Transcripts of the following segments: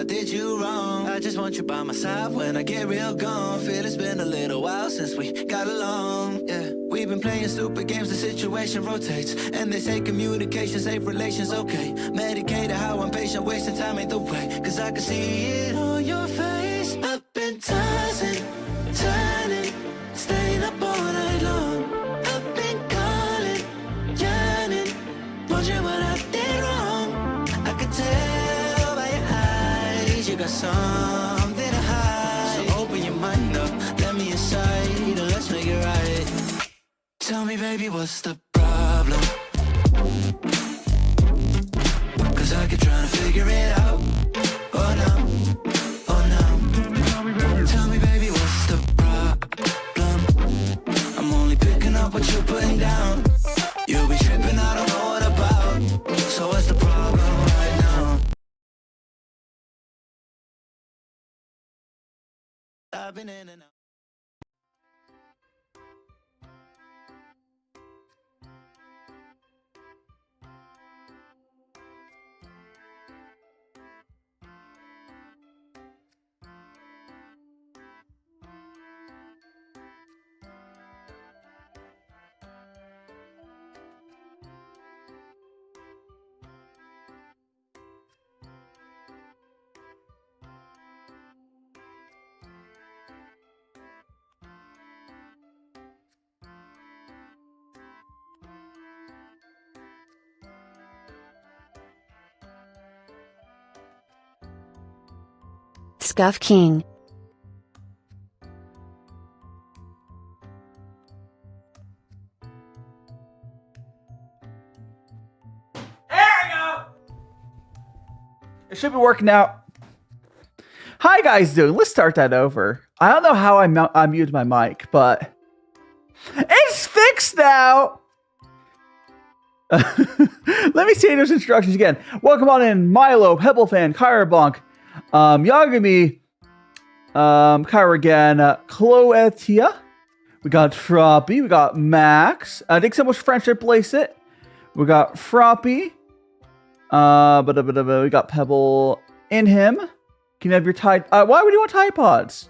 did you wrong. I just want you by my side when I get real gone. Feel it's been a little while since we got along. Yeah, we've been playing stupid games, the situation rotates. And they say communication, safe relations, okay. Medicated how I'm patient, wasting time ain't the way. Cause I can see it on your face. I've been tossing, turning, staying up all night long. I've been calling, yearning, wondering what I did wrong. I could tell by your eyes you got something to hide. So open your mind up, let me inside, and let's make it right. Tell me, baby, what's the problem? Cause I keep trying to figure it out. Oh no, oh no. Tell me, baby, what's the problem? I'm only picking up what you're putting down. You'll be tripping, I don't know what about. So what's the problem right now? I've been in and out. Scuff King. There we go! It should be working out. How you guys doing? Let's start that over. I don't know how I muted my mic, but it's fixed now! Let me say those instructions again. Welcome on in, Milo, Pebblefan, Kyra Bonk, Yagami, Kyra again, Cloetia. We got Froppy, we got Max. Thanks so much for friendship, place it. We got Froppy. We got Pebble in him. Can you have your Tide? Why would you want Tide Pods?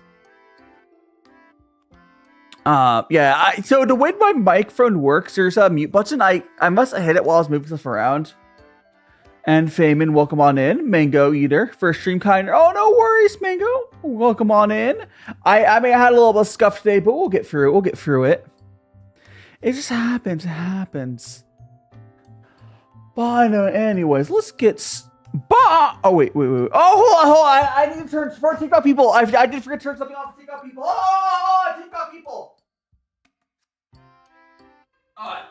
So the way my microphone works, there's a mute button. I must have hit it while I was moving stuff around. And Feynman, welcome on in. Mango Eater, first stream kind. Oh, no worries, Mango. Welcome on in. I mean, I had a little bit of scuff today, but we'll get through it. We'll get through it. It just happens. It happens. But anyways, let's get. Oh wait. Oh, hold on. I need to turn for TikTok people. I did forget to turn something off for TikTok people. Oh, TikTok people. Alright.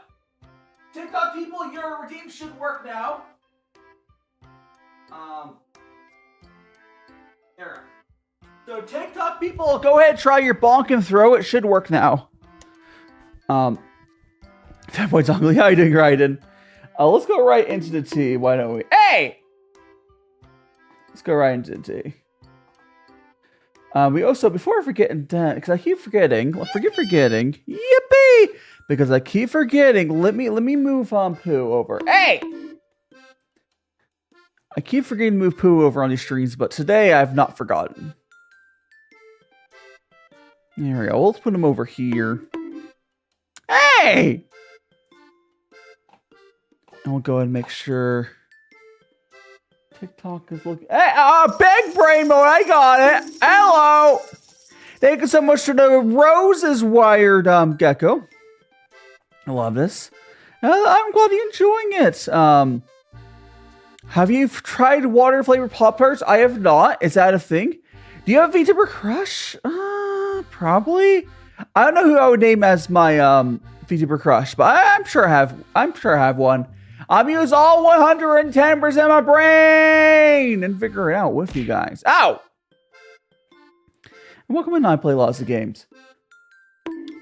TikTok people, your redeem should work now. There. So TikTok people, go ahead, try your bonk and throw. It should work now. That boy's ugly. How you doing, Raiden? Let's go right into the tea. Why don't we? Hey! Let's go right into the tea. We also, before I forget, because I keep forgetting, yippee! Because I keep forgetting, let me move Pooh over. Hey! I keep forgetting to move Pooh over on these streams, but today I have not forgotten. There we go. Let's put him over here. Hey! And we'll go ahead and make sure TikTok is looking. Hey, big brain mode. I got it. Hello. Thank you so much for the roses wired gecko. I love this. I'm glad you're enjoying it. Have you tried water flavored Pop-Tarts? I have not. Is that a thing? Do you have a VTuber crush? Probably. I don't know who I would name as my VTuber crush, but I'm sure I have one. I'm use all 110% of my brain and figure it out with you guys. Ow! And welcome in. I play lots of games.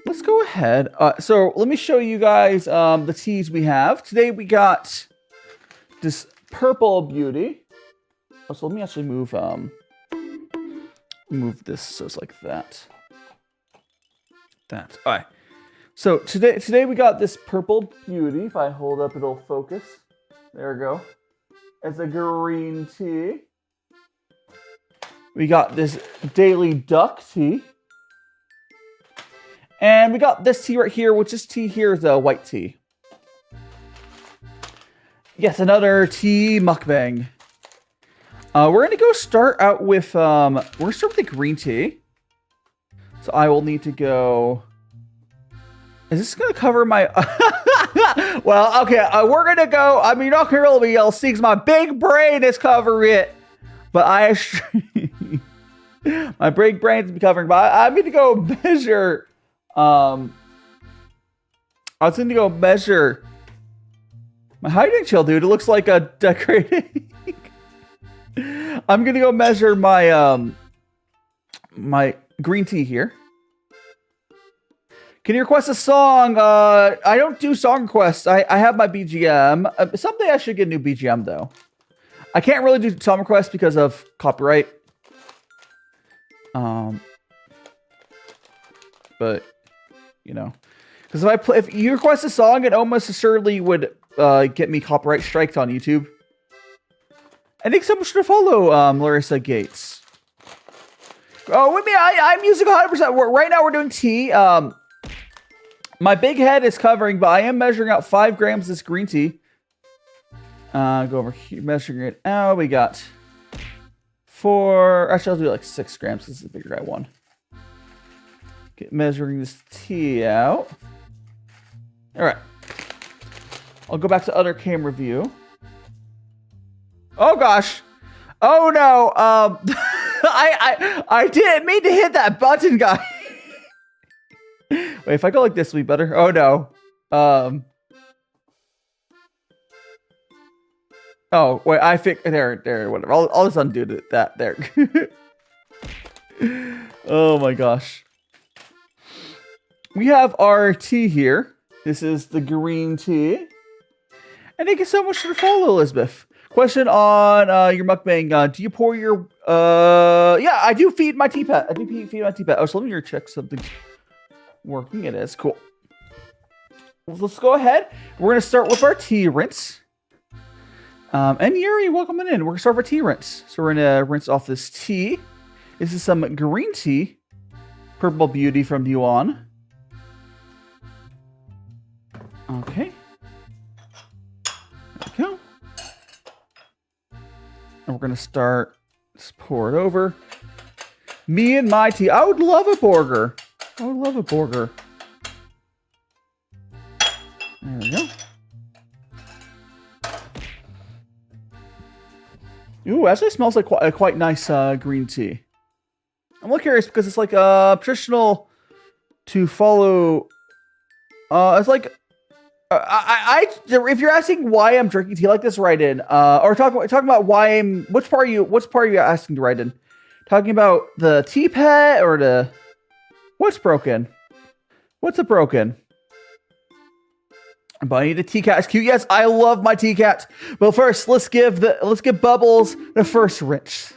Let's go ahead. So let me show you guys the teas we have. Today we got this purple beauty. So let me actually move this so it's like that. All right. So today we got this purple beauty. If I hold up, it'll focus. There we go. It's a green tea. We got this daily duck tea. And we got this tea right here, which is tea here, the white tea. Yes, another tea mukbang. We're gonna go start out with we're gonna start with the green tea. So I will need to go. Is this gonna cover my? Well, okay, we're gonna go. I mean, you're not gonna really be able to see because my big brain is covering it. But my big brain's covering. But I'm gonna go measure. I was gonna go measure. How you doing, chill, dude? It looks like a decorating. I'm gonna go measure my my green tea here. Can you request a song? I don't do song requests. I have my BGM. Someday I should get a new BGM though. I can't really do song requests because of copyright. But you know, because if you request a song, it almost assuredly would get me copyright striked on YouTube. I think someone should follow Larissa Gates. Oh, with me, I'm using 100%. Right now we're doing tea. My big head is covering, but I am measuring out 5 grams of this green tea. Go over here, measuring it out. We got 4. Actually, I'll do like 6 grams. This is the bigger guy one. Get measuring this tea out. All right. I'll go back to other camera view. Oh gosh. Oh no. I didn't mean to hit that button, guy. Wait, if I go like this, will be better. Oh no. Oh wait, there. Whatever. I'll just undo that. There. Oh my gosh. We have our tea here. This is the green tea. And thank you so much for the follow, Elizabeth. Question on your mukbang. Do you pour your... Yeah, I do feed my tea pet. Feed my tea pet. Oh, so let me check something's working. It is. Cool. Let's go ahead. We're going to start with our tea rinse. And Yuri, welcome in. We're going to start with our tea rinse. So we're going to rinse off this tea. This is some green tea. Purple Beauty from Yunnan. Okay. There we go. And we're going to start, just pour it over. Me and my tea. I would love a burger. I would love a burger. There we go. Ooh, actually smells like quite nice green tea. I'm a little curious because it's like traditional to follow. It's like if you're asking why I'm drinking tea like this, write in. Or talking about why I'm. Which part are you asking to write in? Talking about the tea pet or the what's broken? What's a broken? Bunny the tea cat is cute. Yes, I love my tea cat. But first, let's give Bubbles the first rinse.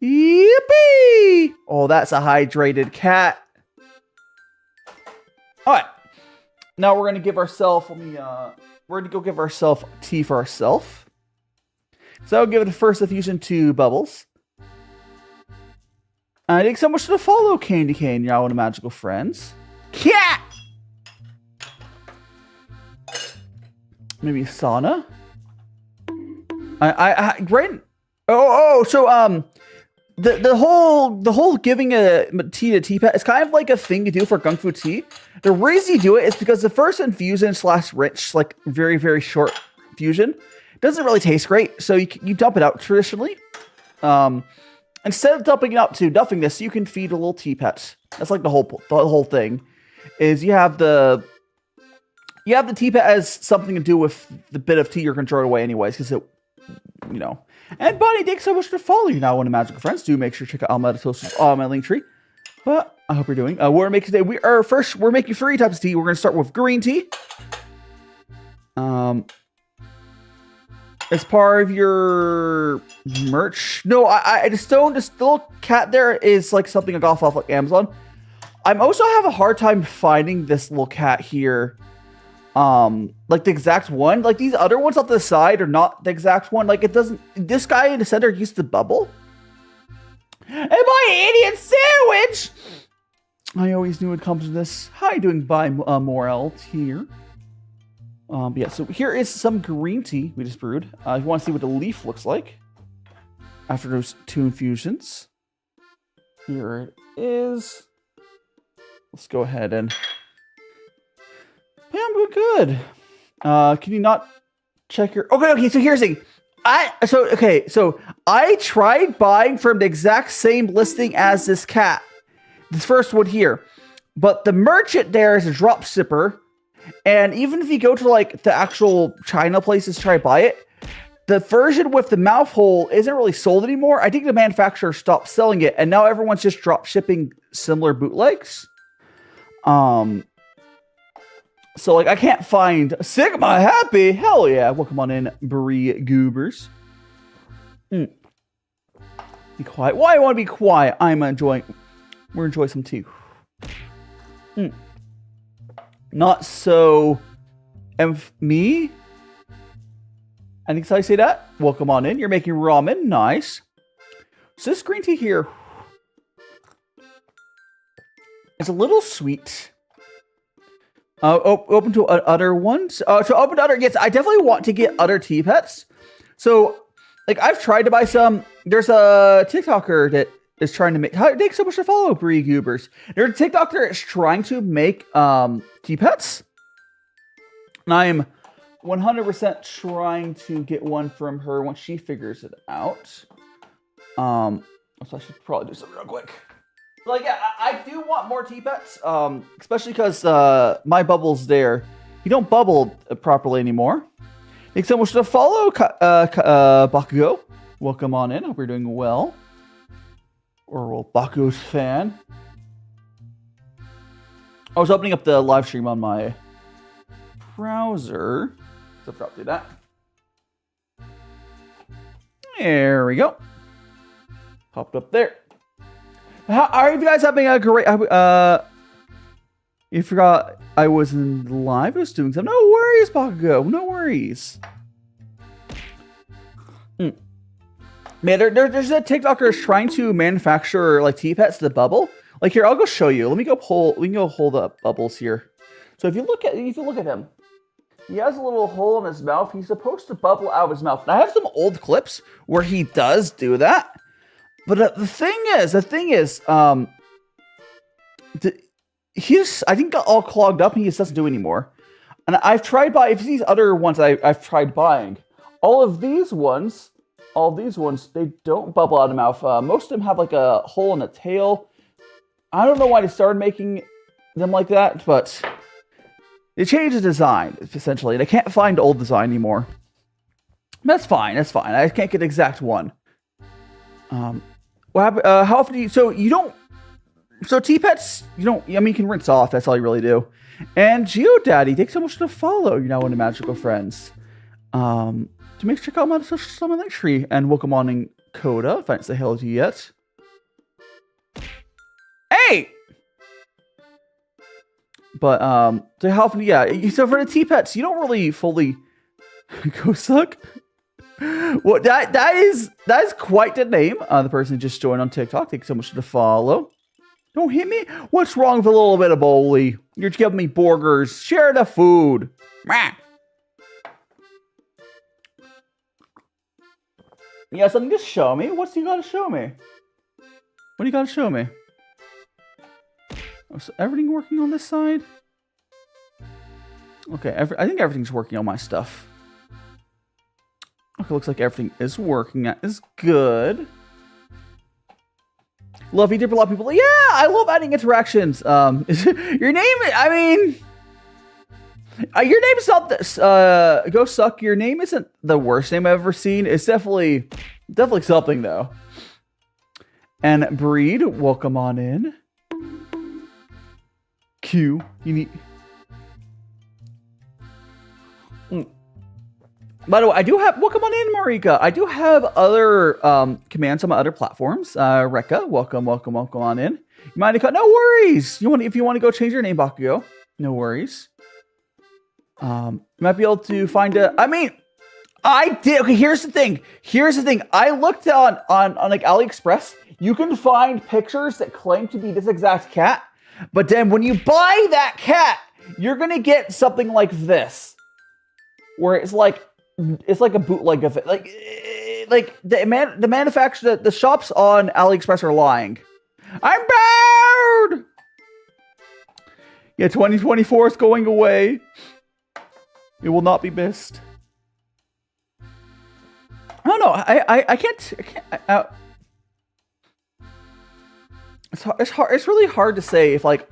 Yippee! Oh, that's a hydrated cat. All right. Now we're gonna give ourselves. We're gonna go give ourselves tea for ourselves. So I'll give it a first infusion to Bubbles. Thanks so much for the follow, Candy Cane, y'all and magical friends. Cat. Maybe sauna. Great. So the whole giving a tea to tea pet is kind of like a thing you do for GongfuTea. The reason you do it is because the first infusion / rinse, like very, very short infusion, doesn't really taste great. So you dump it out traditionally. Instead of dumping it out to duffing this, you can feed a little tea pet. That's like the whole thing. Is you have the tea pet as something to do with the bit of tea you're controlling away anyways, because it, you know. And Bonnie, thanks so much for following you now, one of magical friends. Do make sure to check out all my socials, all my link tree. But I hope you're doing. We're making today. We're making 3 types of tea. We're gonna start with green tea. As part of your merch. No, I just don't. This little cat there is like something I got off like Amazon. I'm also have a hard time finding this little cat here. Like the exact one. Like these other ones off the side are not the exact one. Like it doesn't. This guy in the center used to bubble. And my idiot sandwich! I always knew it comes to this. How are you doing by Morel here? Yeah, so here is some green tea we just brewed. If you want to see what the leaf looks like after those 2 infusions. Here it is. Let's go ahead and... Yeah, I'm doing good. Can you not check your... Okay, so here's the thing. So I tried buying from the exact same listing as this cat. This first one here. But the merchant there is a drop shipper. And even if you go to like the actual China places to try to buy it, the version with the mouth hole isn't really sold anymore. I think the manufacturer stopped selling it, and now everyone's just drop shipping similar bootlegs. So like I can't find Sigma Happy. Hell yeah. Welcome on in, VTubers. Be quiet. Why do I want to be quiet? We're enjoying some tea. Not so me. I think that's how you say that. Welcome on in. You're making ramen. Nice. So this green tea here is a little sweet. Open to other ones. So open to other. Yes, I definitely want to get other tea pets. So, like, I've tried to buy some. There's a TikToker that is trying to make. Thanks so much to follow, VTubers. There's a TikToker that's trying to make tea pets, and I am 100% trying to get one from her once she figures it out. So I should probably do something real quick. Like, yeah, I do want more tea pets, especially because my bubble's there. You don't bubble properly anymore. Thanks so much to follow, Bakugo. Welcome on in. Hope you're doing well. Or, well, Bakugo's fan. I was opening up the live stream on my browser. So I forgot to do that. There we go. Popped up there. How are you guys having a great... you forgot I was in live. I was doing something. No worries, Bakugo. No worries. Man, there's a TikToker trying to manufacture like tea pets to the bubble. Like here, I'll go show you. We can go hold up bubbles here. So if you look at him, he has a little hole in his mouth. He's supposed to bubble out of his mouth. And I have some old clips where he does do that. But the thing is, he's I think got all clogged up and he just doesn't do anymore. And I've tried buying, if these other ones I've tried buying, all these ones, they don't bubble out of the mouth. Most of them have like a hole in the tail. I don't know why they started making them like that, but they changed the design, essentially. They can't find old design anymore. That's fine. I can't get the exact one. What happened? How often do you... So tea pets, you can rinse off. That's all you really do. And GeoDaddy, thanks so much for the follow. You're now one of the magical friends. To make sure to check out my social summon link tree. And welcome on in Coda, if I didn't say hello to you yet. Hey! But, so how often, yeah. So for the tea pets, you don't really fully go suck. Well, that is quite the name. The person just joined on TikTok. Thanks so much for the follow. Don't hit me. What's wrong with a little bit of bowly? You're giving me burgers. Share the food. Yeah, something to show me. What's you gotta show me? What do you gotta show me? Oh, so everything working on this side? Okay, I think everything's working on my stuff. Okay, looks like everything is working. That is good. Love VTuber, a lot of people. Yeah, I love adding interactions. Your name, your name is not this. Go suck. Your name isn't the worst name I've ever seen. It's definitely something though. And Breed, welcome on in. Q, you need. By the way, I do have, welcome on in, Marika. I do have other commands on my other platforms. Rekka, welcome on in. You mind to cut? No worries. If you want to go change your name, Bakugo, no worries. You might be able to find a, I did. Okay, here's the thing. I looked on like AliExpress. You can find pictures that claim to be this exact cat, but then when you buy that cat, you're gonna get something like this, where it's like a bootleg of it. Like the manufacturer, the shops on AliExpress are lying. I'm bored. Yeah, 2024 is going away. It will not be missed. I don't know. I can't. It's hard. It's really hard to say if like,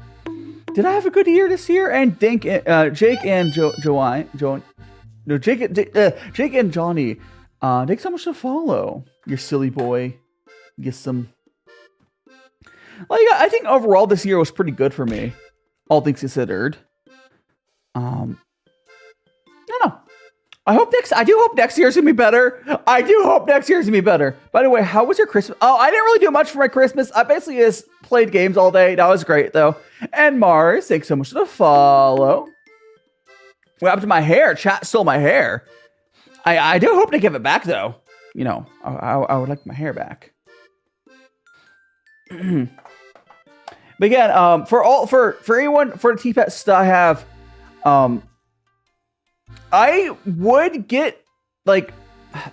did I have a good year this year? And Jake and Jake and Johnny. Thanks so much to follow. You silly boy. Get some. Like I think overall this year was pretty good for me, all things considered. I don't know. I do hope next year's gonna be better. By the way, how was your Christmas? Oh, I didn't really do much for my Christmas. I basically just played games all day. That was great though. And Mars, thanks so much for the follow. What happened to my hair? Chat stole my hair. I do hope to give it back though. You know, I would like my hair back. But again, for anyone for the T-Pets that I have, I would get like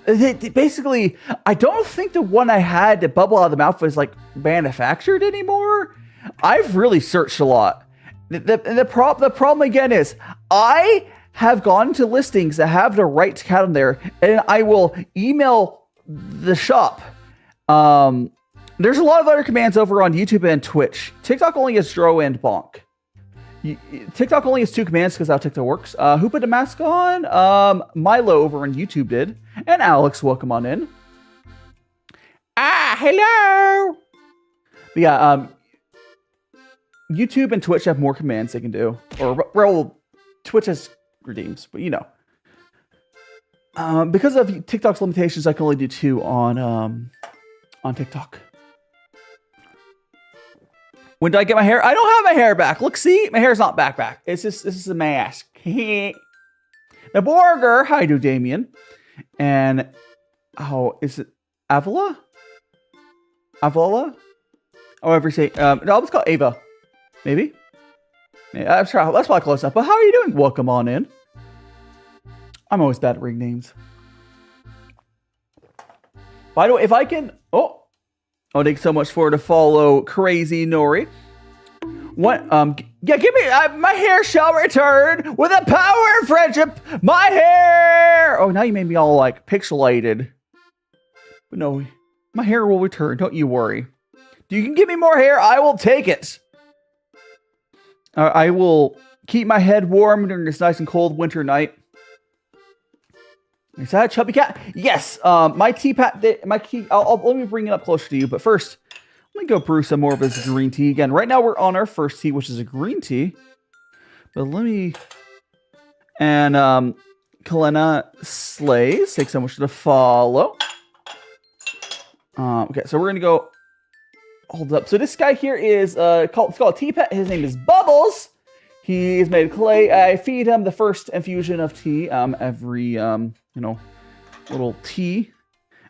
basically. I don't think the one I had to bubble out of the mouth was like manufactured anymore. I've really searched a lot. The problem again is I have gone to listings that have the right cat on there, and I will email the shop. There's a lot of other commands over on YouTube and Twitch. TikTok only has Dro and Bonk. TikTok only has 2 commands because how TikTok works. Who put the mask on? Milo over on YouTube did. And Alex, welcome on in. Hello! But yeah, YouTube and Twitch have more commands they can do. Or, well, Twitch has redeems, but you know. Because of TikTok's limitations, I can only do 2 on TikTok. When did I get my hair? I don't have my hair back. Look, see? My hair's not back. It's just, this is a mask. The Borger. How you do, Damien? And, oh, is it Avila? However you say, no, let's call Ava. Maybe? Yeah, I'm sure that's probably close enough. But how are you doing? Welcome on in. I'm always bad at ring names. By the way, if I can... Oh, thanks so much for the follow, Crazy Nori. What? Yeah, give me my hair shall return with the power of friendship. My hair. Oh, now you made me all like pixelated. But no, my hair will return. Don't you worry. You can give me more hair. I will take it. I will keep my head warm during this nice and cold winter night. Is that a chubby cat? Yes. My teapot. Let me bring it up closer to you. But first, let me go brew some more of this green tea again. Right now, we're on our first tea, which is a green tea. But let me. And Kalena Slays, thanks so much for the follow. Okay, so we're gonna go. Hold up. So this guy here is it's called a teapot. His name is Bubbles. He's made of clay. I feed him the first infusion of tea every little tea.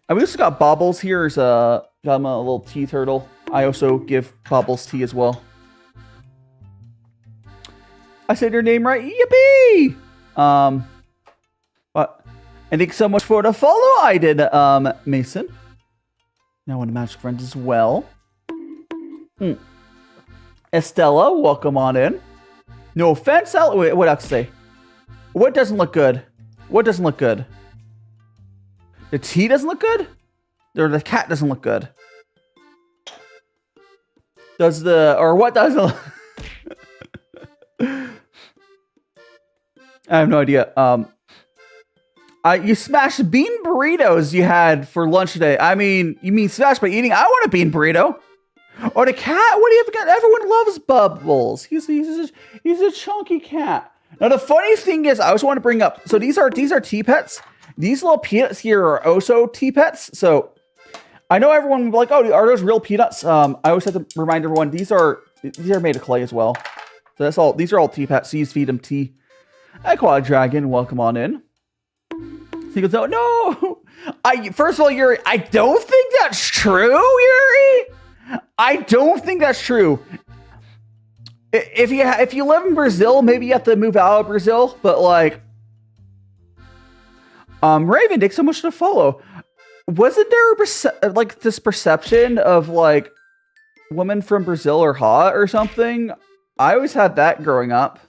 And we also got Bobbles here. Got him a little tea turtle. I also give Bobbles tea as well. I said your name right. Yippee! But and thanks so much for the follow. I did Mason. Now on the Magic Friends as well. Estella, welcome on in. No offense, wait, what else to say? What doesn't look good? What doesn't look good? The tea doesn't look good? Or the cat doesn't look good? What doesn't look... I have no idea. You smashed bean burritos you had for lunch today. I mean, you mean smashed by eating? I want a bean burrito. Or the cat? What do you have got? Everyone loves Bubbles. He's a chunky cat. Now the funny thing is, I just want to bring up. So these are tea pets. These little peanuts here are also tea pets. So I know everyone will be like, "Oh, are those real peanuts?" I always have to remind everyone these are made of clay as well. So that's all. These are all tea pets. So you just feed them tea. Aquatic Dragon, welcome on in. He goes, oh no. First of all, Yuri, I don't think that's true, Yuri. I don't think that's true. If you live in Brazil, maybe you have to move out of Brazil. But like, Raven, thanks so much to follow. Wasn't there like this perception of like women from Brazil are hot or something? I always had that growing up.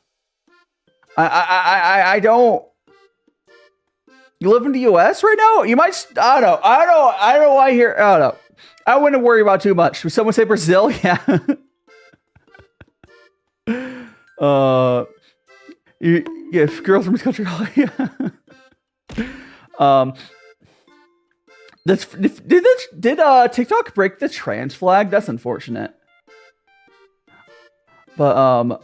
I don't. You live in the U.S. right now? You might. I don't know why here. I don't know. I wouldn't worry about too much. Would someone say Brazil? Yeah. If girls from this country. Did TikTok break the trans flag? That's unfortunate. But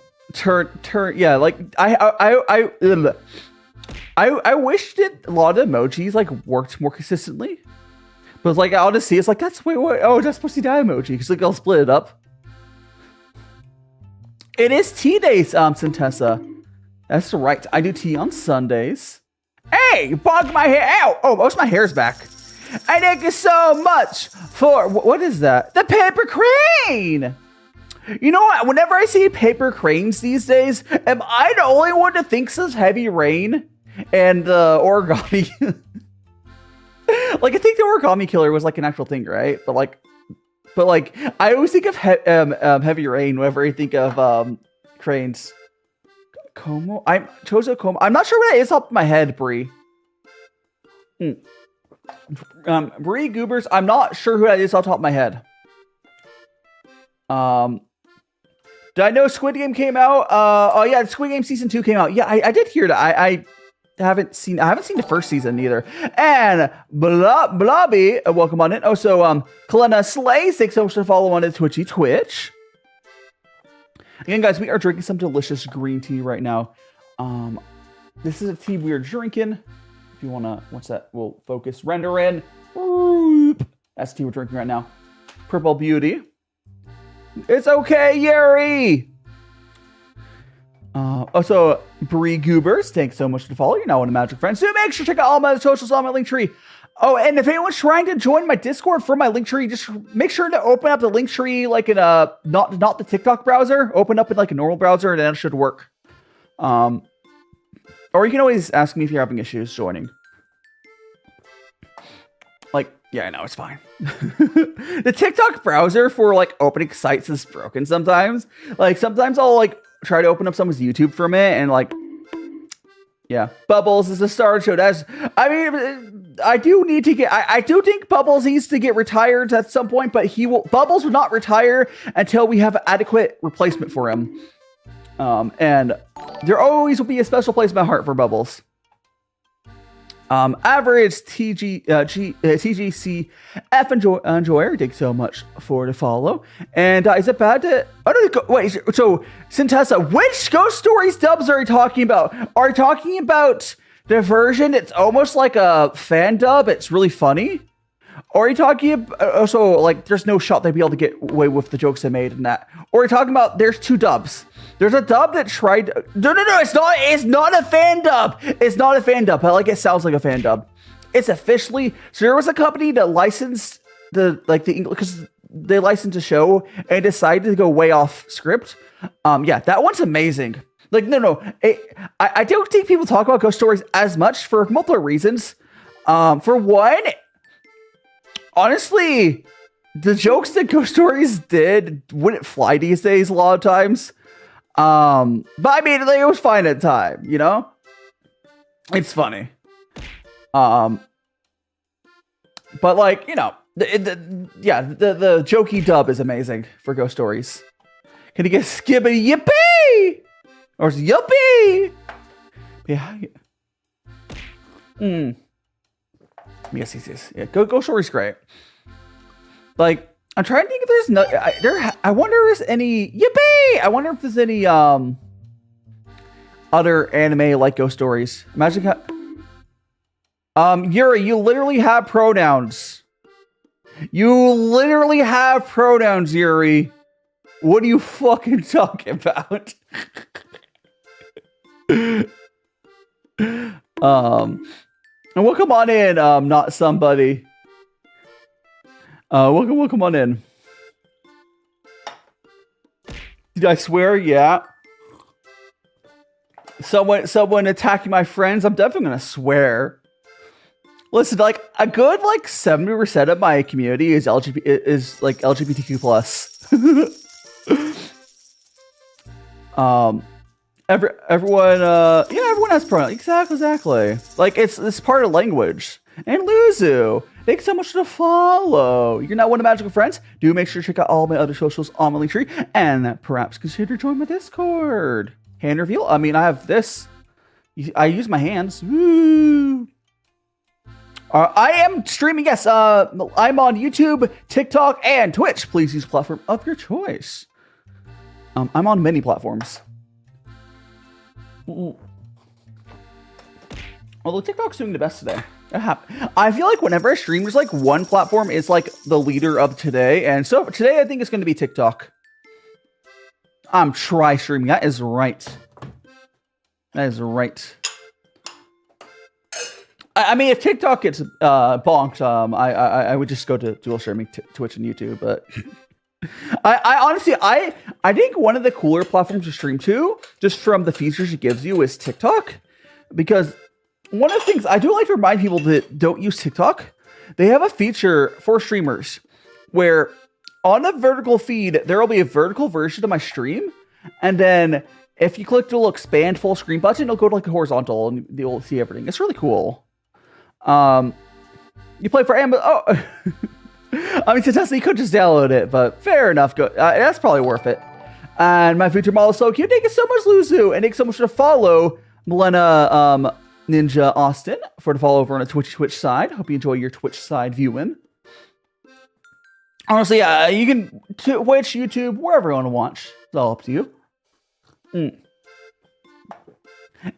yeah, like I wish that a lot of emojis like worked more consistently. But it's like I'll just see it's like that's that's pussy die emoji because like I'll split it up. It is tea days, Santessa. That's right. I do tea on Sundays. Hey, bug my hair out. Oh, most of my hair's back. I thank you so much for what is that? The paper crane. You know what? Whenever I see paper cranes these days, am I the only one that thinks of Heavy Rain and origami? Like I think the origami killer was like an actual thing, right? But like I always think of Heavy Rain whenever I think of cranes. Como? I'm Chozo Como. I'm not sure what it is off my head, Bree. Bree Goobers. I'm not sure who that is off the top of my head. Did I know Squid Game came out? Oh yeah, Squid Game season 2 came out. Yeah, I did hear that. I haven't seen the first season either. And Blobby, welcome on in. Also, Kalena Slays, thanks so much for following on to Twitch. Again, guys, we are drinking some delicious green tea right now. This is a tea we are drinking. If you wanna, what's that? We'll focus, render in. That's the tea we're drinking right now. Purple Beauty. It's okay, Yuri. Also, Bree Goobers, thanks so much to follow. You're now one of Magic Friends. So make sure to check out all my socials on my link tree. Oh, and if anyone's trying to join my Discord from my link tree, just make sure to open up the link tree like in a not the TikTok browser. Open up in like a normal browser, and that should work. Or you can always ask me if you're having issues joining. Like, yeah, I know, it's fine. The TikTok browser for like opening sites is broken sometimes. Like sometimes I'll like try to open up someone's YouTube from it and like, yeah. Bubbles is a star show. I mean, I do need to get, I do think Bubbles needs to get retired at some point, but Bubbles will not retire until we have adequate replacement for him. And there always will be a special place in my heart for Bubbles. Average TGC F enjoyer, thanks so much for the follow. And is it bad to? Wait. So Sintessa, which Ghost Stories dubs are you talking about? Are you talking about the version that's almost like a fan dub? It's really funny. Or are you talking about also like there's no shot they'd be able to get away with the jokes they made in that? Or are you talking about there's two dubs? There's a dub that tried. No, it's not. It's not a fan dub. It's not a fan dub. But like it sounds like a fan dub. It's officially. So there was a company that licensed the English because they licensed a show and decided to go way off script. Yeah, that one's amazing. Like no. I don't think people talk about Ghost Stories as much for multiple reasons. For one, honestly, the jokes that Ghost Stories did wouldn't fly these days a lot of times. But I mean, like, it was fine at the time, you know? It's funny. But like, you know, the jokey dub is amazing for Ghost Stories. Can you get skibbity yippee? Or yuppie? Yeah. Yes. Yeah, Ghost Stories great. Like, I'm trying to think if there's no. I wonder if there's any. Yippee! I wonder if there's any other anime like Ghost Stories. Imagine how. Yuri, you literally have pronouns. You literally have pronouns, Yuri. What are you fucking talking about? And welcome on in, not somebody. Welcome on in. Did I swear? Yeah. Someone attacking my friends. I'm definitely gonna swear. Listen, like a good 70% of my community is LGBTQ plus. Everyone has pronouns. Exactly. Like it's part of language. And Luzu, thanks so much for the follow. You're not one of magical friends. Do make sure to check out all my other socials on my link tree, and perhaps consider joining my Discord. Hand reveal. I mean, I have this. I use my hands. Woo. I am streaming. Yes. I'm on YouTube, TikTok, and Twitch. Please use a platform of your choice. I'm on many platforms. Although TikTok's doing the best today. I feel like whenever I stream, there's one platform is the leader of today. And so today I think it's going to be TikTok. Try streaming. That is right. I mean, if TikTok gets bonked, I would just go to dual streaming Twitch and YouTube. But I honestly, I think one of the cooler platforms to stream to, just from the features it gives you, is TikTok. Because one of the things I do like to remind people that don't use TikTok, they have a feature for streamers where on a vertical feed, there will be a vertical version of my stream. And then if you click the little expand full screen button, it'll go to a horizontal and you'll see everything. It's really cool. You play for Amazon. Oh, I mean, Tesla, you could just download it, but fair enough. Go. That's probably worth it. And my future model is so cute. Thank you so much, Luzu. And thanks so much for the follow, Milena Ninja Austin, for the follow over on the Twitch side. Hope you enjoy your Twitch side viewing. Honestly, you can Twitch, YouTube, wherever you want to watch. It's all up to you. If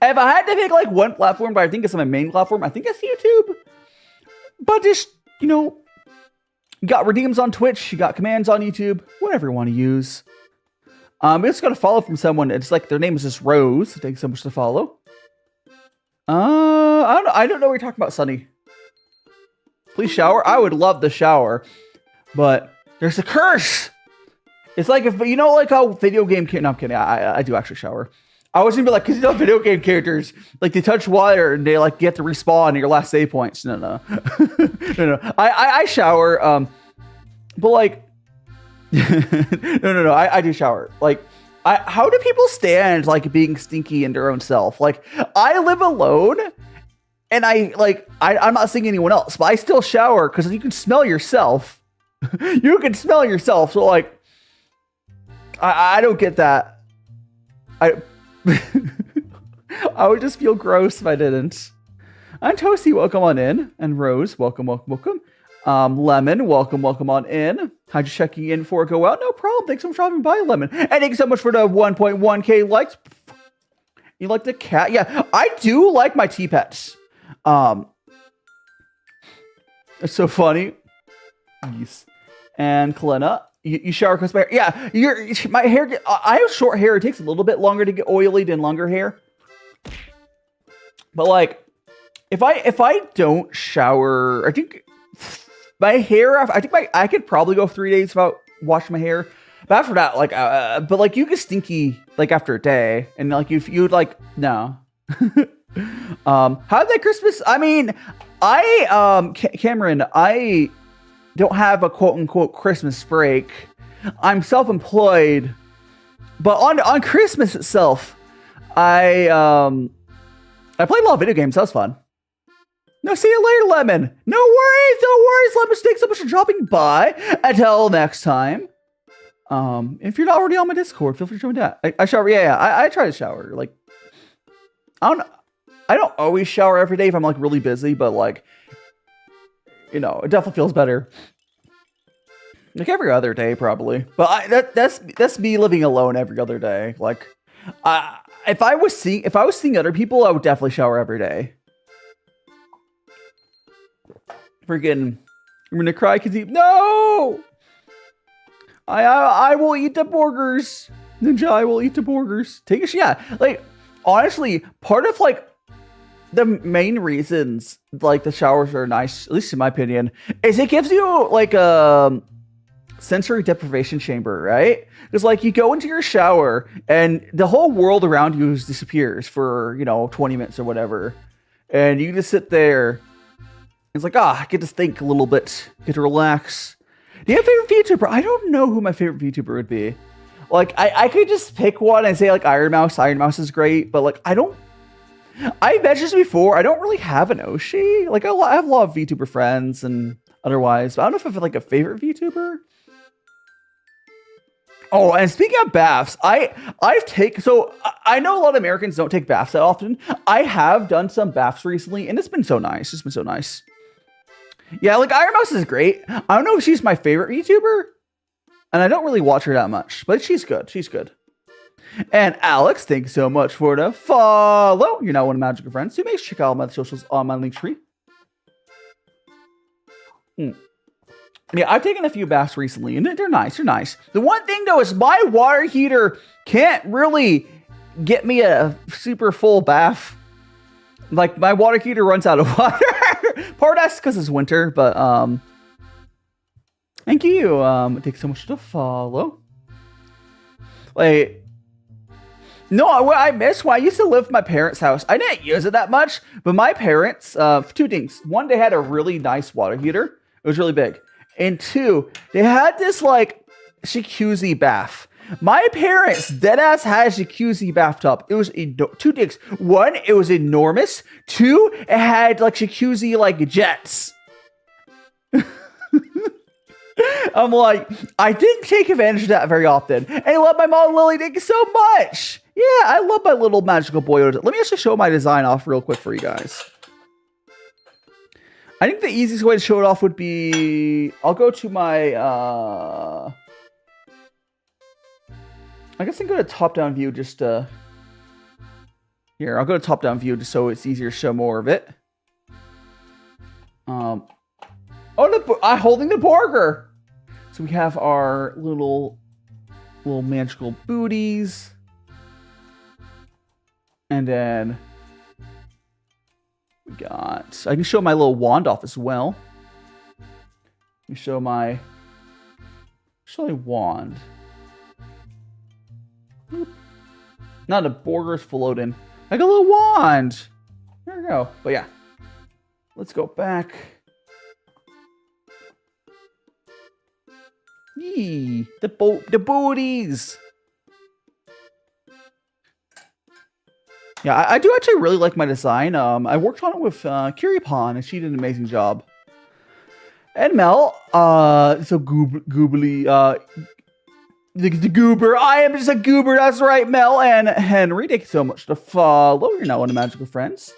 I had to pick one platform, but I think it's my main platform, I think it's YouTube. But just, you got redeems on Twitch, you got commands on YouTube, whatever you want to use. We just got a follow from someone. It's their name is just Rose. Thanks so much to follow. I don't know what you're talking about, Sunny. Please shower. I would love the shower, but there's a curse. It's like if how video game. No, I'm kidding. I do actually shower. I was gonna be because video game characters they touch water and they get to respawn at your last save points. No. No. I shower. But no. I do shower. How do people stand being stinky in their own self? I live alone, and I'm not seeing anyone else, but I still shower because you can smell yourself. You can smell yourself. So I don't get that. I would just feel gross if I didn't. And Toasty, welcome on in. And Rose, welcome. Lemon, welcome on in. How'd you checking in before I go out? No problem. Thanks so much for dropping by, Lemon. And thanks so much for the 1.1k likes. You like the cat? Yeah, I do like my tea pets. It's so funny. Yes. And Kalena, you shower because my hair. Yeah, my hair. I have short hair. It takes a little bit longer to get oily than longer hair. But if I don't shower, I think my hair. I could probably go 3 days without washing my hair. But after that, but you get stinky after a day, and if you'd no. How'd that Christmas? I mean, Cameron, I don't have a quote unquote Christmas break. I'm self-employed, but on Christmas itself, I played a lot of video games. That was fun. No, see you later, Lemon. No worries, Lemon. Thanks so much for dropping by. Until next time. If you're not already on my Discord, feel free to join that. I shower. Yeah. I try to shower. I don't always shower every day if I'm really busy, but it definitely feels better. Every other day, probably. But that's me living alone every other day. If I was seeing other people, I would definitely shower every day. Freaking, I'm gonna cry because no. I will eat the burgers. Ninja, I will eat the burgers. Take a shot. Honestly, part of the main reasons like the showers are nice, at least in my opinion, is it gives you like a sensory deprivation chamber, right? Because like you go into your shower and the whole world around you disappears for 20 minutes or whatever, and you just sit there. It's like I get to think a little bit, get to relax. Do you have a favorite VTuber? I don't know who my favorite VTuber would be. Like I could just pick one and say like Iron Mouse. Iron Mouse is great, but like I mentioned this before. I don't really have an Oshi. Like I have a lot of VTuber friends and otherwise, but I don't know if I have like a favorite VTuber. Oh, and speaking of baths, I know a lot of Americans don't take baths that often. I have done some baths recently, and it's been so nice. It's been so nice. Yeah, like Iron Mouse is great. I don't know if she's my favorite VTuber, and I don't really watch her that much, but she's good. She's good. And Alex, thank you so much for the follow. You're now one of my magical friends. So make sure to check out my socials on my link tree. Yeah, I've taken a few baths recently, and they're nice. They're nice. The one thing, though, is my water heater can't really get me a super full bath. Like, my water heater runs out of water. Part of that's because it's winter, but, thank you. Thanks so much to follow. Like, no, I miss when I used to live at my parents' house. I didn't use it that much, but my parents, two things. One, they had a really nice water heater. It was really big. And two, they had this like jacuzzi bath. My parents deadass had a jacuzzi bathtub. It was two things. One, it was enormous. Two, it had like jacuzzi like jets. I'm like, I didn't take advantage of that very often. And I love my mom, Lily. Thank you so much. Yeah, I love my little magical boy. Let me actually show my design off real quick for you guys. I think the easiest way to show it off would be, I'll go to my, I guess I can go to top-down view just here, I'll go to top-down view just so it's easier to show more of it. I'm holding the burger. So we have our little magical booties. And then we got, I can show my little wand off as well. Let me show my wand. Now the border's floating. Like a little wand. There we go. But yeah. Let's go back. Yee. The booties. Yeah, I do actually really like my design. I worked on it with Kiripon, and she did an amazing job. And Mel, so goobly, the goober. I am just a goober. That's right, Mel and Henry. Thank you so much to follow. You're now one of magical friends.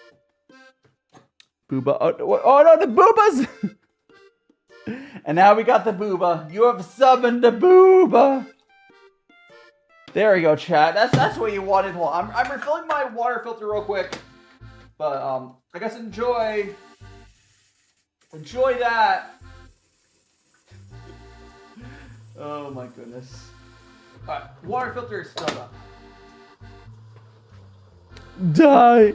Booba. Oh no, the boobas. And now we got the booba. You have summoned the booba. There we go, chat. That's what you wanted. Well, I'm refilling my water filter real quick. But I guess enjoy that. Oh my goodness. Alright, water filter is filled up. Die.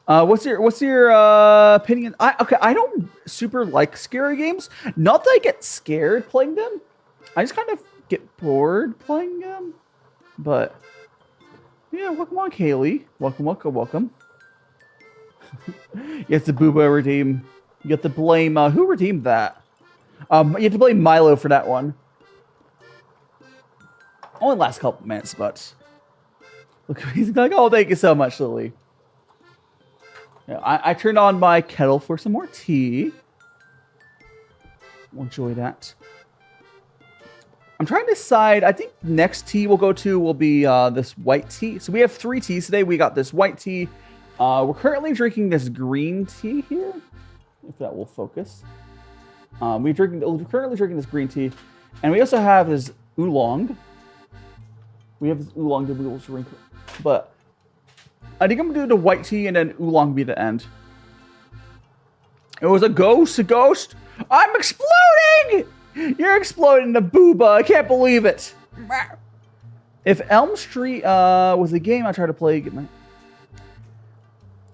What's your opinion? I don't super like scary games. Not that I get scared playing them. I just kind of get bored playing them. But yeah, welcome on, Kaylee. Welcome. Yes, the booba redeem. You have to blame who redeemed that? You have to blame Milo for that one. Only last couple minutes, but look, he's like, oh, thank you so much, Lily. Yeah, I turned on my kettle for some more tea. We'll enjoy that. I'm trying to decide. I think next tea we'll go to will be this white tea. So we have 3 teas today. We got this white tea. We're currently drinking this green tea here, if that will focus. We're currently drinking this green tea, and we also have this oolong. We have this oolong that we will drink, but I think I'm gonna do the white tea and then oolong be the end. It was a ghost. I'm exploding. You're exploding the booba. I can't believe it. If Elm Street was a game I tried to play,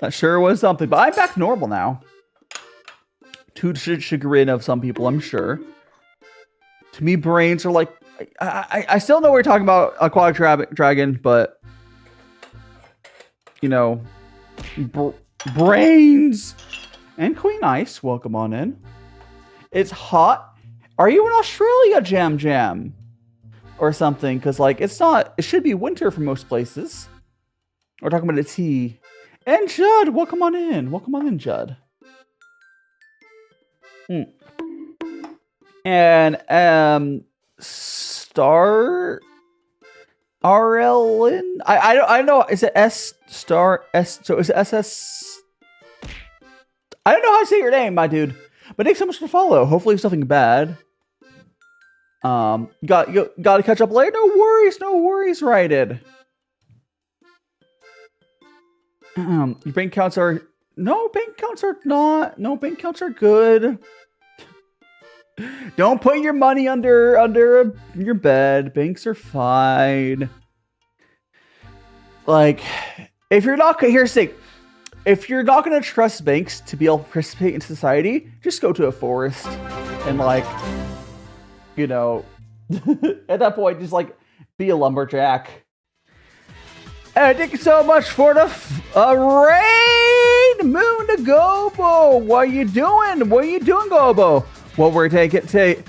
That sure was something. But I'm back to normal now. To the chagrin of some people, I'm sure. To me, brains are like... I still know we're talking about aquatic dragon, but... You know... brains! And Queen Ice, welcome on in. It's hot. Are you in Australia, Jam? Or something? Because, like, it's not... It should be winter for most places. We're talking about a tea. And Judd, welcome on in. Welcome on in, Judd. And Star RLN. I don't know. Is it S Star S? So is it SS? I don't know how to say your name, my dude. But thanks so much for follow. Hopefully it's nothing bad. You got to catch up later. No worries, Righted. Your bank accounts are bank accounts are not. No, bank accounts are good. Don't put your money under your bed. Banks are fine. Like, if you're not if you're not gonna trust banks to be able to participate in society, just go to a forest and, like, you know, at that point, just like be a lumberjack. And thank you so much for the rain, Moon to Gobo. What you doing, Gobo? Well, we're taking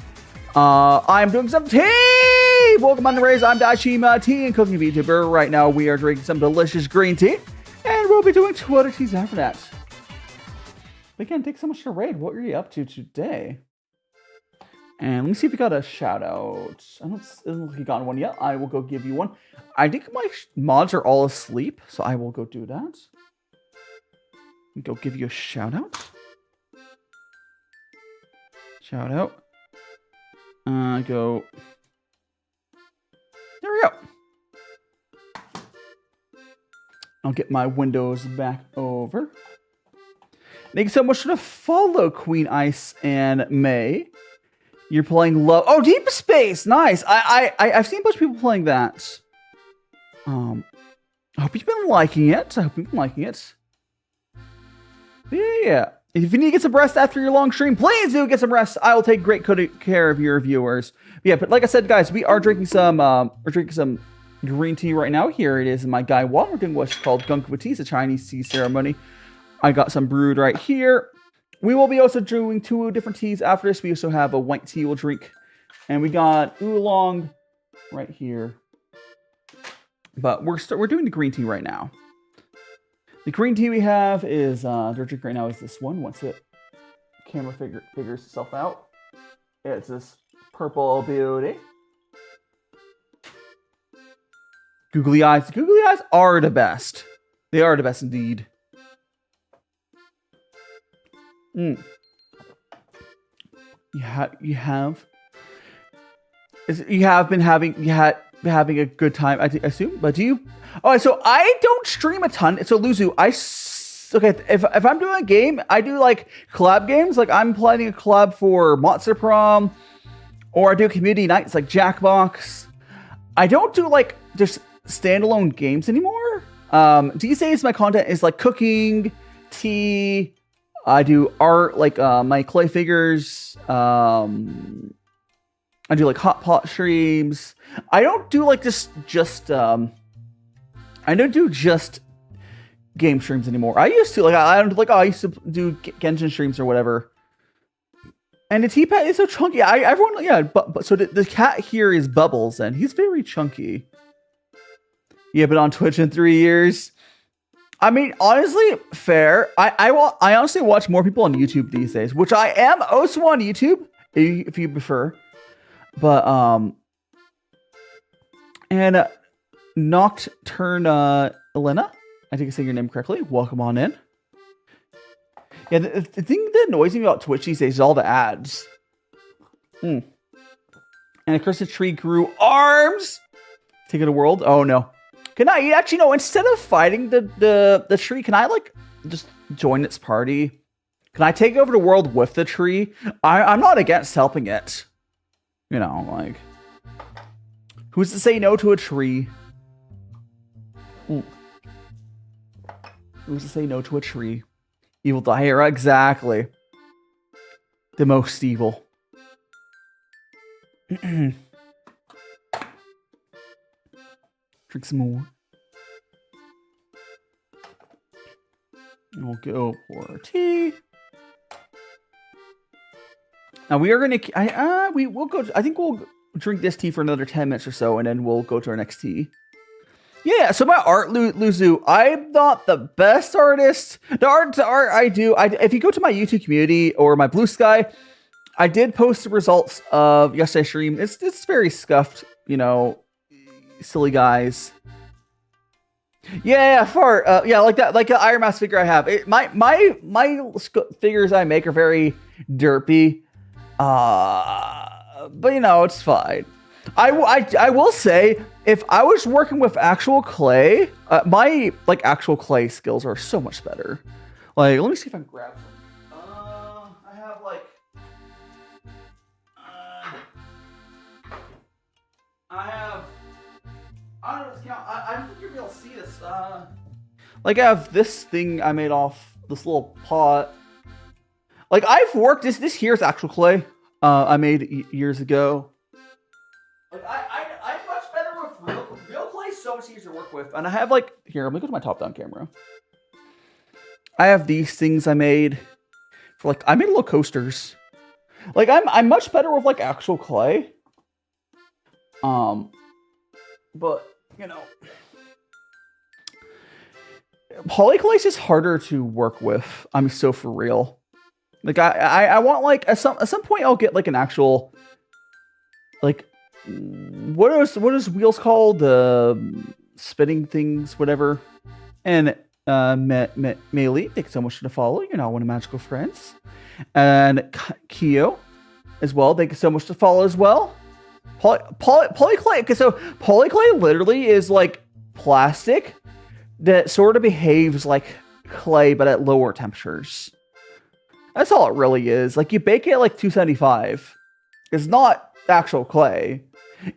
I'm doing some tea. Welcome on the raise. I'm DaiShimaVT and cooking VTuber. Right now, we are drinking some delicious green tea, and we'll be doing 2 other teas after that. But again, thanks so much for raid. What are you up to today? And let me see if we got a shout out. I don't look like you got one yet. I will go give you one. I think my mods are all asleep, so I will go do that. Go give you a shout out. Shout out. Go. There we go. I'll get my windows back over. Thank you so much for the follow, Queen Ice and May. You're playing Love. Oh, Deep Space. Nice. I've seen a bunch of people playing that. I hope you've been liking it. Yeah. If you need to get some rest after your long stream, please do get some rest. I will take great care of your viewers. Yeah, but like I said, guys, we are drinking some green tea right now. Here it is in my Guy Water. We're doing what's called GongfuTea. It's a Chinese tea ceremony. I got some brewed right here. We will be also doing 2 different teas after this. We also have a white tea we'll drink. And we got Oolong right here. But we're doing the green tea right now. The green tea we have is, the drink right now is this one. Once it camera figures itself out. It's this purple beauty. Googly eyes. The googly eyes are the best. They are the best indeed. You have been having a good time, I assume. But do you? Oh, so I don't stream a ton. So Luzu, okay. If I'm doing a game, I do like collab games. Like I'm planning a collab for Monster Prom, or I do community nights like Jackbox. I don't do like just standalone games anymore. These days my content is like cooking, tea. I do art, like my clay figures. I do like hot pot streams. I don't do like I don't do just game streams anymore. I used to I used to do Genshin streams or whatever. And the teapot is so chunky. But so the cat here is Bubbles, and he's very chunky. Yeah, but on Twitch in 3 years. I mean, honestly, fair. I honestly watch more people on YouTube these days, which I am also on YouTube, if you prefer. But and Nocturne Elena, I think I say your name correctly. Welcome on in. Yeah, the thing that annoys me about Twitch these days is all the ads. And of course, the tree grew arms. Take it a world. Oh no. Can I actually no? Instead of fighting the tree, can I like just join its party? Can I take over the world with the tree? I'm not against helping it. You know, like who's to say no to a tree? was to say no to a tree. Evil Dahera, exactly. The most evil. Drink some more. We'll go for tea. Now we are gonna. We will go. I think we'll drink this tea for another 10 minutes or so, and then we'll go to our next tea. Yeah. So my art, Luzu. I'm not the best artist. The art I do. If you go to my YouTube community or my Blue Sky, I did post the results of yesterday's stream. It's very scuffed, you know, silly guys. Yeah, yeah, like that, like the Iron Mask figure I have. My figures I make are very derpy, but you know, it's fine. I will say, if I was working with actual clay, my like actual clay skills are so much better. Like, let me see if I can grab some. I have like, I don't know if this count. I don't think you'll be able to see this. Like I have this thing I made off this little pot. Like I've worked this here's actual clay. I made years ago. Like I'm much better with real clay. So much easier to work with. And I have like here. Let me go to my top down camera. I have these things I made for like I made little coasters. Like I'm much better with like actual clay. But you know, polyclay is just harder to work with. I'm so for real. Like I want like at some point I'll get like an actual like what is wheels called, spinning things, whatever. And Meili, thanks so much for the follow. You're now one of Magical Friends. And Kyo as well. Thank you so much to follow as well. Polyclay. Okay, so polyclay literally is like plastic that sort of behaves like clay, but at lower temperatures. That's all it really is. Like you bake it at like 275. It's not actual clay.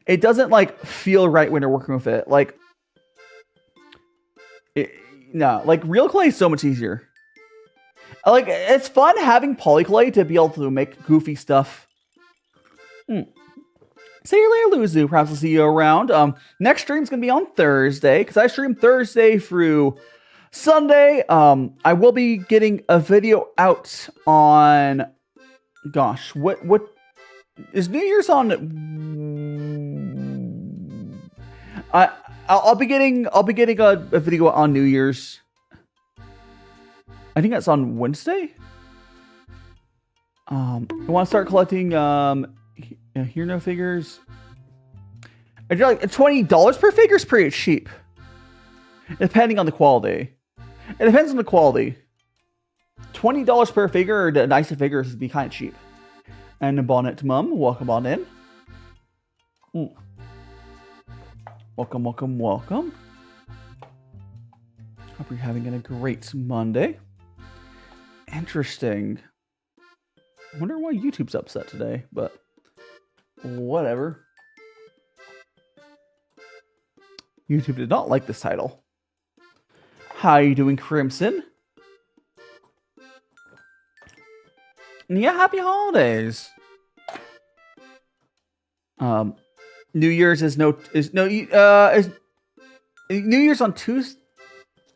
It doesn't like feel right when you're working with it. Like, no, like real clay is so much easier. Like it's fun having polyclay to be able to make goofy stuff. See you later, Luzu. Perhaps I'll see you around. Next stream's gonna be on Thursday because I stream Thursday through Sunday. I will be getting a video out on. Gosh, what is New Year's on? I'll be getting a video on New Year's. I think that's on Wednesday. I want to start collecting Here No figures. I do like $20 per figure is pretty cheap, depending on the quality. It depends on the quality. $20 per figure, or the nicer figures would be kind of cheap. And the Bonnet Mum, welcome on in. Welcome. Hope you're having a great Monday. Interesting. I wonder why YouTube's upset today, but whatever. YouTube did not like this title. How you doing, Crimson? Yeah, happy holidays. New Year's is New Year's on Tuesday.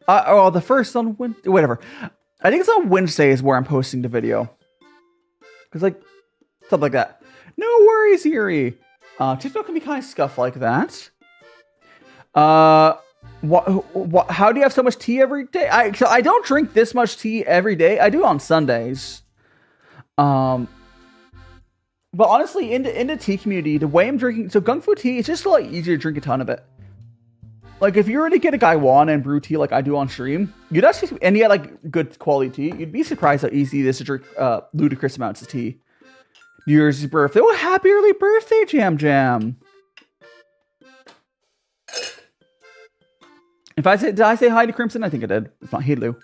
The first on Wednesday. Whatever. I think it's on Wednesday is where I'm posting the video. Cause like something like that. No worries, Yuri. TikTok can be kind of scuffed like that. How do you have so much tea every day? I don't drink this much tea every day. I do on Sundays. But honestly, in the tea community, the way I'm drinking, so GongfuTea, it's just a lot easier to drink a ton of it. Like if you were to get a Gaiwan and brew tea like I do on stream, you'd actually, and you had like good quality tea, you'd be surprised how easy it is to drink ludicrous amounts of tea. New Year's birthday. Oh, happy early birthday, Jam. Did I say hi to Crimson? I think I did. If not, hey Lou.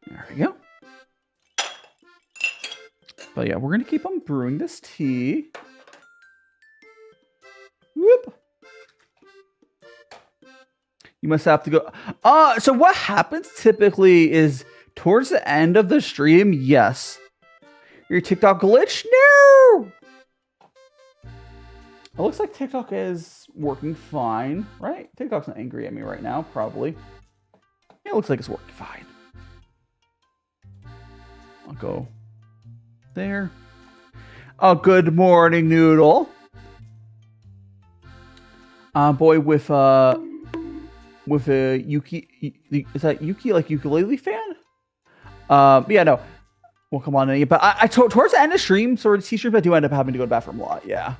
There we go. But yeah, we're gonna keep on brewing this tea. Whoop. You must have to go. So what happens typically is towards the end of the stream, yes. Your TikTok glitch? No! It looks like TikTok is working fine, right? TikTok's not angry at me right now, probably. Yeah, it looks like it's working fine. I'll go there. Oh, good morning, Noodle. Boy with a Yuki. Is that Yuki like ukulele fan? Yeah, no. We'll come on in. But I towards the end of stream, sort of T-shirts, I do end up having to go to the bathroom a lot. Yeah.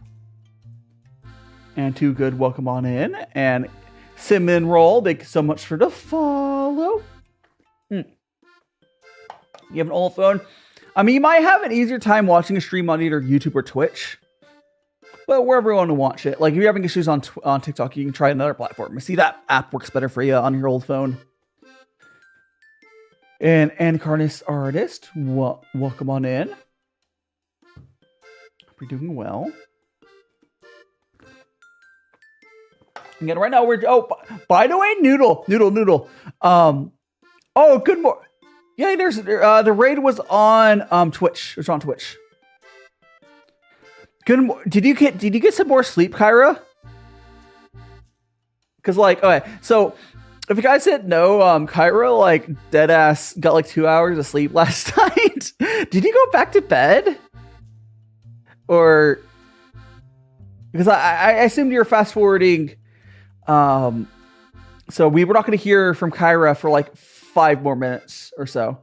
And Too Good, welcome on in. And Cinnamon Roll, thank you so much for the follow. You have an old phone. I mean, you might have an easier time watching a stream on either YouTube or Twitch. But wherever you want to watch it. Like, if you're having issues on TikTok, you can try another platform. I see that app works better for you on your old phone. And Carnus Artist, welcome on in. We're doing well. Again, right now we're... Oh, by the way, Noodle. Oh, good morning. Yeah, there's the raid was on Twitch. It was on Twitch. Good. Did you get some more sleep, Kyra? Because like, okay, so if you guys didn't know, Kyra like dead ass got like 2 hours of sleep last night. Did you go back to bed? Or because I assumed you're fast forwarding. So we were not going to hear from Kyra for like 5 more minutes or so.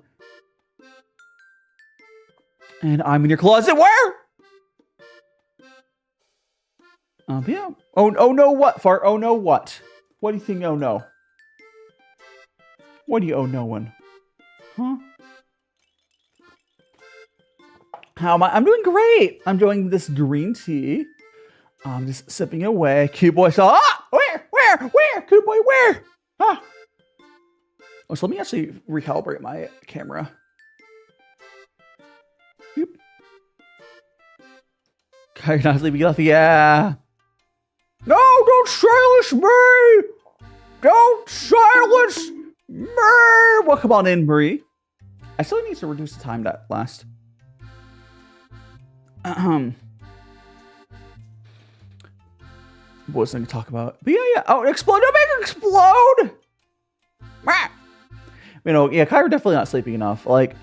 And I'm in your closet. Where? Yeah. Oh no, what? Fart. Oh no, what? What do you think? Oh no. What do you owe no one? Huh? How am I? I'm doing great. I'm enjoying this green tea. I'm just sipping away. Cute boy saw. Ah! Where? Cute boy, where? Ah! Oh, so let me actually recalibrate my camera. Yep. Okay, you're not sleeping enough. Yeah. No, don't silence me! Don't silence me! Well, come on in, Marie. I still need to reduce the time that lasts. What was I going to talk about? But yeah. Oh, explode! Don't make it explode! You know, yeah, Kyra definitely not sleeping enough. Like,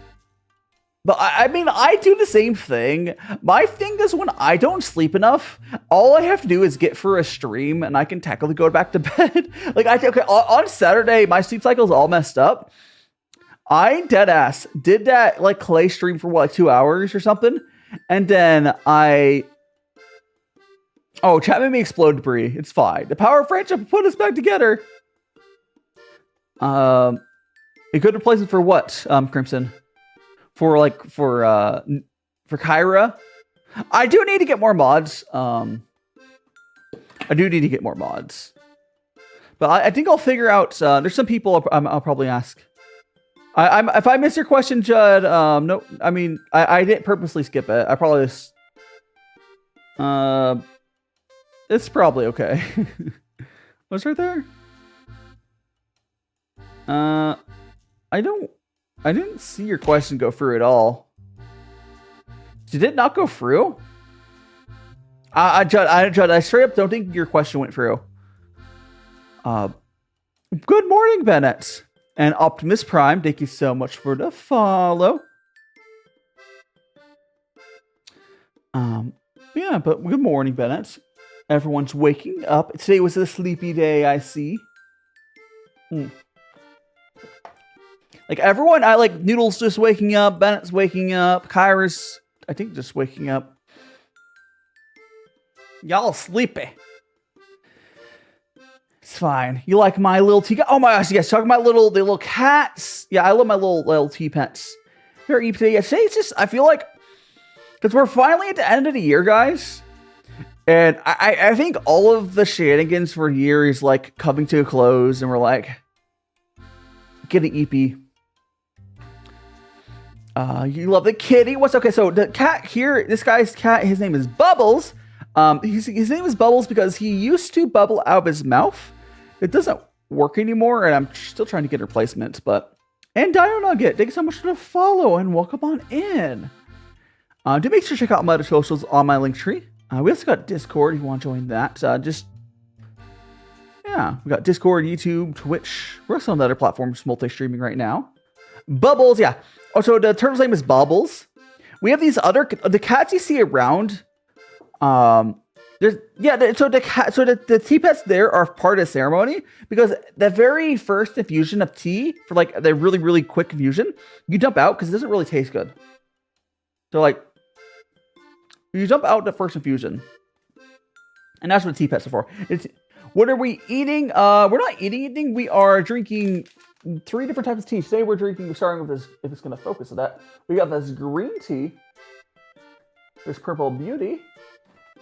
but I mean, I do the same thing. My thing is when I don't sleep enough, all I have to do is get for a stream and I can technically go back to bed. Like, okay, on Saturday, my sleep cycle is all messed up. I deadass did that like clay stream for what, like 2 hours or something. And then oh, chat made me explode, Bree. It's fine. The power of friendship put us back together. A good replacement for what, Crimson? For Kyra? I do need to get more mods. But I think I'll figure out, there's some people I'll probably ask. If I miss your question, Judd, no, I mean, I didn't purposely skip it. I probably just, it's probably okay. What's right there? I didn't see your question go through at all. Did it not go through? Judd, I straight up don't think your question went through. Good morning, Bennett. And Optimus Prime, thank you so much for the follow. Yeah, but good morning, Bennett. Everyone's waking up. Today was a sleepy day, I see. Like everyone, I like Noodle's just waking up, Bennett's waking up, Kyra's, I think, just waking up. Y'all sleepy. It's fine. You like my little tea? Oh my gosh, yes, talking about the little cats. Yeah, I love my little tea pets. They're today. Yeah, today it's just, I feel like, because we're finally at the end of the year, guys. And I think all of the shenanigans for a year is like coming to a close, and we're like getting eepy. You love the kitty. What's okay? So the cat here, this guy's cat, his name is Bubbles. His name is Bubbles because he used to bubble out of his mouth. It doesn't work anymore, and I'm still trying to get replacements. But and Dino Nugget, thank you so much for the follow and welcome on in. Do make sure to check out my other socials on my link tree. We also got Discord if you want to join that. Yeah, we got Discord, YouTube, Twitch. We're also on the other platforms multi-streaming right now. Bubbles, yeah. Also, the turtle's name is Bubbles. We have these the cats you see around. So the tea pets there are part of the ceremony because the very first infusion of tea for like the really, really quick infusion, you dump out because it doesn't really taste good. So like, you dump out the first infusion. And that's what the tea pets are for. What are we eating? We're not eating anything. We are drinking 3 different types of tea. Today we're starting with this, if it's going to focus on that. We got this green tea. There's Purple Beauty.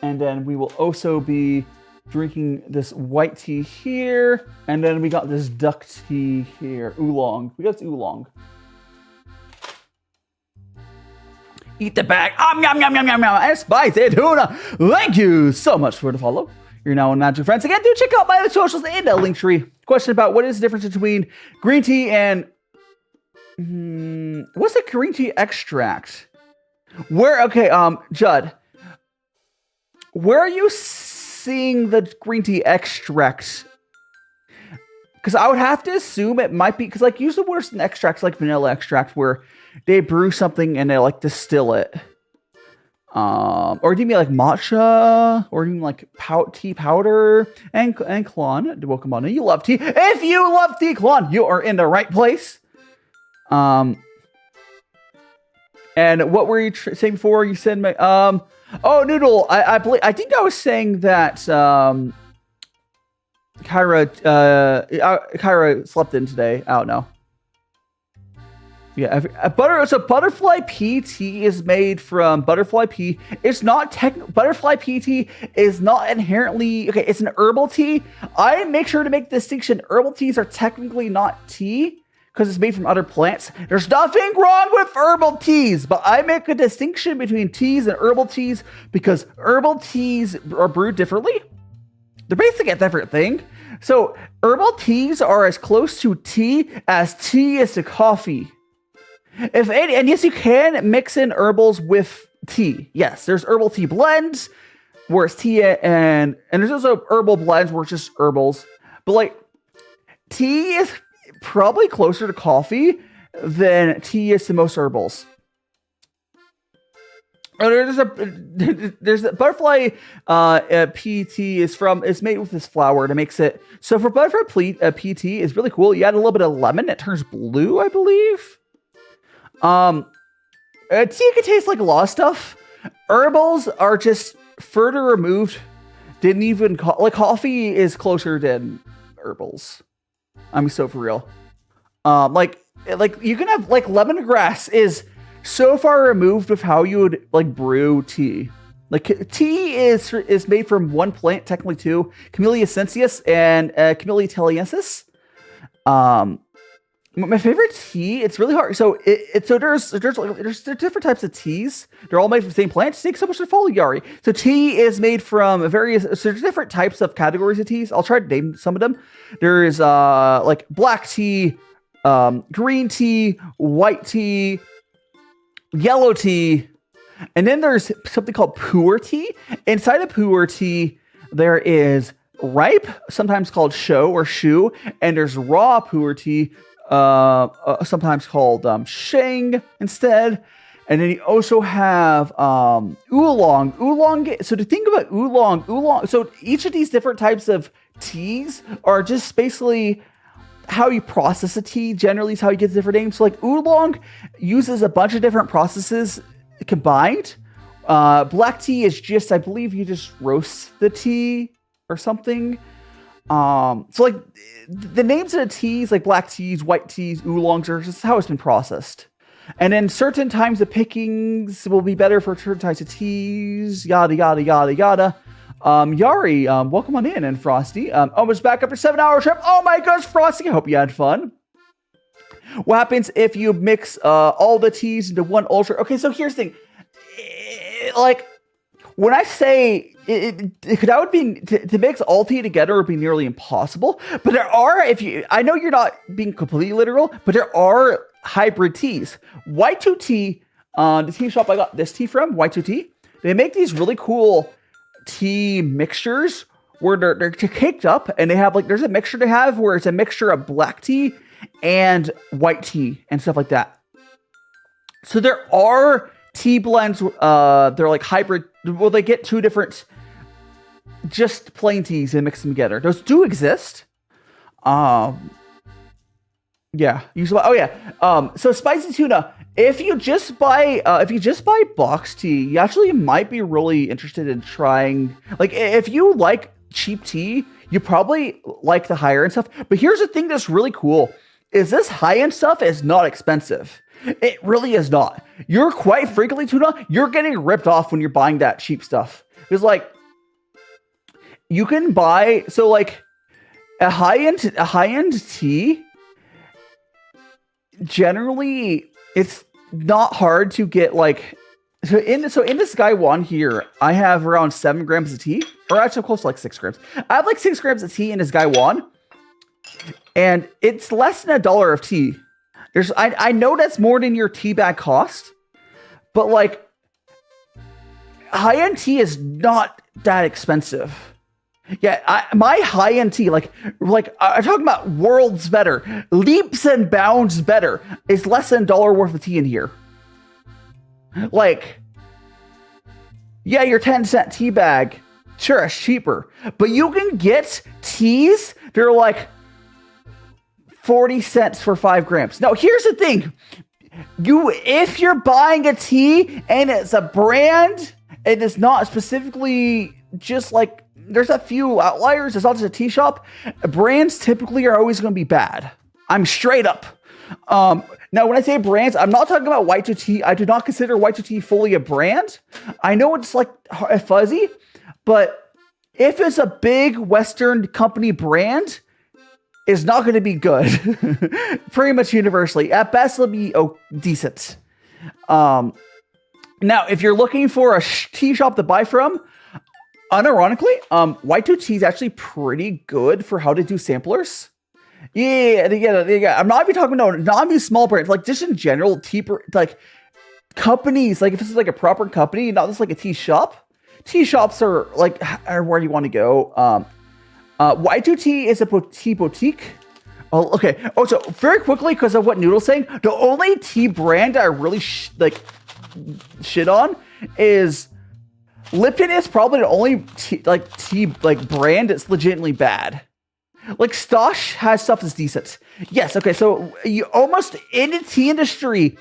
And then we will also be drinking this white tea here. And then we got this duck tea here. Oolong. We got this Oolong. Eat the bag. Yum, yum, yum, yum, yum. And spicy tuna. Thank you so much for the follow. You're now on Magic Friends. Again, do check out my other socials in the link tree. Question about what is the difference between green tea and... what's a green tea extract? Okay, Judd. Where are you seeing the green tea extract? Because I would have to assume it might be... Because like usually there's an extract like vanilla extract where they brew something and they like distill it. Or do you mean like matcha? Or do you mean like tea powder? And Klon, welcome on in. You love tea. If you love tea, Klon, you are in the right place. And what were you saying before? You said, oh, Noodle, I think I was saying that, Kyra slept in today. I don't know. Yeah, so butterfly pea tea is made from butterfly pea. It's not butterfly pea tea is not inherently okay. It's an herbal tea. I make sure to make the distinction. Herbal teas are technically not tea because it's made from other plants. There's nothing wrong with herbal teas, but I make a distinction between teas and herbal teas because herbal teas are brewed differently. They're basically a different thing. So herbal teas are as close to tea as tea is to coffee. And yes, you can mix in herbals with tea. Yes, there's herbal tea blends where it's tea and there's also herbal blends where it's just herbals. But like tea is probably closer to coffee than tea is to most herbals. There's a butterfly pea tea is made with this flour to mix it. So for butterfly pea tea is really cool. You add a little bit of lemon, it turns blue, I believe. Tea can taste like a lot of stuff. Herbals are just further removed. Didn't even like coffee is closer than herbals. I'm so for real. Like you can have like lemongrass is so far removed of how you would like brew tea. Like tea is made from one plant, technically two, Camellia sinensis and Camellia thaliensis. My favorite tea, it's really hard. So there's different types of teas. They're all made from the same plant. Thanks so much for following, Yari. So tea is made from so there's different types of categories of teas. I'll try to name some of them. There's like black tea, green tea, white tea, yellow tea, and then there's something called Pu'er tea. Inside of Pu'er tea, there is ripe, sometimes called show or shu, and there's raw Pu'er tea, sometimes called sheng instead. And then you also have oolong. So to think about oolong. So each of these different types of teas are just basically how you process a tea. Generally, is how you get different names. So like oolong uses a bunch of different processes combined. Black tea is just, I believe, you just roast the tea or something. So like the names of the teas, like black teas, white teas, oolongs, are just how it's been processed. And then certain times of pickings will be better for certain types of teas, yada, yada, yada, yada. Yari, welcome on in, and Frosty. Almost back after 7-hour trip. Oh my gosh, Frosty, I hope you had fun. What happens if you mix all the teas into one ultra? Okay, so here's the thing. Like, when I say that would be to mix all tea together would be nearly impossible. But there are, I know you're not being completely literal, but there are hybrid teas. Y2T, the tea shop I got this tea from, Y2T, they make these really cool tea mixtures where they're caked up, and they have like, there's a mixture they have where it's a mixture of black tea and white tea and stuff like that. So there are tea blends, they're like hybrid. Well, they get two different just plain teas and mix them together. Those do exist. Yeah. So spicy tuna. If you just buy box tea, you actually might be really interested in trying. Like, if you like cheap tea, you probably like the higher end stuff. But here's the thing that's really cool: is this high end stuff is not expensive. It really is not. You're quite frequently, tuna, you're getting ripped off when you're buying that cheap stuff. Because like, you can buy, so like a high-end tea, generally it's not hard to get like, so in this guy one here, I have around 7 grams of tea, or actually close to like 6 grams. I have like 6 grams of tea in this guy one, and it's less than $1 of tea. I know that's more than your tea bag cost, but like high-end tea is not that expensive. Yeah, my high-end tea, like I'm talking about worlds better, leaps and bounds better, is less than $1 worth of tea in here. Like, yeah, your 10-cent tea bag, sure, it's cheaper, but you can get teas that are like 40 cents for 5 grams. Now, here's the thing. If you're buying a tea and it's a brand, and it's not specifically just like, there's a few outliers, it's not just a tea shop, brands typically are always going to be bad. I'm straight up. Now, when I say brands, I'm not talking about Y2T. I do not consider Y2T fully a brand. I know it's like fuzzy, but if it's a big Western company brand, is not going to be good. Pretty much universally. At best, it'll be decent. Now, if you're looking for a tea shop to buy from, unironically, Y2T is actually pretty good for how to do samplers. Yeah. I'm not even talking about not even small brands, like just in general, tea, like companies, like if this is like a proper company, not just like a tea shop. Tea shops are like where you want to go. Y2T is a tea boutique. Oh, okay. Oh, so very quickly, because of what Noodle's saying, the only tea brand I really shit on is Lipton. Is probably the only tea brand that's legitimately bad. Like Stosh has stuff that's decent. Yes. Okay. So you almost in the tea industry,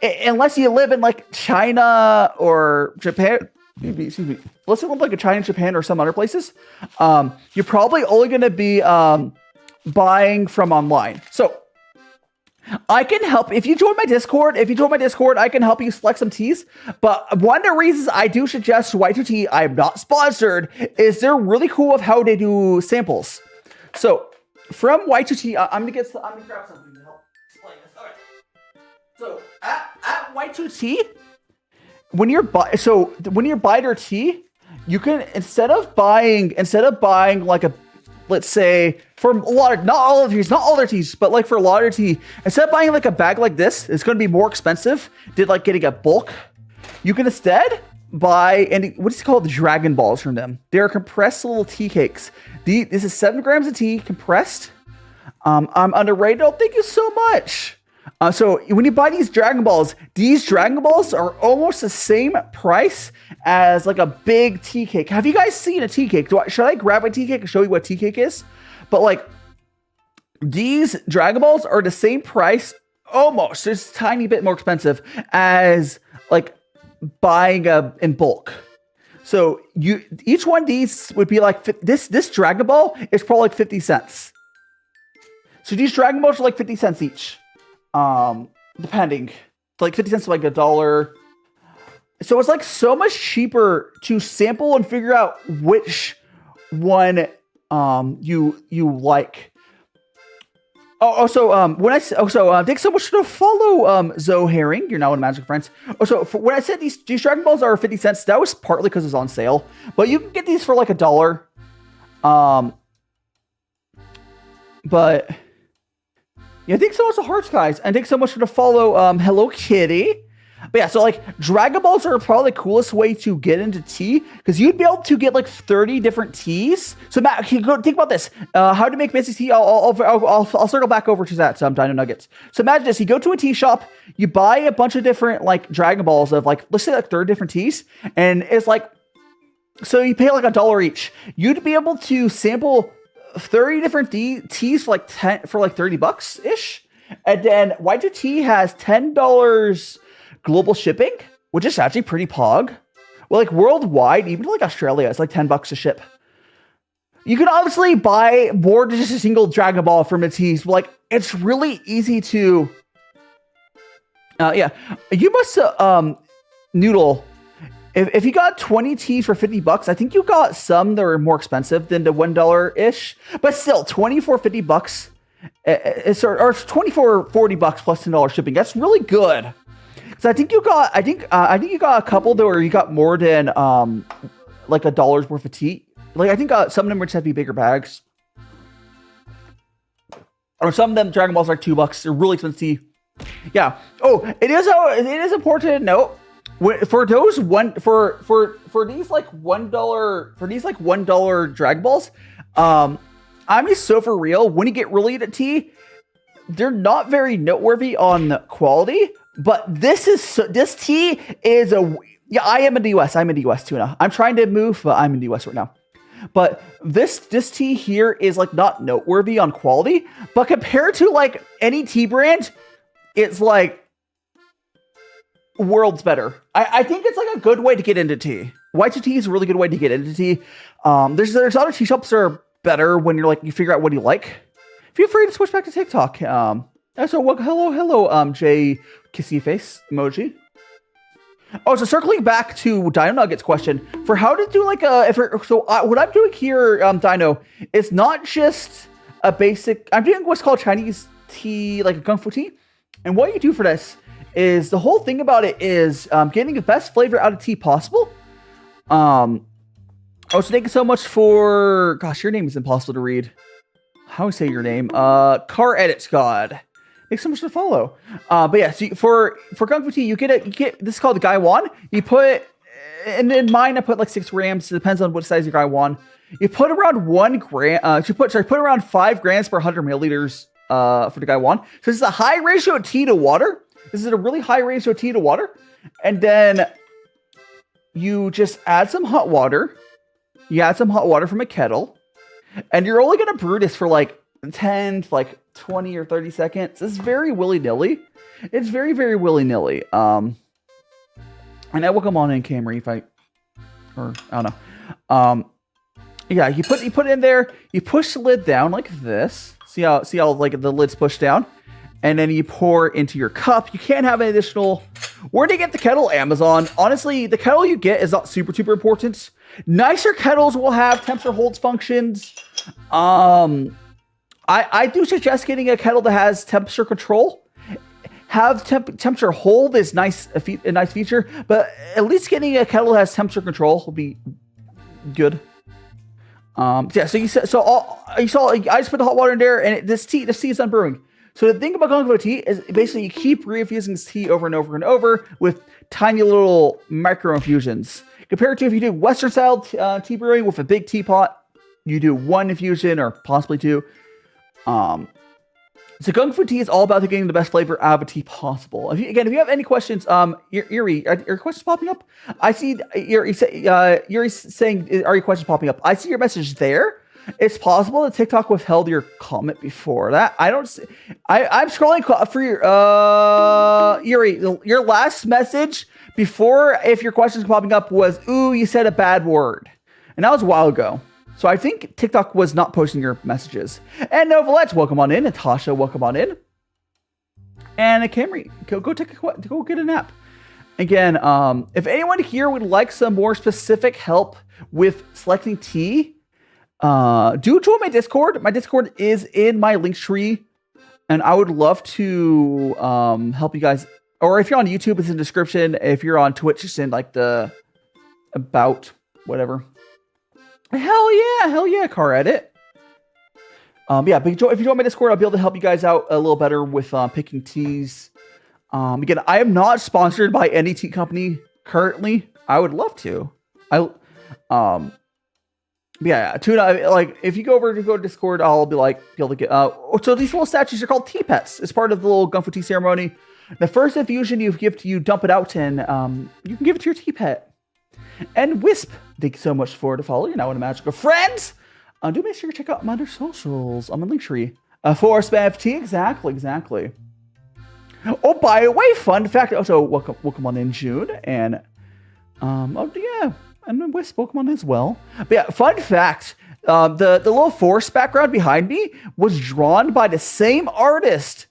unless you live in like China or Japan. Excuse me. Unless you live like in China, Japan, or some other places, you're probably only going to be buying from online. So I can help if you join my Discord. I can help you select some teas. But one of the reasons I do suggest Y2T, I'm not sponsored, is they're really cool with how they do samples. So from Y2T, I'm gonna grab something to help explain this. All right. So at Y2T. When you're buying their tea, you can instead of buying like a, let's say for a lot of, not all their teas, but like for a lot of tea, instead of buying like a bag like this, it's going to be more expensive than like getting a bulk. You can instead buy, and what is it called, the Dragon Balls from them. They're compressed little tea cakes. This is 7 grams of tea compressed. I'm underrated. Oh, thank you so much. So when you buy these Dragon Balls are almost the same price as like a big tea cake. Have you guys seen a tea cake? Should I grab a tea cake and show you what tea cake is? But like these Dragon Balls are the same price, almost just a tiny bit more expensive as like buying in bulk. So each one of these would be like this Dragon Ball is probably like 50 cents. So these Dragon Balls are like 50 cents each. Depending, like 50 cents to like $1. So it's like so much cheaper to sample and figure out which one you like. Thanks so much for the follow, Zoe Herring. You're now in Magic Friends. When I said these Dragon Balls are 50 cents, that was partly because it's on sale. But you can get these for like $1. But yeah, thanks so much for the hearts, guys, and thanks so much for the follow, Hello Kitty. But yeah, so like Dragon Balls are probably the coolest way to get into tea because you'd be able to get like 30 different teas. So Matt, think about this: how to make basic tea. I'll circle back over to that. Some Dino Nuggets. So imagine this: you go to a tea shop, you buy a bunch of different like Dragon Balls of like let's say like 30 different teas, and it's like so you pay like $1 each. You'd be able to sample 30 different teas for like $30 ish, and then Y2T has $10. Global shipping, which is actually pretty pog. Well, like worldwide, even like Australia, it's like $10 to ship. You can obviously buy more than just a single Dragon Ball from the teas, but like it's really easy to. You must Noodle. If you got 20 teas for $50, I think you got some that are more expensive than the $1 ish, but still $20 for $50. Or $20 for $40 plus $10 shipping. That's really good. So I think you got a couple though, where you got more than like $1 worth of tea. Like I think some of them would have to be bigger bags, or some of them Dragon Balls are like $2. They're really expensive. Yeah. Oh, it is important to note for these like $1 Dragon Balls. I mean, so for real, when you get really into tea, they're not very noteworthy on quality. But this tea is I am in the US. I'm in the US too now. I'm trying to move, but I'm in the US right now. But this tea here is like not noteworthy on quality, but compared to like any tea brand, it's like worlds better. I think it's like a good way to get into tea. Y2T is a really good way to get into tea. There's other tea shops that are better when you figure out what you like. Feel free to switch back to TikTok. Hello, Jay Kissy Face emoji. Oh, so circling back to Dino Nuggets question for how to do like what I'm doing here, Dino, is not just a basic. I'm doing what's called Chinese tea, like a gongfu tea, and what you do for this is the whole thing about it is getting the best flavor out of tea possible. So thank you so much for. Gosh, your name is impossible to read. How do I say your name? Car Edits God. Thanks so much to follow. But yeah, so for GongfuTea, you get this is called the Gaiwan. You put, and in mine I put like 6 grams. It depends on what size your Gaiwan. You put around 1 gram. Put around 5 grams per 100 milliliters for the Gaiwan. So this is a high ratio of tea to water. This is a really high ratio of tea to water, and then you just add some hot water. You add some hot water from a kettle, and you're only gonna brew this for like 10 to like 20 or 30 seconds. It's very willy-nilly. It's very, very willy-nilly. And I will come on in Camry I don't know. Yeah, you put it in there, you push the lid down like this. See how like the lid's pushed down? And then you pour into your cup. You can't have an additional. Where do you get the kettle? Amazon. Honestly, the kettle you get is not super important. Nicer kettles will have temperature holds functions. I do suggest getting a kettle that has temperature control. Have temperature hold is nice, a nice feature, but at least getting a kettle that has temperature control will be good. Yeah. So I just put the hot water in there, and this tea is done brewing. So the thing about GongfuTea is basically you keep reinfusing this tea over and over and over with tiny little micro infusions. Compared to if you do Western style tea brewing with a big teapot, you do 1 infusion or possibly 2. So GongfuTea is all about getting the best flavor out of a tea possible. If you have any questions, Yuri, are your questions popping up? I see Yuri saying, are your questions popping up? I see your message there. It's possible that TikTok withheld your comment before that. I'm scrolling for your Yuri. Your last message before, if your questions popping up, was "Ooh, you said a bad word," and that was a while ago. So I think TikTok was not posting your messages. And Novalet's welcome on in. Natasha, welcome on in. And Camry, go get a nap. Again, if anyone here would like some more specific help with selecting tea, do join my Discord. My Discord is in my link tree And I would love to help you guys. Or if you're on YouTube, it's in the description. If you're on Twitch, it's in like the about whatever. Hell yeah, car edit. Yeah, but if you join my Discord, I'll be able to help you guys out a little better with picking teas. Again, I am not sponsored by any tea company currently. I would love to. Yeah, tuna. Like, if you go to Discord, I'll be like, be able to get. So these little statues are called tea pets. It's part of the little GongfuTea ceremony. The first infusion you dump it out in, you can give it to your tea pet. And Wisp, thank you so much for the follow. You're now in a magical friends. Do make sure to check out my other socials. I'm in Linktree. For SpamVT, exactly. Oh, by the way, fun fact. Also, welcome on in June, and oh yeah. And then with Pokemon as well. But yeah, fun fact, the little forest background behind me was drawn by the same artist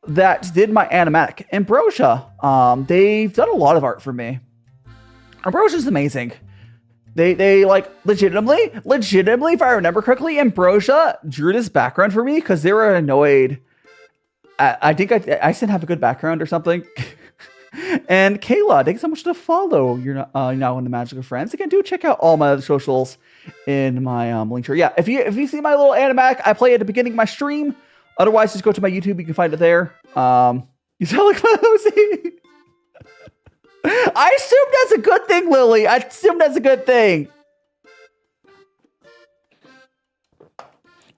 that did my animatic, Ambrosia. They've done a lot of art for me. Ambrosia's amazing. They like legitimately, if I remember correctly, Ambrosia drew this background for me because they were annoyed. I think I didn't have a good background or something. And Kayla, thanks so much to follow. You're now in the Magical Friends. Again, do check out all my other socials in my link tree. Yeah, if you see my little animatic, I play at the beginning of my stream. Otherwise, just go to my YouTube. You can find it there. You sound like Lucy. I assume that's a good thing, Lily. I assume that's a good thing.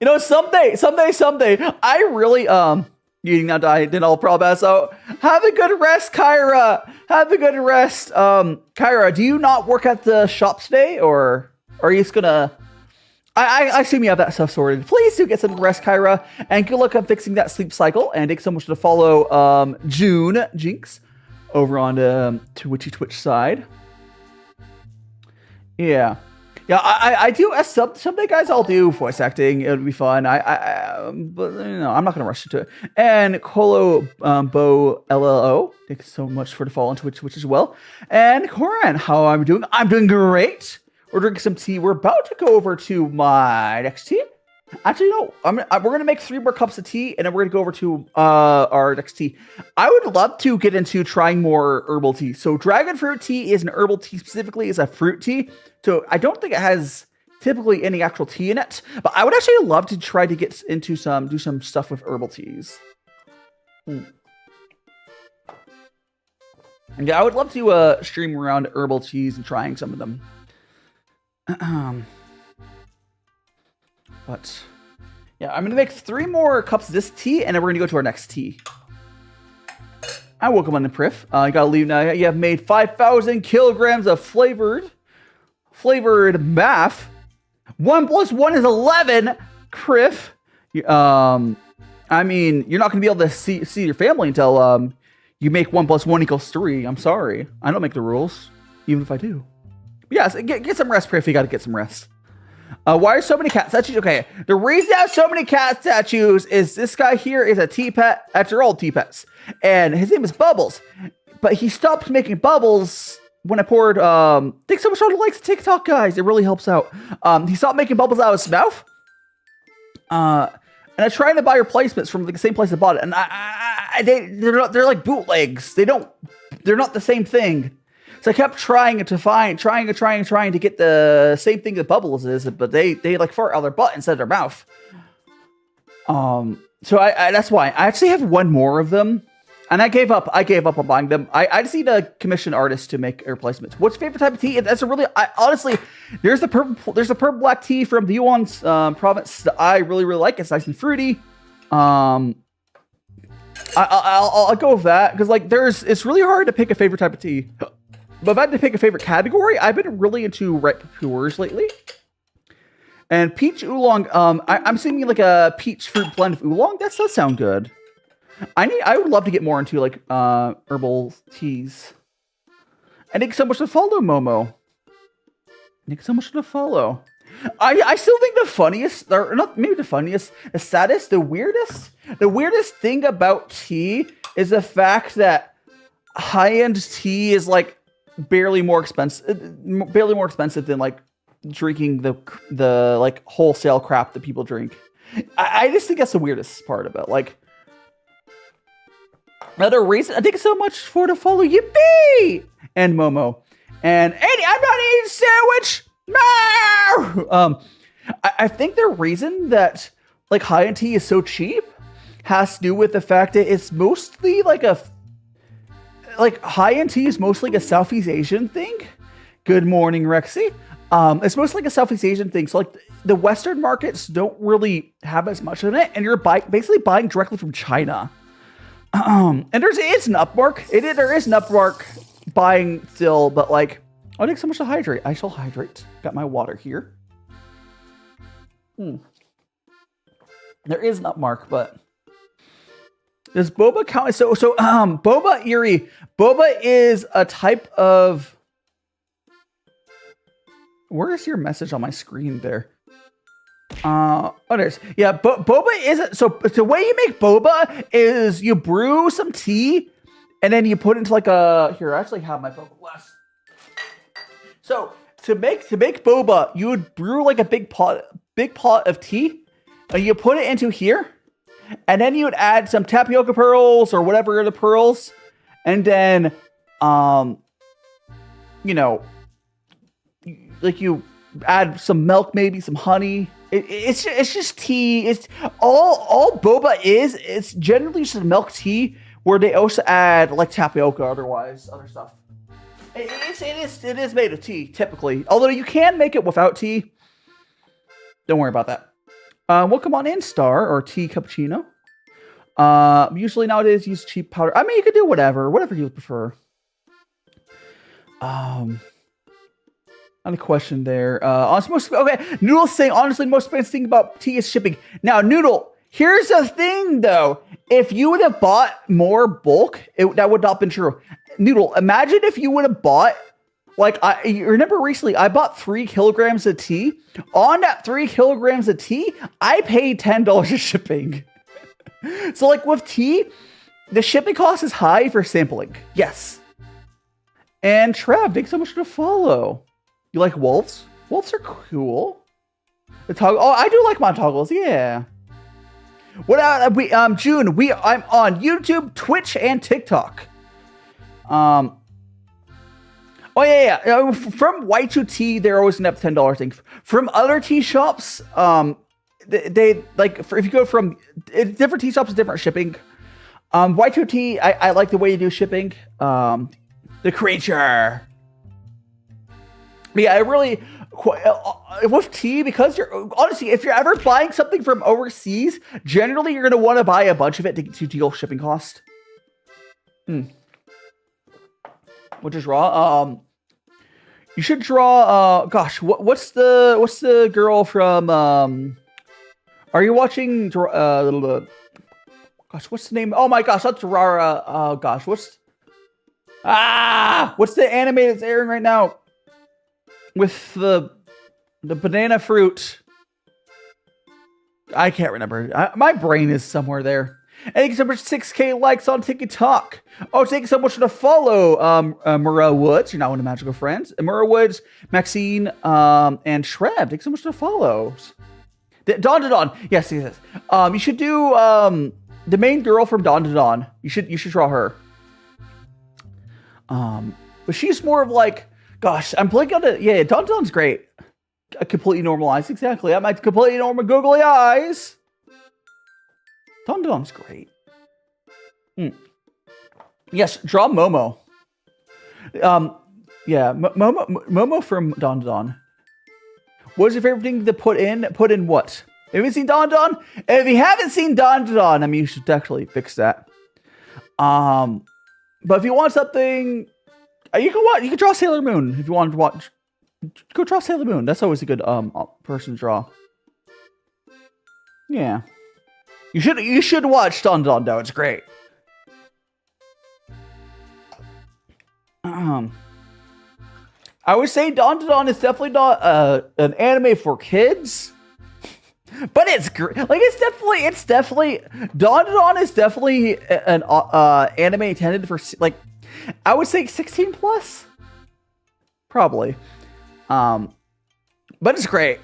You know, someday, I really eating now diet, then I'll probably pass out. Have a good rest, Kyra. Have a good rest. Kyra, do you not work at the shop today, or are you just gonna? I assume you have that stuff sorted. Please do get some rest, Kyra, and good luck on fixing that sleep cycle. And thanks so much to follow June Jinx over on the Twitch side. Yeah. Yeah, I do someday, guys. I'll do voice acting. It'll be fun. But you know, I'm not gonna rush into it. And Colo Bo LLO, thanks so much for the follow on Twitch as well. And Coran, how I'm doing? I'm doing great. We're drinking some tea. We're about to go over to my next tea. Actually, no. We're gonna make 3 more cups of tea, and then we're gonna go over to our next tea. I would love to get into trying more herbal tea. So dragon fruit tea is an herbal tea specifically. It's a fruit tea. So I don't think it has typically any actual tea in it. But I would actually love to try to get into do some stuff with herbal teas. And yeah, I would love to stream around herbal teas and trying some of them. But yeah, I'm gonna make 3 more cups of this tea, and then we're gonna go to our next tea. I welcome on the Priff. You gotta leave now. You have made 5,000 kilograms of flavored math. 1 + 1 is 11. Priff. I mean, you're not gonna be able to see your family until you make 1 + 1 = 3. I'm sorry, I don't make the rules, even if I do. But yes, get some rest, Priff. You gotta get some rest. Why are so many cat statues? Okay, the reason I have so many cat statues is this guy here is a tea pet. That's your old tea pets, and his name is Bubbles. But he stopped making bubbles when I poured. Thanks so much for the likes TikTok, guys. It really helps out. He stopped making bubbles out of his mouth. And I tried to buy replacements from the same place I bought it, and they're like bootlegs. They're not the same thing. So I kept trying to get the same thing that Bubbles is, but they like fart out of their butt instead of their mouth. So I that's why I actually have 1 more of them, and I gave up on buying them. I just need a commission artist to make a replacement. What's your favorite type of tea? That's a really honestly, there's the purple black tea from the Yunnan province that I really like. It's nice and fruity. I'll go with that because like it's really hard to pick a favorite type of tea. But if I had to pick a favorite category, I've been really into ripe Pu'ers lately. And peach oolong, I'm seeing like a peach fruit blend of oolong. That does sound good. I would love to get more into like herbal teas. And thanks so much to follow, Momo. Thanks so much to follow. I still think the funniest, or not maybe the funniest, the saddest, the weirdest thing about tea is the fact that high-end tea is like barely more expensive than like drinking the like wholesale crap that people drink. I just think that's the weirdest part about like Another reason. Thank you so much for the follow. Yippee! And Momo. And Eddie, I'm not eating sandwich. No. I think the reason that like high-end tea is so cheap has to do with the fact that it's mostly like high-end tea is mostly like a Southeast Asian thing. Good morning, Rexy. It's mostly like a Southeast Asian thing. So like the Western markets don't really have as much of it, and you're basically buying directly from China. And there is an upmark. There is an upmark buying still, but like, I take so much to hydrate. I shall hydrate. Got my water here. There is an upmark, but does boba count? So boba Erie. Boba is a type of. Where's your message on my screen there? There's boba isn't so. The way you make boba is you brew some tea, and then you put it into like a. Here, I actually have my boba glass. So to make boba, you would brew like a big pot of tea, and you put it into here, and then you would add some tapioca pearls or whatever are the pearls, and then like you add some milk, maybe some honey. It's just tea. It's all boba is. It's generally just milk tea where they also add like tapioca, otherwise other stuff. It is made of tea typically, although you can make it without tea. Don't worry about that. Welcome on in, Star or tea cappuccino. Usually nowadays use cheap powder. I mean, you could do whatever you prefer. On the question there, Noodle saying, honestly, most fans think about tea is shipping. Now, Noodle, here's the thing, though. If you would have bought more bulk, that would not have been true. Noodle, imagine if you would have bought, you remember recently, I bought 3 kilograms of tea. On that 3 kilograms of tea, I paid $10 of shipping. So, like, with tea, the shipping cost is high for sampling. Yes. And Trev, thanks so much for the follow. You like wolves? Wolves are cool. I do like my toggles. Yeah. What June? I'm on YouTube, Twitch, and TikTok. From Y2T, they're always gonna have $10 thing. From other tea shops, they like if you go from different tea shops, different shipping. Y2T, I like the way you do shipping. The creature. But yeah, I really with tea, because honestly, if you're ever buying something from overseas, generally you're gonna want to buy a bunch of it to deal shipping cost. Which is raw. You should draw. What's the girl from? Are you watching? What's the name? Oh my gosh, that's Rara. Oh gosh, what's the anime that's airing right now? With the banana fruit. I can't remember. My brain is somewhere there. And thank you so much, 6K likes on TikTok. Oh, thank you so much for the follow, Murrah Woods. You're not one of Magical Friends. Murrah Woods, Maxine, and Shrev. Thank you so much for the follows. Dawn. Yes. You should do the main girl from Dawn to Dawn. You should draw her. But she's more of like, gosh, I'm blanking on it. Yeah, Dawn to Dawn's great. Completely normalized, exactly. I might completely normal googly eyes. Dawn to Dawn's great. Yes, draw Momo. Momo from Dawn to Dawn. What is your favorite thing to put in? Put in what? Have you seen Dawn to Dawn? If you haven't seen Dawn to Dawn, I mean, you should actually fix that. But if you want something, you can draw Sailor Moon if you want to watch. Go draw Sailor Moon. That's always a good person to draw. Yeah. You should watch Dawn to Dawn though. It's great. I would say Dawn to Dawn is definitely not an anime for kids, but it's great. Like it's definitely Dawn to Dawn is definitely an anime intended for like I would say 16 plus, probably. But it's great.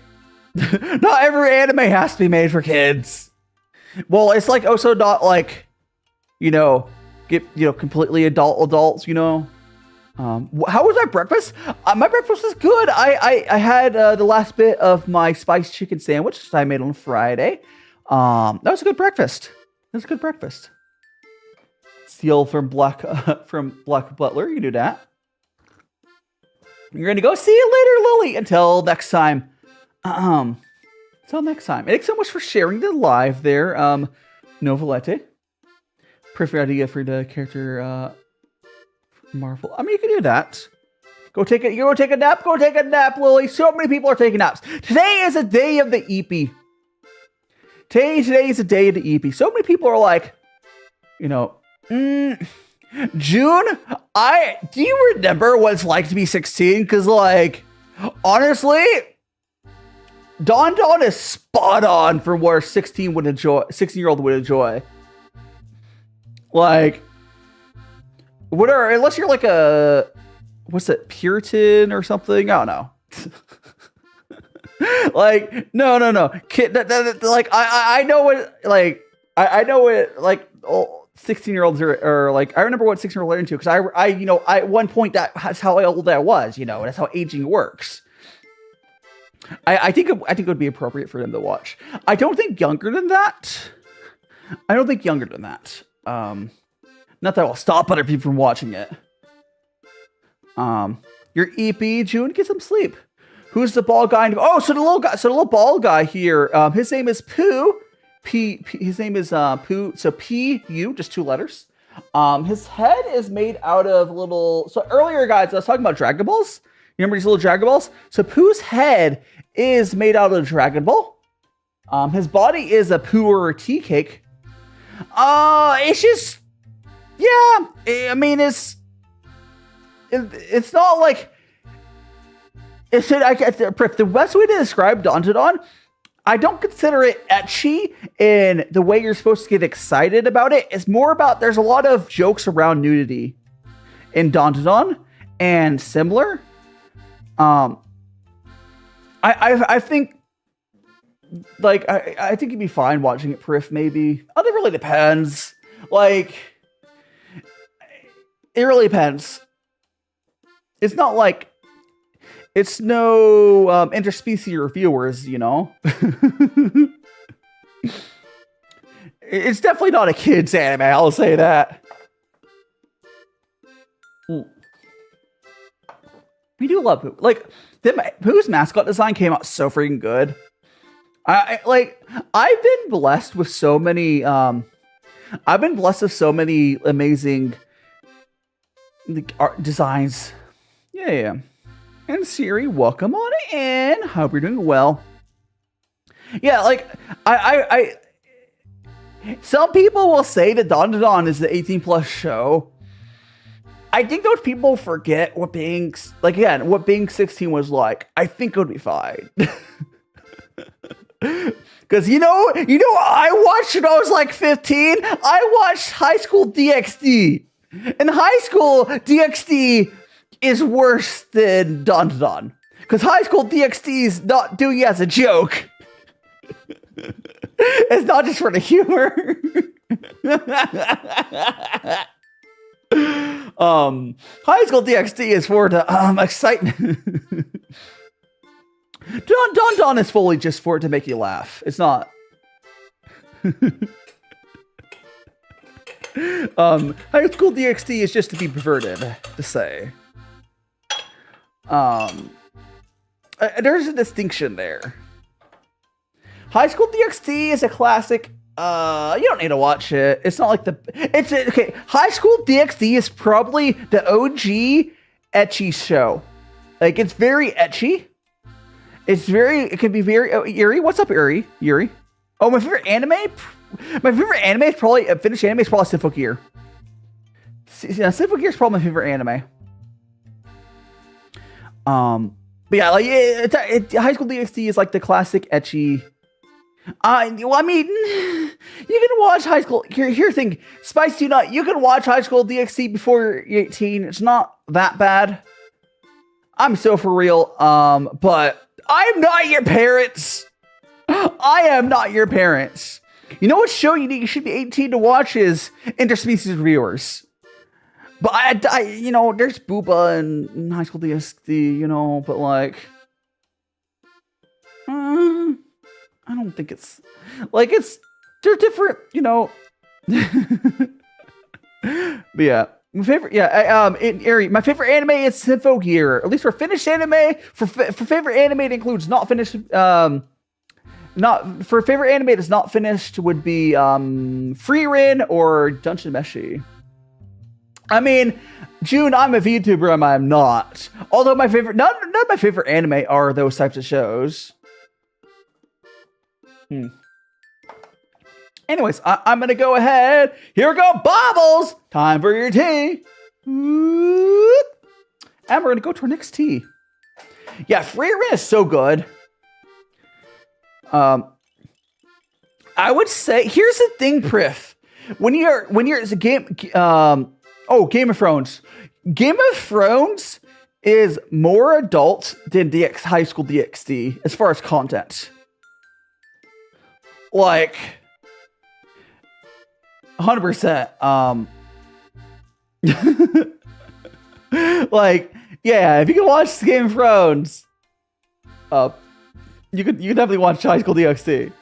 Not every anime has to be made for kids. Well, it's like also not like, get, completely adults, how was my breakfast? My breakfast was good. I had the last bit of my spiced chicken sandwich that I made on Friday. That was a good breakfast. Steal from Black Butler. You do that. You're gonna go see you later, Lily. Until next time. Thanks so much for sharing the live there, Novalete. Perfect idea for the character Marvel. I mean, you can do that. Go take a nap. Go take a nap, Lily. So many people are taking naps. Today is a day of the EP. Today is a day of the EP. So many people are like, June. Do you remember what it's like to be 16? Because honestly, Don is spot on for what a 16-year-old would enjoy. Unless you're what's it, Puritan or something? I don't know. No. Kid, I know what, I know what, 16-year-olds are like. I remember what 16-year-olds are into, because I at one point that's how old I was, that's how aging works. I think it would be appropriate for them to watch. I don't think younger than that. Not that I'll stop other people from watching it. Your EP, June, get some sleep. Who's the bald guy? Oh, so the little bald guy here. His name is Pooh. His name is Pooh. So P-U, just 2 letters. His head is made out of little. So earlier, guys, I was talking about Dragon Balls. You remember these little Dragon Balls? So Pooh's head is made out of Dragon Ball. His body is a Pu'er tea cake. It's just, yeah. I mean, it's not like. The best way to describe Don, I don't consider it ecchi in the way you're supposed to get excited about it. It's more about there's a lot of jokes around nudity in Don and similar. I think I think you'd be fine watching it, Prif, maybe. It really depends. It really depends. It's not like it's no interspecies reviewers, It's definitely not a kid's anime, I'll say that. We do love Pooh. Pooh's mascot design came out so freaking good. I've been blessed with so many amazing art designs. Yeah. And Siri, welcome on in. Hope you're doing well. Yeah, I some people will say that Don is the 18+ show. I think those people forget what being 16 was like. I think it would be fine. Because I watched when I was 15. I watched High School DxD. And High School DxD is worse than Don. Because High School DxD is not doing it as a joke. It's not just for the humor. High School DxD is for the excitement. Don is fully just for it to make you laugh. It's not. High School DxD is just to be perverted, to say. There's a distinction there. High School DxD is a classic. You don't need to watch it. It's not like okay. High School DxD is probably the OG ecchi show. It's very ecchi. It can be very Yuri. What's up, Yuri? Oh, my favorite anime is probably finished anime is probably Sinful Gear. Yeah, Sinful Gear is probably my favorite anime. But yeah, High School DxD is the classic ecchi. You can watch High School. Here's the thing, Spice Do Not. You can watch High School DxD before you're 18. It's not that bad. I'm so for real. But I'm not your parents. I am not your parents. You know what show you should be 18 to watch is Interspecies Reviewers. But I you know, there's Booba and High School DxD, you know, but like, I don't think it's like they're different, you know. But yeah, my favorite, my favorite anime is Sinfo Gear. At least for finished anime, for favorite anime, it includes not finished. Not for favorite anime that's not finished would be Frieren or Dungeon Meshi. I mean, June, I'm a VTuber and I'm not. Although my favorite, none of my favorite anime are those types of shows. Anyways, I'm gonna go ahead. Here we go, Bobbles! Time for your tea. And we're gonna go to our next tea. Yeah, Frieren is so good. I would say, here's the thing, Priff. When you're as a game, Game of Thrones. Game of Thrones is more adult than High School DxD as far as content. Like, 100%. Like, yeah, if you can watch Game of Thrones, you could definitely watch High School DxD.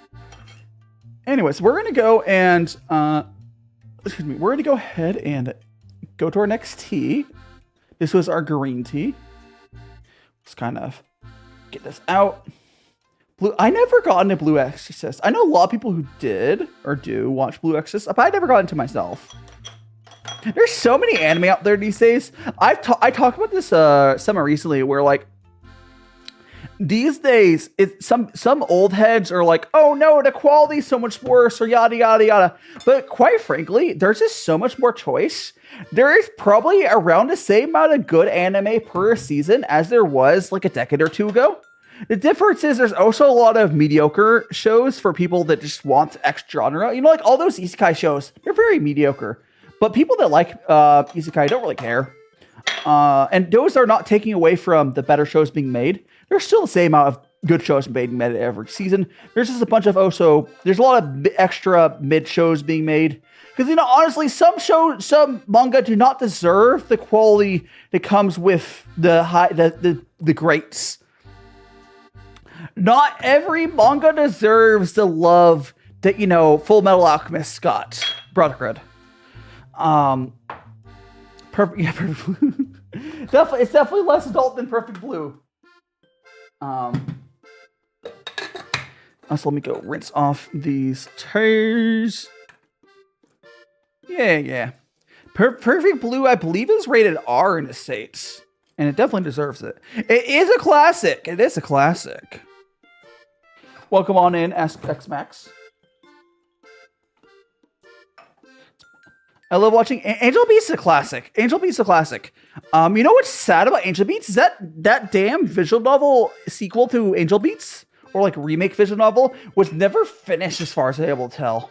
Anyways, we're gonna go and we're gonna go ahead and go to our next tea. This was our green tea. Let's kind of get this out. I never got into Blue Exorcist. I know a lot of people who did or do watch Blue Exorcist, but I never got into myself. There's so many anime out there these days. I talked about this summer recently where like these days some old heads are like, oh no, the quality's so much worse or yada yada yada. But quite frankly, there's just so much more choice. There is probably around the same amount of good anime per season as there was like a decade or two ago. The difference is there's also a lot of mediocre shows for people that just want X genre. You know, like all those isekai shows, they're very mediocre. But people that like isekai don't really care. And those are not taking away from the better shows being made. There's still the same amount of good shows being made every season. There's just a bunch of there's a lot of extra mid shows being made. Because, you know, honestly, some manga do not deserve the quality that comes with the greats. Not every manga deserves the love that, you know, Full Metal Alchemist got. Brotherhood. Perfect Blue. It's definitely less adult than Perfect Blue. So let me go rinse off these teas. Yeah. Perfect Blue, I believe, is rated R in the States. And it definitely deserves it. It is a classic. It is a classic. Welcome on in, X Max. I love watching Angel Beats is a classic. Angel Beats is a classic. You know what's sad about Angel Beats is that damn visual novel sequel to Angel Beats, or like remake visual novel, was never finished as far as I'm able to tell.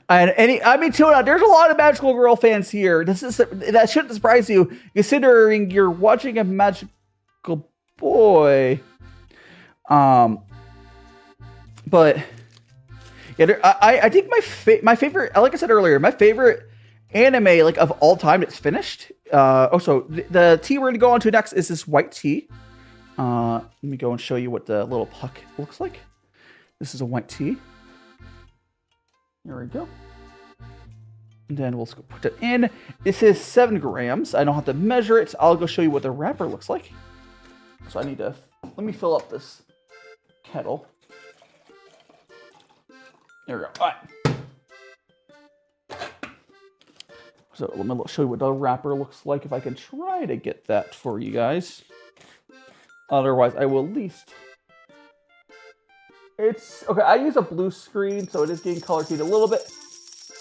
And I mean, Tuna, there's a lot of Magical Girl fans here. That shouldn't surprise you, considering you're watching a Magical Boy. But yeah, I think my favorite, like I said earlier, my favorite anime like of all time that's finished. So the tea we're gonna go on to next is this white tea. Let me go and show you what the little puck looks like. This is a white tea. There we go. And then we'll put it in. This is 7 grams. I don't have to measure it. I'll go show you what the wrapper looks like. So let me fill up this kettle. There we go. All right. So let me show you what the wrapper looks like if I can try to get that for you guys. Otherwise, I will at least... It's... Okay, I use a blue screen, so it is getting color keyed a little bit.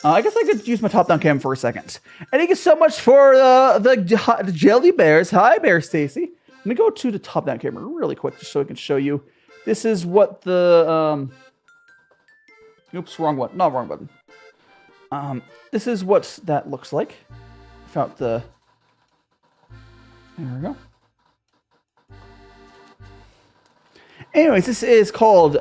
I guess I could use my top-down cam for a second. And thank you so much for the jelly bears. Hi, Bear Stacy. Let me go to the top-down camera really quick just so I can show you. This is what the... Oops, wrong one. Not wrong button. This is what that looks like. Without the... There we go. Anyways, this is called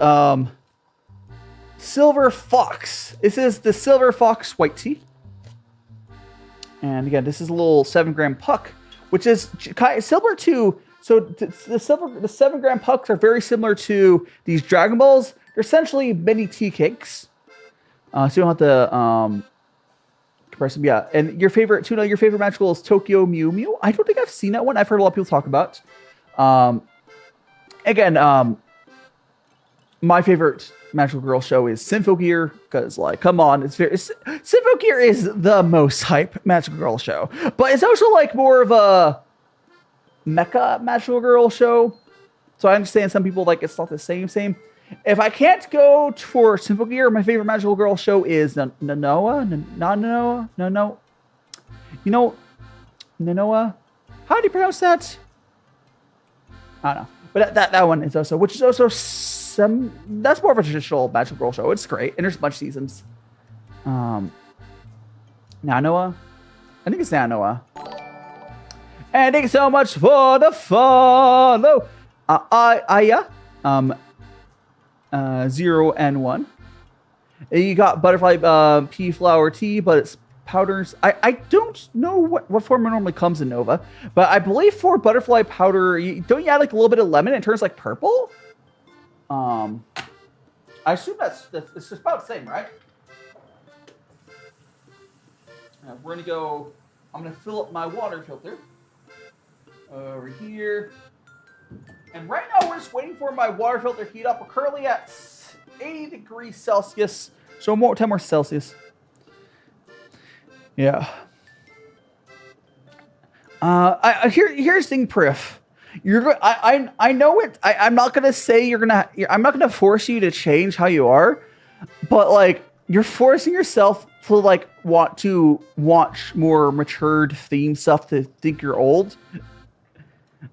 Silver Fox. This is the Silver Fox white tea. And again, this is a little 7-gram puck, which is similar to. So the 7-gram pucks are very similar to these Dragon Balls. They're essentially mini tea cakes. So you don't have to compress them. Yeah, and your favorite tuna, your favorite magical is Tokyo Mew Mew. I don't think I've seen that one. I've heard a lot of people talk about. Again, my favorite magical girl show is Symphogear, because like, come on, Symphogear is the most hype magical girl show, but it's also like more of a mecha magical girl show. So I understand some people like it's not the same. If I can't go for Symphogear, my favorite magical girl show is Nanoa. You know, Nanoa. How do you pronounce that? I don't know. But that one is also, which is also that's more of a traditional magical girl show. It's great, and there's a bunch of seasons. Nanoa. I think it's Nanoa. And thank you so much for the follow. Aya. 0 and 1. You got butterfly pea flower tea, but it's powders. I don't know what form it normally comes in Nova, but I believe for butterfly powder, don't you add like a little bit of lemon and it turns like purple? I assume it's just about the same, right? Now we're gonna go. I'm gonna fill up my water filter over here. And right now, we're just waiting for my water filter to heat up. We're currently at 80 degrees Celsius. So 10 more Celsius. Yeah. Here's the thing, Priff. I know it. I'm not gonna say I'm not gonna force you to change how you are, but like you're forcing yourself to like want to watch more matured theme stuff to think you're old.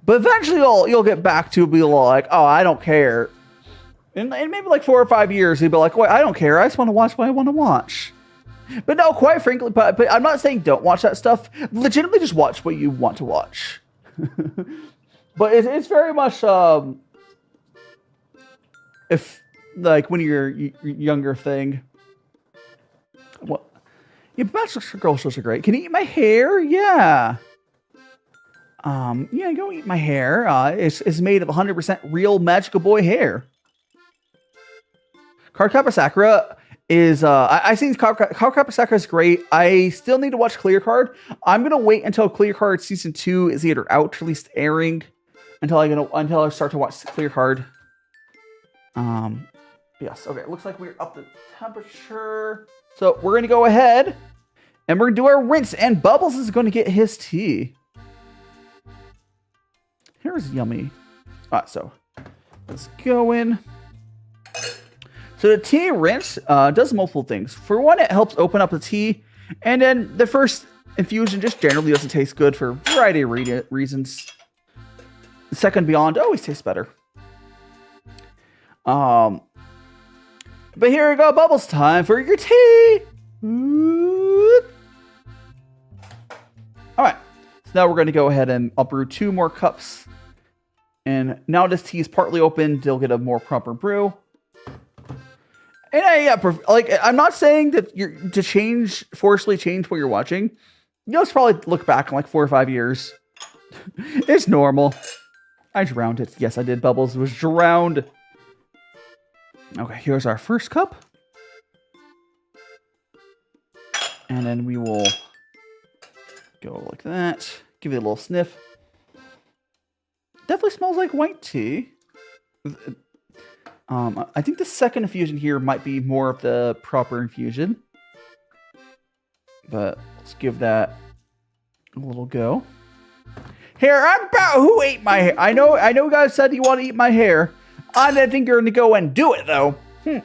But eventually you'll get back to be like, oh, I don't care. And maybe like 4 or 5 years, you'll be like, wait, I don't care. I just want to watch what I want to watch. But no, quite frankly, but I'm not saying don't watch that stuff. Legitimately just watch what you want to watch. But it's very much, if like when you're younger thing. What? Yeah, Bachelor Girl shows are great. Can you eat my hair? Yeah. Yeah, go eat my hair. It's made of 100% real magical boy hair. Cardcappa Sakura is, I've seen Cardcappa Sakura is great. I still need to watch Clear Card. I'm going to wait until Clear Card Season 2 is either out or at least airing until I start to watch Clear Card. Yes, okay, it looks like we're up the temperature. So we're going to go ahead and we're going to do our rinse, and Bubbles is going to get his tea. Here's yummy. So let's go in. So the tea rinse does multiple things. For one, it helps open up the tea, and then the first infusion just generally doesn't taste good for a variety of reasons. The second beyond always tastes better. But here we go, Bubbles, time for your tea. All right, so now we're going to go ahead and I'll brew 2 more cups. And now this tea is partly open, they'll get a more proper brew. And I'm not saying that you're to forcefully change what you're watching. You'll just probably look back in like 4 or 5 years. It's normal. I drowned it. Yes, I did. Bubbles was drowned. Okay, here's our first cup. And then we will go like that. Give it a little sniff. Definitely smells like white tea. I think the second infusion here might be more of the proper infusion. But let's give that a little go. Here, I'm about who ate my hair. I know you guys said you want to eat my hair. I didn't think you're going to go and do it, though. Okay,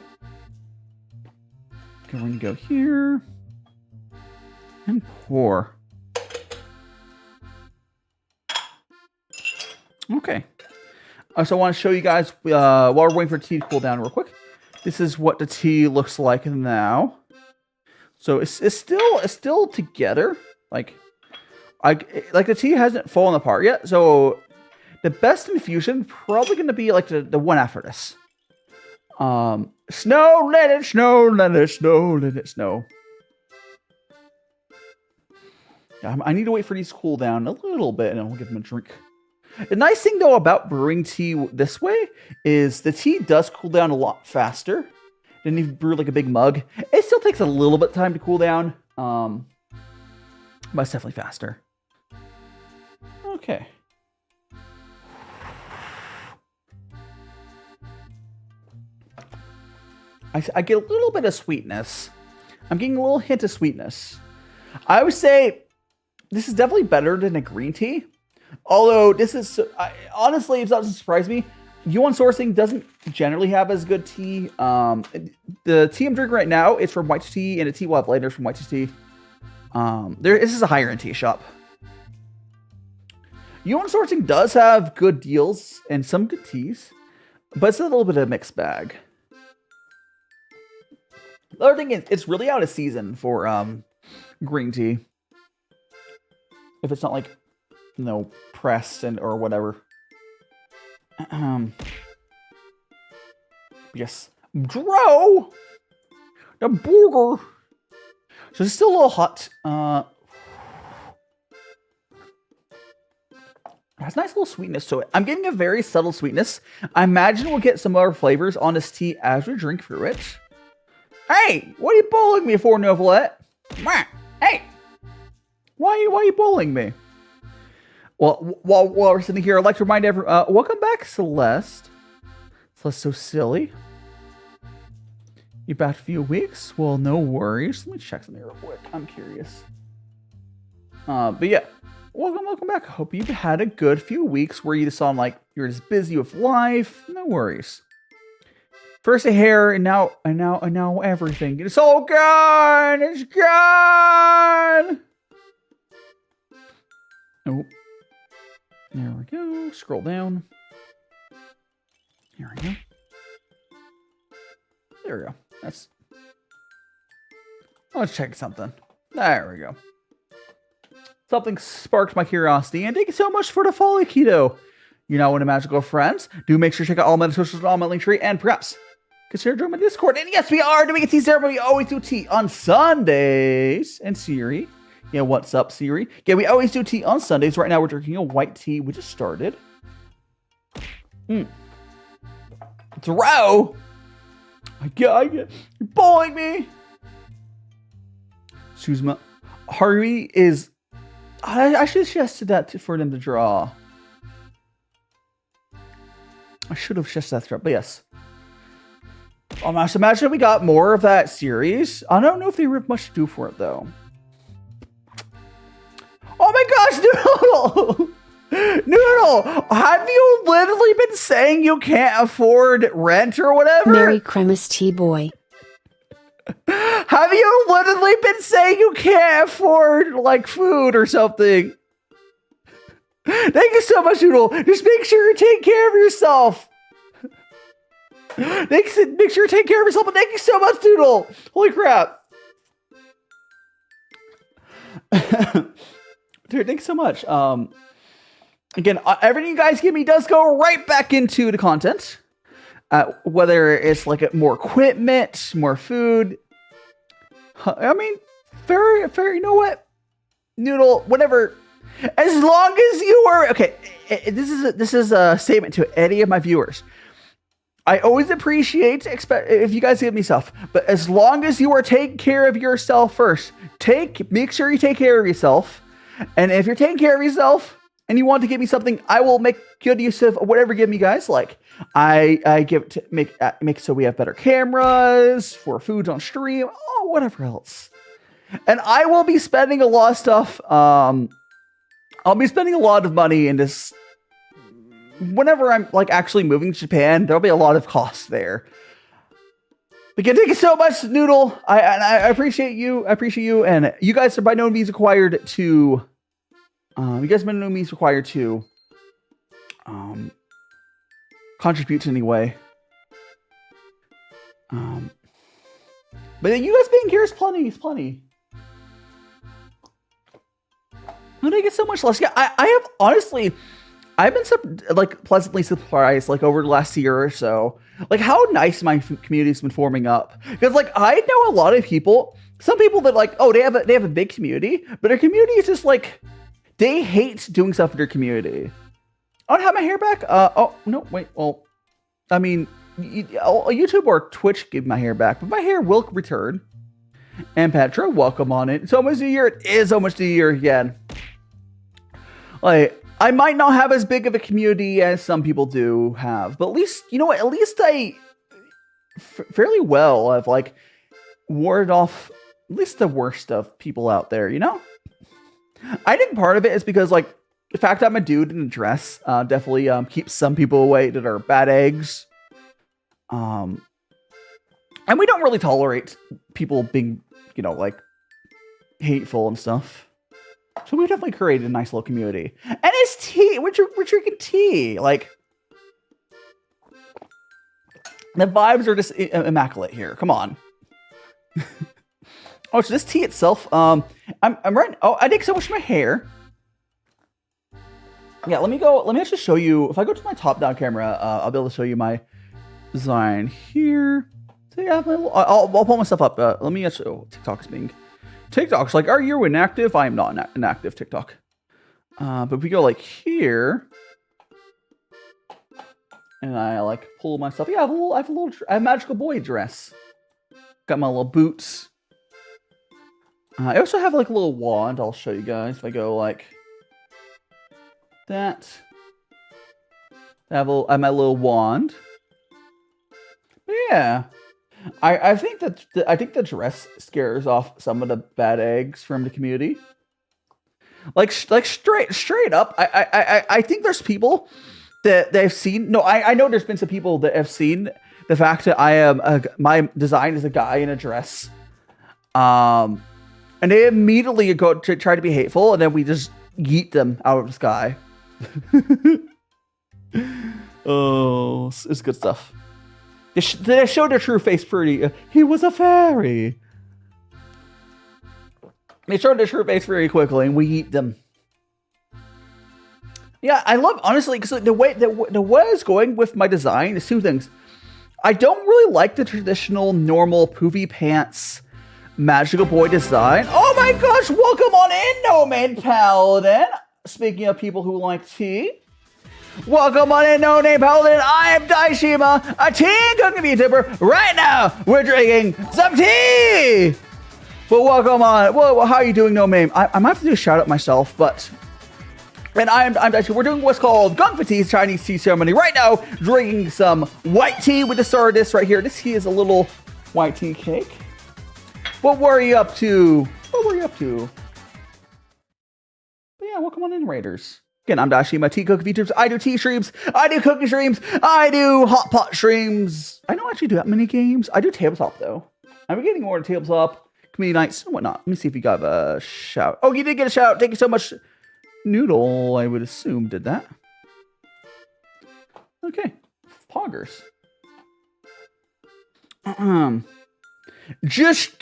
we're going to go here. And pour. Okay. So I want to show you guys, while we're waiting for the tea to cool down real quick. This is what the tea looks like now. So it's still together. Like the tea hasn't fallen apart yet. So the best infusion probably going to be like the one after this. Snow, let it snow, let it snow, let it snow. I need to wait for these to cool down a little bit, and then we'll give them a drink. The nice thing, though, about brewing tea this way is the tea does cool down a lot faster than if you brew like a big mug. It still takes a little bit of time to cool down, but it's definitely faster. Okay. I get a little bit of sweetness. I'm getting a little hint of sweetness. I would say this is definitely better than a green tea. Although this is, honestly, it doesn't surprise me. Yunnan sourcing doesn't generally have as good tea. The tea I'm drinking right now is from white tea, and the tea we'll have later is from white tea. This is a higher end tea shop. Yunnan sourcing does have good deals and some good teas, but it's a little bit of a mixed bag. The other thing is, it's really out of season for green tea. If it's not like, you know, pressed and or whatever. Yes, Dro, the burger. So it's still a little hot. Has nice little sweetness to it. I'm getting a very subtle sweetness. I imagine we'll get some other flavors on this tea as we drink through it. Hey, what are you bullying me for, Novelette? Hey, why are you bullying me? Well, while we're sitting here, I'd like to remind everyone, welcome back, Celeste. Celeste's so silly. You back a few weeks? Well, no worries. Let me check something real quick. I'm curious. But yeah, welcome back. I hope you've had a good few weeks where you just sound like you're just busy with life. No worries. First the hair, and now everything. It's all gone. It's gone. Oh, there we go. Scroll down. Here we go. There we go. Let's check something. There we go. Something sparked my curiosity, and thank you so much for the follow, Keto. You're now one of magical friends. Do make sure to check out all my socials and all my link tree, and perhaps consider joining my Discord. And yes, we are doing a tea ceremony. We always do tea on Sundays. And Siri, yeah, what's up, Siri? Yeah, we always do tea on Sundays. Right now, we're drinking a white tea. We just started. Throw. I get. You're bullying me. Suzma, Harvey is. I should have suggested that for them to draw. I should have suggested that to draw, but yes. Oh my gosh, imagine if we got more of that series. I don't know if they have much to do for it, though. Oh my gosh, Noodle! Noodle, have you literally been saying you can't afford rent or whatever? Merry Christmas, T-boy. Have you literally been saying you can't afford, like, food or something? Thank you so much, Noodle. Just make sure you take care of yourself. Make sure you take care of yourself, but thank you so much, Noodle. Holy crap. Dude, thanks so much. Again, everything you guys give me does go right back into the content. Whether it's like more equipment, more food. I mean, fair, you know what? Noodle, whatever. As long as you are, okay, this is a statement to any of my viewers. I always appreciate, if you guys give me stuff, but as long as you are taking care of yourself first, make sure you take care of yourself. And if you're taking care of yourself and you want to give me something, I will make good use of whatever you give me, guys. Like, I give to make so we have better cameras for foods on stream, whatever else. And I will be spending a lot of stuff. I'll be spending a lot of money in this. Whenever I'm like actually moving to Japan, there'll be a lot of costs there. Again, thank you so much, Noodle. I appreciate you. I appreciate you. And you guys are by no means required to. Contribute to any way. But you guys being here is plenty. It's plenty. Thank you so much, Les. Yeah, I have honestly. I've been like pleasantly surprised like over the last year or so, like how nice my community's been forming up. Because like I know a lot of people, some people that like, oh, they have a big community, but their community is just like they hate doing stuff for their community. I don't have my hair back. Oh no, wait. Well, I mean, YouTube or Twitch gave my hair back, but my hair will return. And Petra, welcome on it. It's almost a year. It is almost a year again. Like. I might not have as big of a community as some people do have, but at least, you know what, at least I fairly well have like warded off at least the worst of people out there, you know? I think part of it is because like the fact I'm a dude in a dress definitely keeps some people away that are bad eggs. And we don't really tolerate people being, you know, like hateful and stuff. So we definitely created a nice little community. And it's tea. We're drinking tea. Like, the vibes are just immaculate here. Come on. Oh, so this tea itself, I'm right. Oh, I take so much of my hair. Yeah, let me actually show you. If I go to my top-down camera, I'll be able to show you my design here. So yeah, I'll pull myself up. Let me actually. Oh, TikTok is being. TikTok's like, are you inactive? I am not inactive, TikTok. But if we go like here, and I like pull myself. Yeah, I have a magical boy dress. Got my little boots. I also have like a little wand. I'll show you guys. If I go like that, I have my little wand. But yeah. I think that the dress scares off some of the bad eggs from the community. Like straight up, I think there's people that they've seen. No, I know there's been some people that have seen the fact that I am my design is a guy in a dress, and they immediately go to try to be hateful, and then we just yeet them out of the sky. Oh, it's good stuff. They showed their true face pretty. He was a fairy. They showed their true face very quickly, and we eat them. Yeah, I love, honestly, because the way I was going with my design is two things. I don't really like the traditional, normal, poofy pants, magical boy design. Oh my gosh, welcome on in, No Man Paladin. Speaking of people who like tea. Welcome on in, No Name Paladin. I am DaiShima, a tea cooking VTuber. Right now, we're drinking some tea. Well, welcome on. Well, how are you doing, No Name? I might have to do a shout out myself, but. And I'm DaiShima. We're doing what's called GongfuTea's Chinese tea ceremony. Right now, drinking some white tea with the start of this right here. This tea is a little white tea cake. What were you up to? What were you up to? But yeah, welcome on in, Raiders. Again, I'm DaiShima, tea cooking VTubers. I do tea streams. I do cooking streams. I do hot pot streams. I don't actually do that many games. I do tabletop, though. I'm getting more to tabletop, community nights, and whatnot. Let me see if you got a shout. Oh, you did get a shout. Thank you so much. Noodle, I would assume, did that. Okay. Poggers. Justice!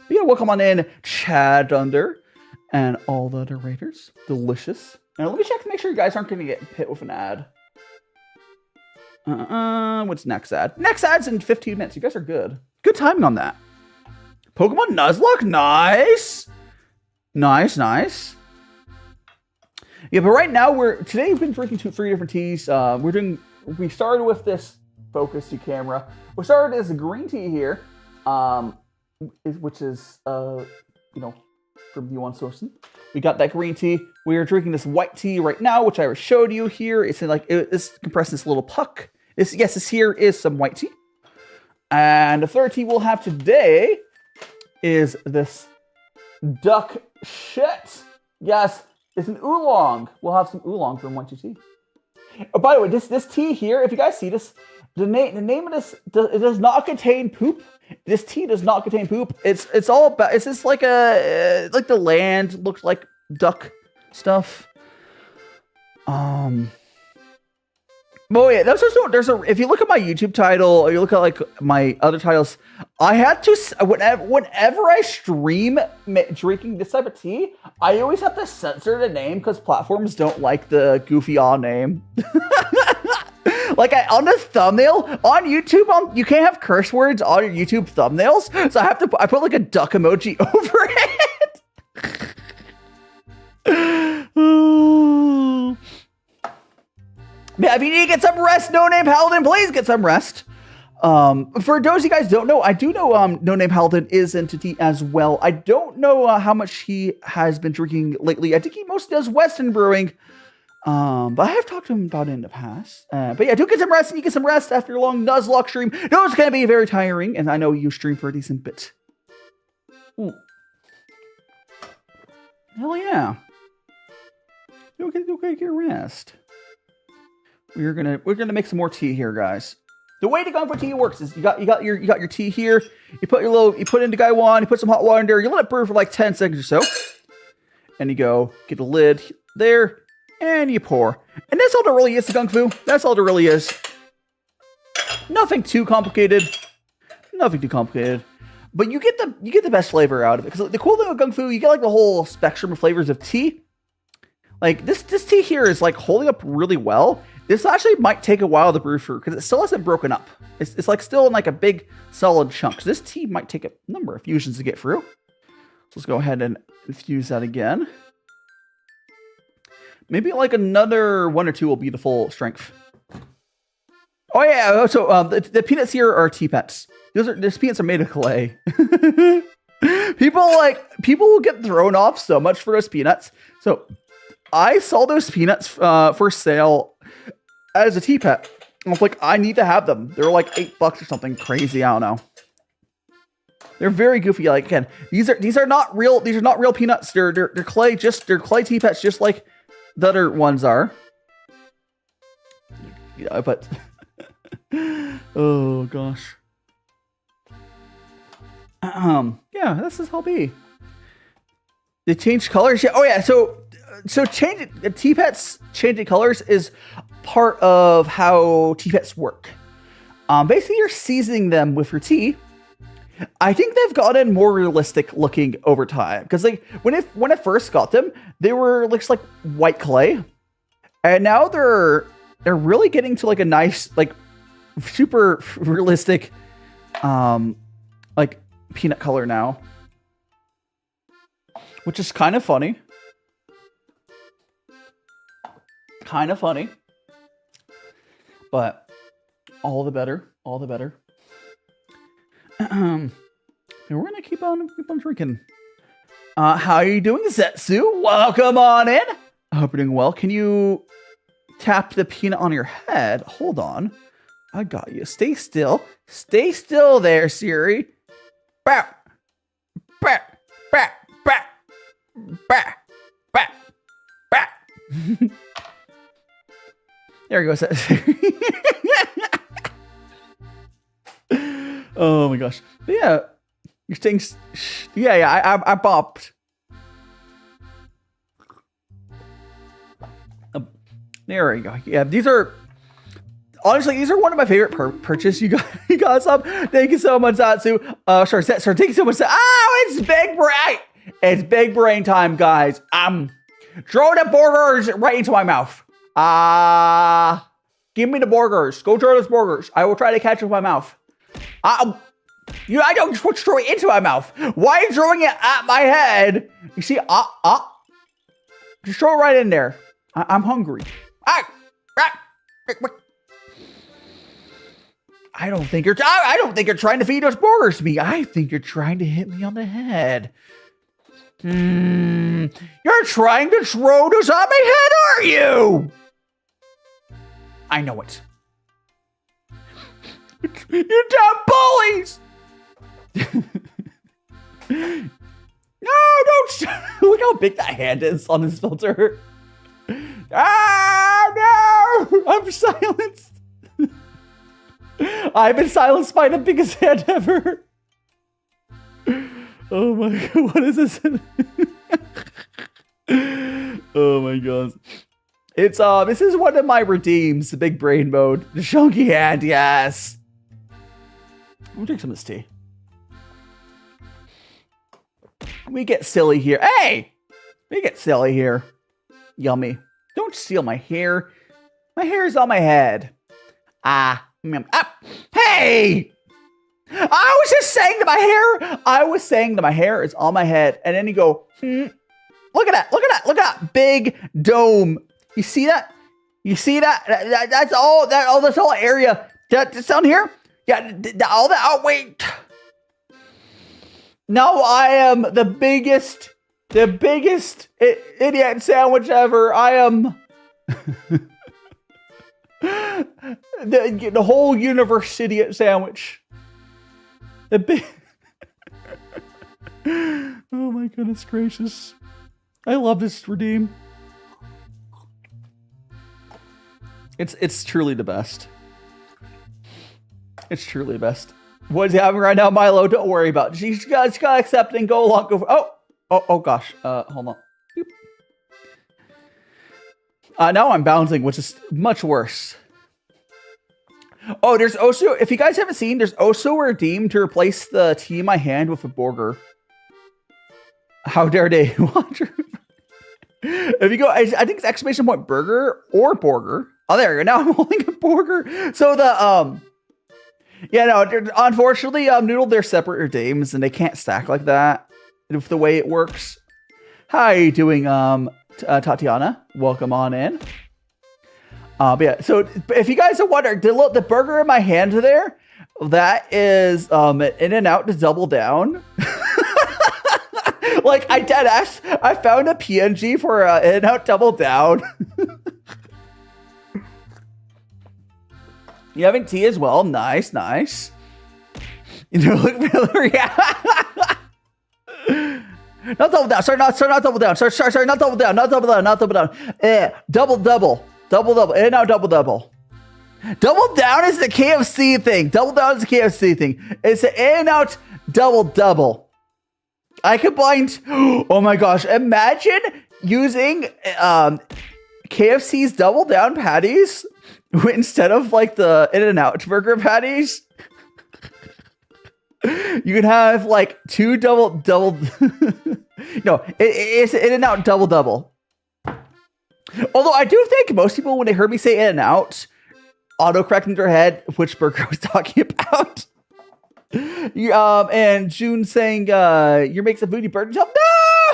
Yeah, welcome on in, Chad Under. And all the other raiders. Delicious. Now, let me check to make sure you guys aren't going to get hit with an ad. What's next ad? Next ad's in 15 minutes. You guys are good. Good timing on that. Pokemon Nuzlocke. Nice. Nice. Yeah, but right now today we've been drinking 3 different teas. We started with this focus tea camera. We started as a green tea here, which is from U1 sourcing. We got that green tea. We are drinking this white tea right now, which I showed you here. It's in it's compressed in this little puck. This here is some white tea. And the third tea we'll have today is this duck shit. Yes, it's an oolong. We'll have some oolong from white tea. Oh, by the way, this tea here, if you guys see this, the name of this, it does not contain poop. This tea does not contain poop. It's all about. It's just like like the land looks like duck stuff. Oh yeah, there's a. If you look at my YouTube title, or you look at like my other titles, I had to whenever I stream drinking this type of tea, I always have to censor the name because platforms don't like the goofy name. Like on the thumbnail on YouTube, you can't have curse words on your YouTube thumbnails, so I put like a duck emoji over it. Yeah, if you need to get some rest, No Name Paladin, please get some rest. For those of you guys don't know, I do know No Name Paladin is into tea as well. I don't know how much he has been drinking lately. I think he mostly does Western brewing. But I have talked to him about it in the past. But yeah, do get some rest, and you get some rest after your long Nuzlocke stream. No, it's going to be very tiring, and I know you stream for a decent bit. Ooh. Hell yeah. You okay, get rest. We're gonna make some more tea here, guys. The way the GongfuTea works is you got your tea here. You put into guy one. You put some hot water in there. You let it brew for like 10 seconds or so, and you go get the lid there, and you pour. And that's all there really is to gongfu. That's all there really is. Nothing too complicated. Nothing too complicated. But you get the best flavor out of it, because the cool thing with gongfu, you get like the whole spectrum of flavors of tea. Like this tea here is like holding up really well. This actually might take a while to brew through because it still hasn't broken up. It's like still in like a big solid chunk. So this tea might take a number of fusions to get through. So let's go ahead and infuse that again. Maybe like another 1 or 2 will be the full strength. Oh yeah, so the peanuts here are tea pets. These peanuts are made of clay. People will get thrown off so much for those peanuts. So I saw those peanuts for sale as a tea pet. I was like, I need to have them. They're like $8 or something crazy. I don't know. They're very goofy. Like again, these are not real. These are not real peanuts. They're clay. They're clay tea pets, just like the other ones are. Yeah, but oh gosh. Yeah, this is how it be. They changed colors. Yeah. Oh yeah. So tea pets changing colors is part of how tea pets work. Basically, you're seasoning them with your tea. I think they've gotten more realistic looking over time, because like when I first got them, they were looks like white clay, and now they're really getting to like a nice like super realistic like peanut color now, which is kind of funny. Kind of funny, but all the better. And we're gonna keep on drinking. How are you doing, Zetsu? Welcome on in. I hope you're doing well. Can you tap the peanut on your head? Hold on, I got you. Stay still there, Siri. Bow, bow, bow, bow, bow, bow, bow. There he goes. Oh my gosh. But yeah, you're staying. Yeah. I bopped. There you go. Yeah, these are honestly one of my favorite purchases you got some. Thank you so much, Zatsu. Sorry. Thank you so much. Oh, it's big brain. It's big brain time, guys. Throw the burgers right into my mouth. Give me the burgers. Go throw those burgers. I will try to catch it with my mouth. I don't throw it into my mouth. Why are you throwing it at my head? You see, just throw it right in there. I'm hungry. I don't think you're trying to feed those burgers to me. I think you're trying to hit me on the head. You're trying to throw those at my head, are you? I know it. You damn bullies! No, don't look how big that hand is on this filter. Ah, no! I'm silenced. I've been silenced by the biggest hand ever. Oh my god, what is this? Oh my god. It's this is one of my redeems, the big brain mode. The chunky hand, yes. I'm gonna drink some of this tea. We get silly here. Hey! We get silly here. Yummy. Don't steal my hair. My hair is on my head. Hey! I was just saying to my hair. I was saying that my hair is on my head. And then you go, look at that. Look at that. Look at that big dome. You see that? You see that? That's all that. Oh, this whole area. That's down here. Yeah. All that. Oh, wait. Now I am the biggest idiot sandwich ever. I am the whole universe idiot sandwich. The big. Oh my goodness gracious! I love this redeem. It's truly the best. It's truly the best. What's happening right now, Milo? Don't worry about it. She's got to accept and go along. Oh gosh. Hold on. Now I'm bouncing, which is much worse. Oh, there's also, if you guys haven't seen, there's also a redeem to replace the tea in my hand with a burger. How dare they watch? If you go, I think it's exclamation point burger or burger. Oh, there you go. Now I'm holding a burger. So the, yeah, no, unfortunately, Noodle, they're separate redeems and they can't stack like that with the way it works. How are you doing, Tatiana? Welcome on in. But yeah, so if you guys are wondering, the burger in my hand there, that is In-N-Out to double down. Like I found a PNG for In-N-Out double down. You having tea as well? Nice, nice. You know, look, not double down. Sorry, not double down. Sorry, not double down. Not double down. Not double down. Double. In-N-Out double. Double down is the KFC thing. Double down is the KFC thing. It's an In-N-Out double. I combined. Oh my gosh! Imagine using KFC's double down patties instead of like the In-N-Out burger patties. You can have like two double. No, it's In-N-Out double. Although I do think most people, when they heard me say In-N-Out, autocorrect in their head which burger I was talking about. And June saying, "You're making some foodie burger jump."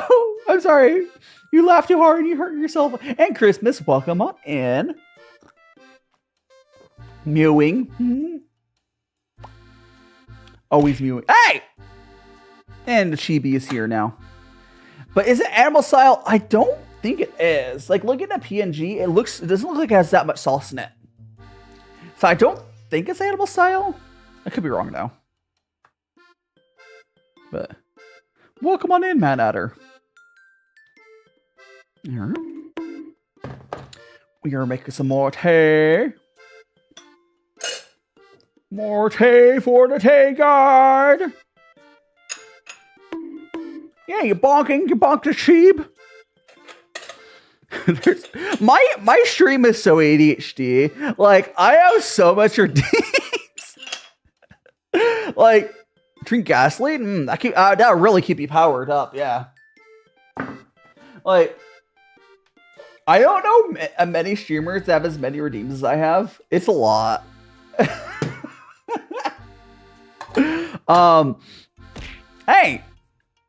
No, I'm sorry. You laughed too hard and you hurt yourself. And Christmas, welcome on in. Mewing. Always mewing. Hey! And the chibi is here now. But is it animal style? I don't think it is. Like, looking at PNG, it doesn't look like it has that much sauce in it. So I don't think it's animal style. I could be wrong though. But welcome on in, Man Adder. Here. We are making some more tea. More tea for the tea guard. Yeah, you bonking the sheep. My stream is so ADHD. Like, I have so much redeems. Like, drink gasoline. That'll really keep you powered up. Yeah. Like, I don't know many streamers that have as many redeems as I have. It's a lot. Hey.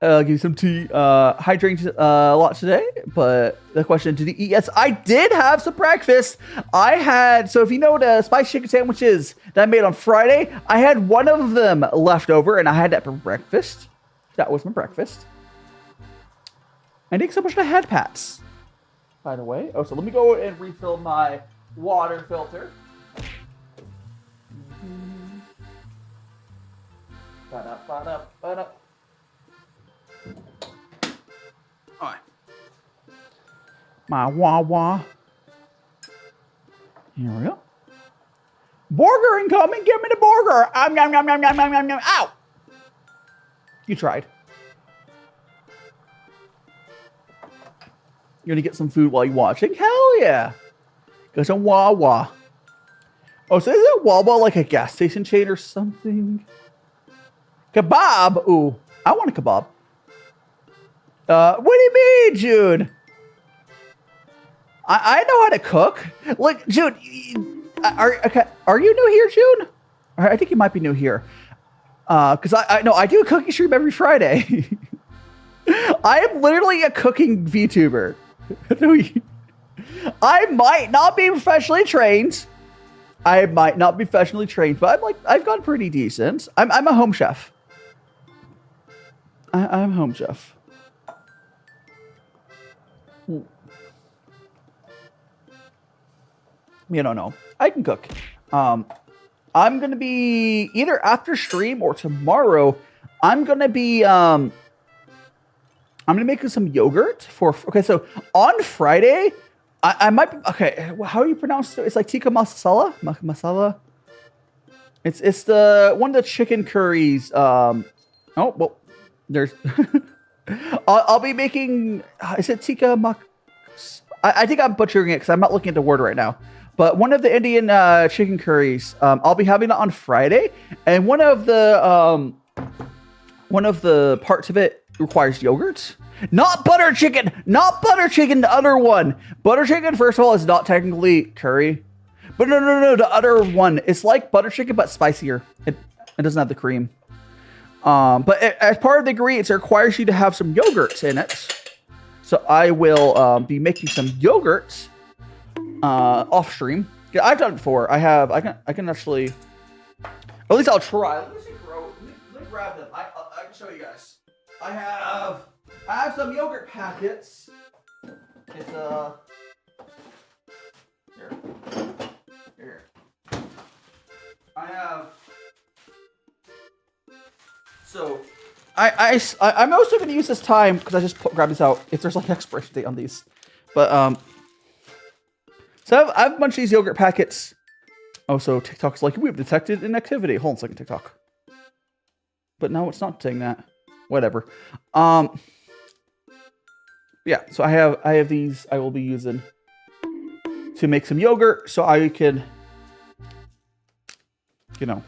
Give you some tea. Hydrating a lot today, but the question, did you eat? Yes, I did have some breakfast. So if you know the spicy chicken sandwiches that I made on Friday, I had one of them left over and I had that for breakfast. That was my breakfast. And thanks so much to Head Pats, by the way. Oh, so let me go and refill my water filter. Alright. My wah. Here we go. Burger incoming. Give me the burger. Yum. Ow. You tried. You're gonna get some food while you're watching. Hell yeah. Got some Wawa. Oh, so isn't Wawa like a gas station chain or something? Kebab. Ooh, I want a kebab. What do you mean, June? I know how to cook. Look, June, are you new here, June? I think you might be new here. Because I know I do a cooking stream every Friday. I am literally a cooking VTuber. I might not be professionally trained. But I've gotten pretty decent. I'm a home chef. I'm a home chef. You don't know. I can cook. I'm gonna be either after stream or tomorrow. I'm gonna be I'm gonna make some yogurt for. Okay, so on Friday, I might be, okay. How do you pronounce it? It's like tikka masala. Masala. It's the one of the chicken curries. Oh well, there's. I'll be making. Is it tikka mak? I think I'm butchering it because I'm not looking at the word right now. But one of the Indian chicken curries, I'll be having it on Friday, and one of the parts of it requires yogurt. Not butter chicken. Not butter chicken. The other one. Butter chicken, first of all, is not technically curry. But no. The other one. It's like butter chicken, but spicier. It doesn't have the cream. But as part of the ingredients, it requires you to have some yogurt in it. So I will be making some yogurt off stream. Yeah, I've done it before. I can actually. At least I'll try. Let me grab them. I can show you guys. I have some yogurt packets. It's here. I have. So, I'm also going to use this time because I just grabbed this out. If there's like expiration date on these, but so I have a bunch of these yogurt packets. Oh, so TikTok's like, we've detected inactivity. Hold on a second, TikTok. But no, it's not saying that. Whatever. Yeah, so I have these I will be using to make some yogurt so I can, you know.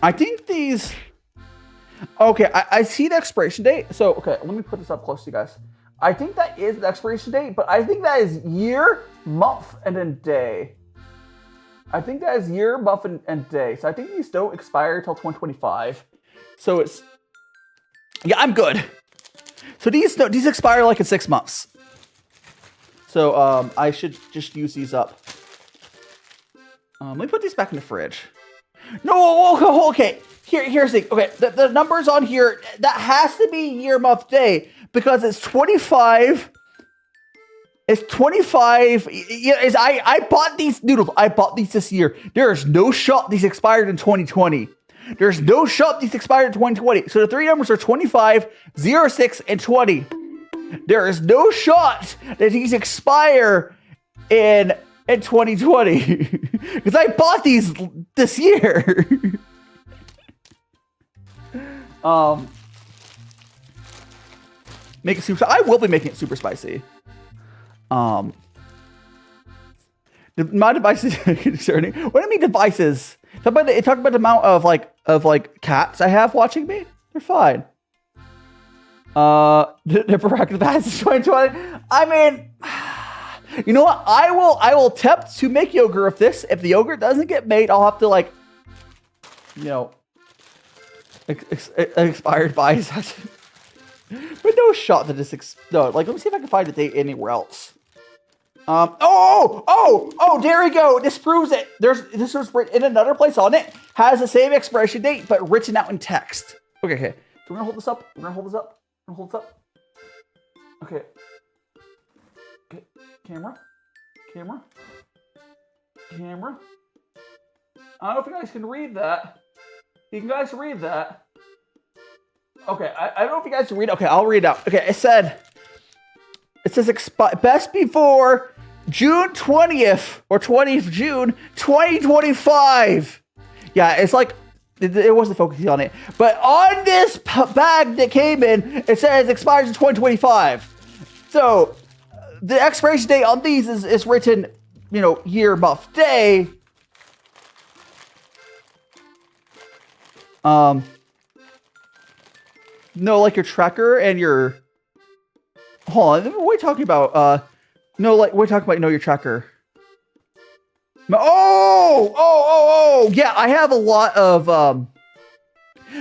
I think these, okay, I see the expiration date. So, okay, let me put this up close to you guys. I think that is the expiration date, but I think that is year, month, and then day. I think that is year, month, and day. So I think these don't expire until 2025. So it's, yeah, I'm good. So these expire like in 6 months. So I should just use these up. Let me put these back in the fridge. No, okay. Here's the thing. Okay, the numbers on here, that has to be year, month, day because it's 25. It's 25. I bought these noodles. I bought these this year. There is no shot these expired in 2020. There's no shot these expired in 2020. So the three numbers are 25, 06, and 20. There is no shot that these expire in 2020. Because I bought these this year. Make it super. I will be making it super spicy. My devices concerning. What do you mean devices? Talk about the amount of like cats I have watching me. They're fine. The proactive ads is 2020. I mean, you know what? I will attempt to make yogurt of this. If the yogurt doesn't get made, I'll have to like, you know, expired by. But no shot that this no. Like, let me see if I can find a date anywhere else. There we go. This proves it. This was written in another place on it. Has the same expiration date, but written out in text. Okay. So we're gonna hold this up. Okay. Camera. I don't know if you guys can read that. You guys read that? Okay, I don't know if you guys can read. Okay, I'll read it out. Okay, it says best before June 20th or 20th June 2025. Yeah, it's like it wasn't focusing on it, but on this bag that came in, it says expires in 2025. So the expiration date on these is written, you know, year, month, day. No, like your tracker and your. Hold on, what are we talking about? No, like we're talking about your tracker. Oh, yeah, I have a lot of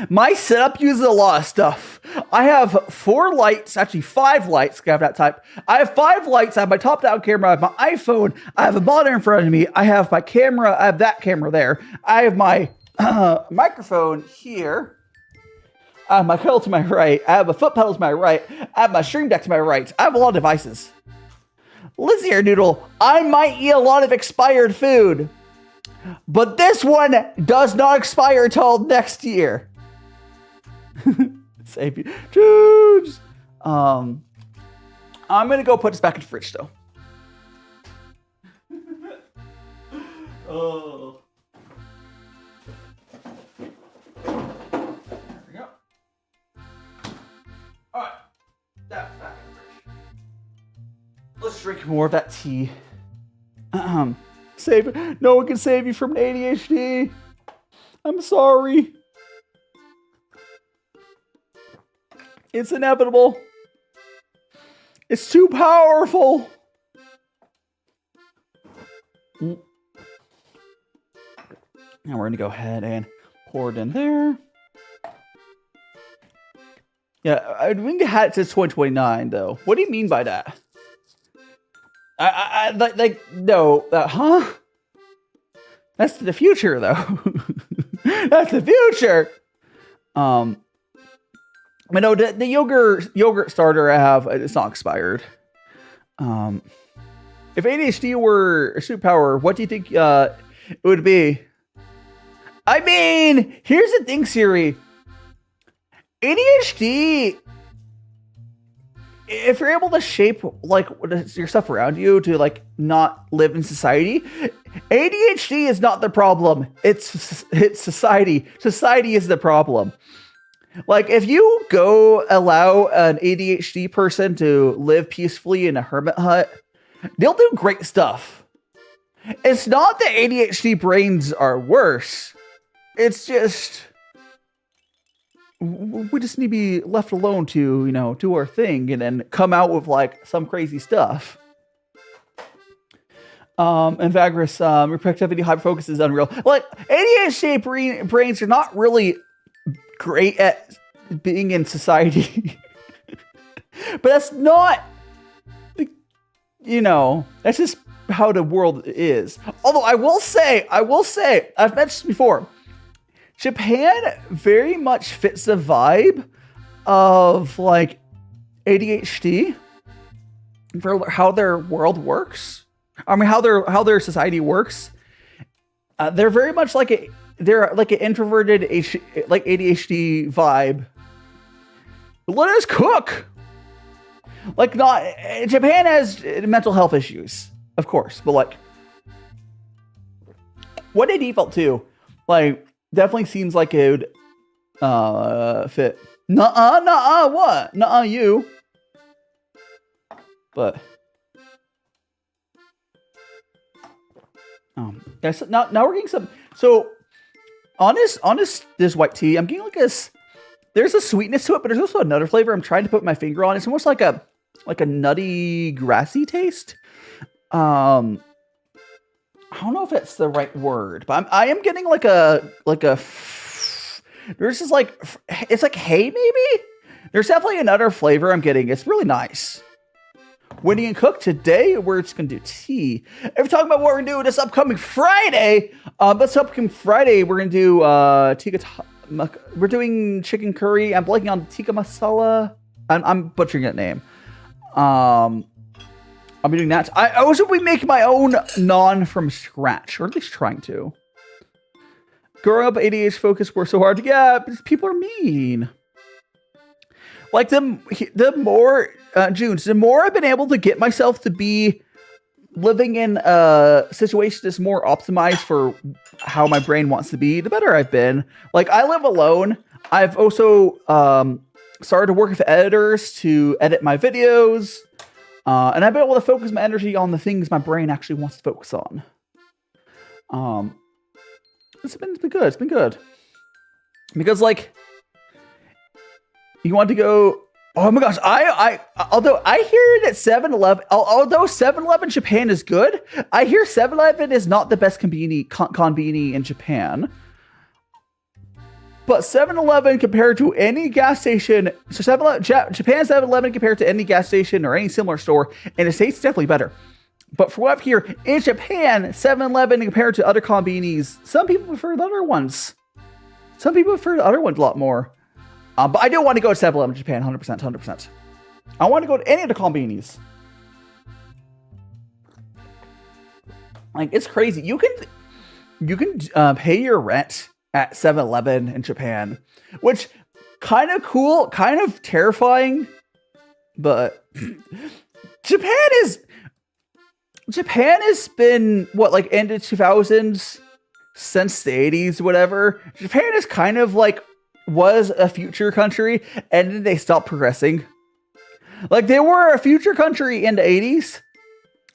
my setup uses a lot of stuff. I have 4 lights, actually 5 lights. I have that type. I have 5 lights. I have my top-down camera. I have my iPhone. I have a monitor in front of me. I have my camera. I have that camera there. I have my microphone here. I have my pedal to my right. I have a foot pedal to my right. I have my stream deck to my right. I have a lot of devices. Listen here, Noodle. I might eat a lot of expired food, but this one does not expire until next year. Save you. Dudes. I'm gonna go put this back in the fridge though. Oh. There we go. Alright. That's back in the fridge. Let's drink more of that tea. Save. No one can save you from ADHD. I'm sorry. It's inevitable. It's too powerful. Now we're going to go ahead and pour it in there. Yeah, we need to have it to 2029 though. What do you mean by that? No, huh? That's the future though. That's the future. But no, the yogurt starter I have, it's not expired. If ADHD were a superpower, what do you think it would be? I mean, here's the thing, Siri. ADHD, if you're able to shape like your stuff around you to like not live in society, ADHD is not the problem. It's society. Society is the problem. Like, if you allow an ADHD person to live peacefully in a hermit hut, they'll do great stuff. It's not that ADHD brains are worse. It's just, we just need to be left alone to, do our thing and then come out with, like, some crazy stuff. And Vagris, reproductivity hyperfocus is unreal. Like, ADHD brains are not really great at being in society. But that's not, that's just how the world is. Although I will say, I've mentioned before, Japan very much fits the vibe of like ADHD for how their world works. I mean, how their society works. They're very much like they're like an introverted ADHD vibe. Let us cook. Like, not Japan has mental health issues, of course, but like what they default to, like, definitely seems like it would fit. Nuh-uh, what? Nuh-uh, you. But yes, now we're getting some. So on this white tea, I'm getting like this. There's a sweetness to it, but there's also another flavor I'm trying to put my finger on. It's almost like a nutty, grassy taste. I don't know if that's the right word, but I am getting like a. There's just like, it's like hay maybe. There's definitely another flavor I'm getting. It's really nice. When you can cook today, we're just gonna do tea. If we're talking about what we're gonna do this upcoming Friday, we're gonna do we're doing chicken curry. I'm blanking on tikka masala. I'm butchering that name. I'll be doing that. I also will be making my own naan from scratch, or at least trying to. Growing up ADHD focus were so hard to get because people are mean. Like the more the more I've been able to get myself to be living in a situation that's more optimized for how my brain wants to be, the better I've been. Like, I live alone. I've also started to work with editors to edit my videos. And I've been able to focus my energy on the things my brain actually wants to focus on. It's been good. It's been good. Because, like, you want to go... Oh my gosh, although I hear that 7-Eleven, although 7-Eleven Japan is good, I hear 7-Eleven is not the best konbini in Japan. But 7-Eleven compared to any gas station, so Japan 7-Eleven compared to any gas station or any similar store in the States is definitely better. But for what I've heard, in Japan, 7-Eleven compared to other konbinis, some people prefer the other ones. Some people prefer the other ones a lot more. But I do want to go to 7-Eleven Japan, 100%, 100%. I want to go to any of the konbinis. Like, it's crazy. You can pay your rent at 7-Eleven in Japan, which kind of cool, kind of terrifying, but Japan has been, what, like, end of 2000s, since the 80s, whatever. Japan is kind of like, was a future country, and then they stopped progressing. Like, they were a future country in the 80s,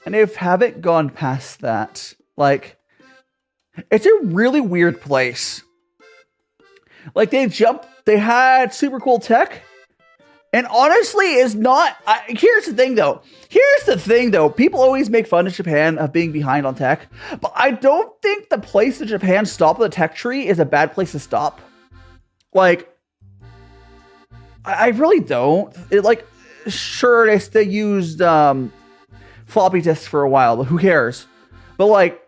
and they haven't gone past that. Like, it's a really weird place. Like, they had super cool tech, and honestly, it's not, here's the thing though, people always make fun of Japan of being behind on tech, but I don't think the place that Japan stopped the tech tree is a bad place to stop. Like, I really don't. Sure, they used floppy disks for a while, but who cares? But, like,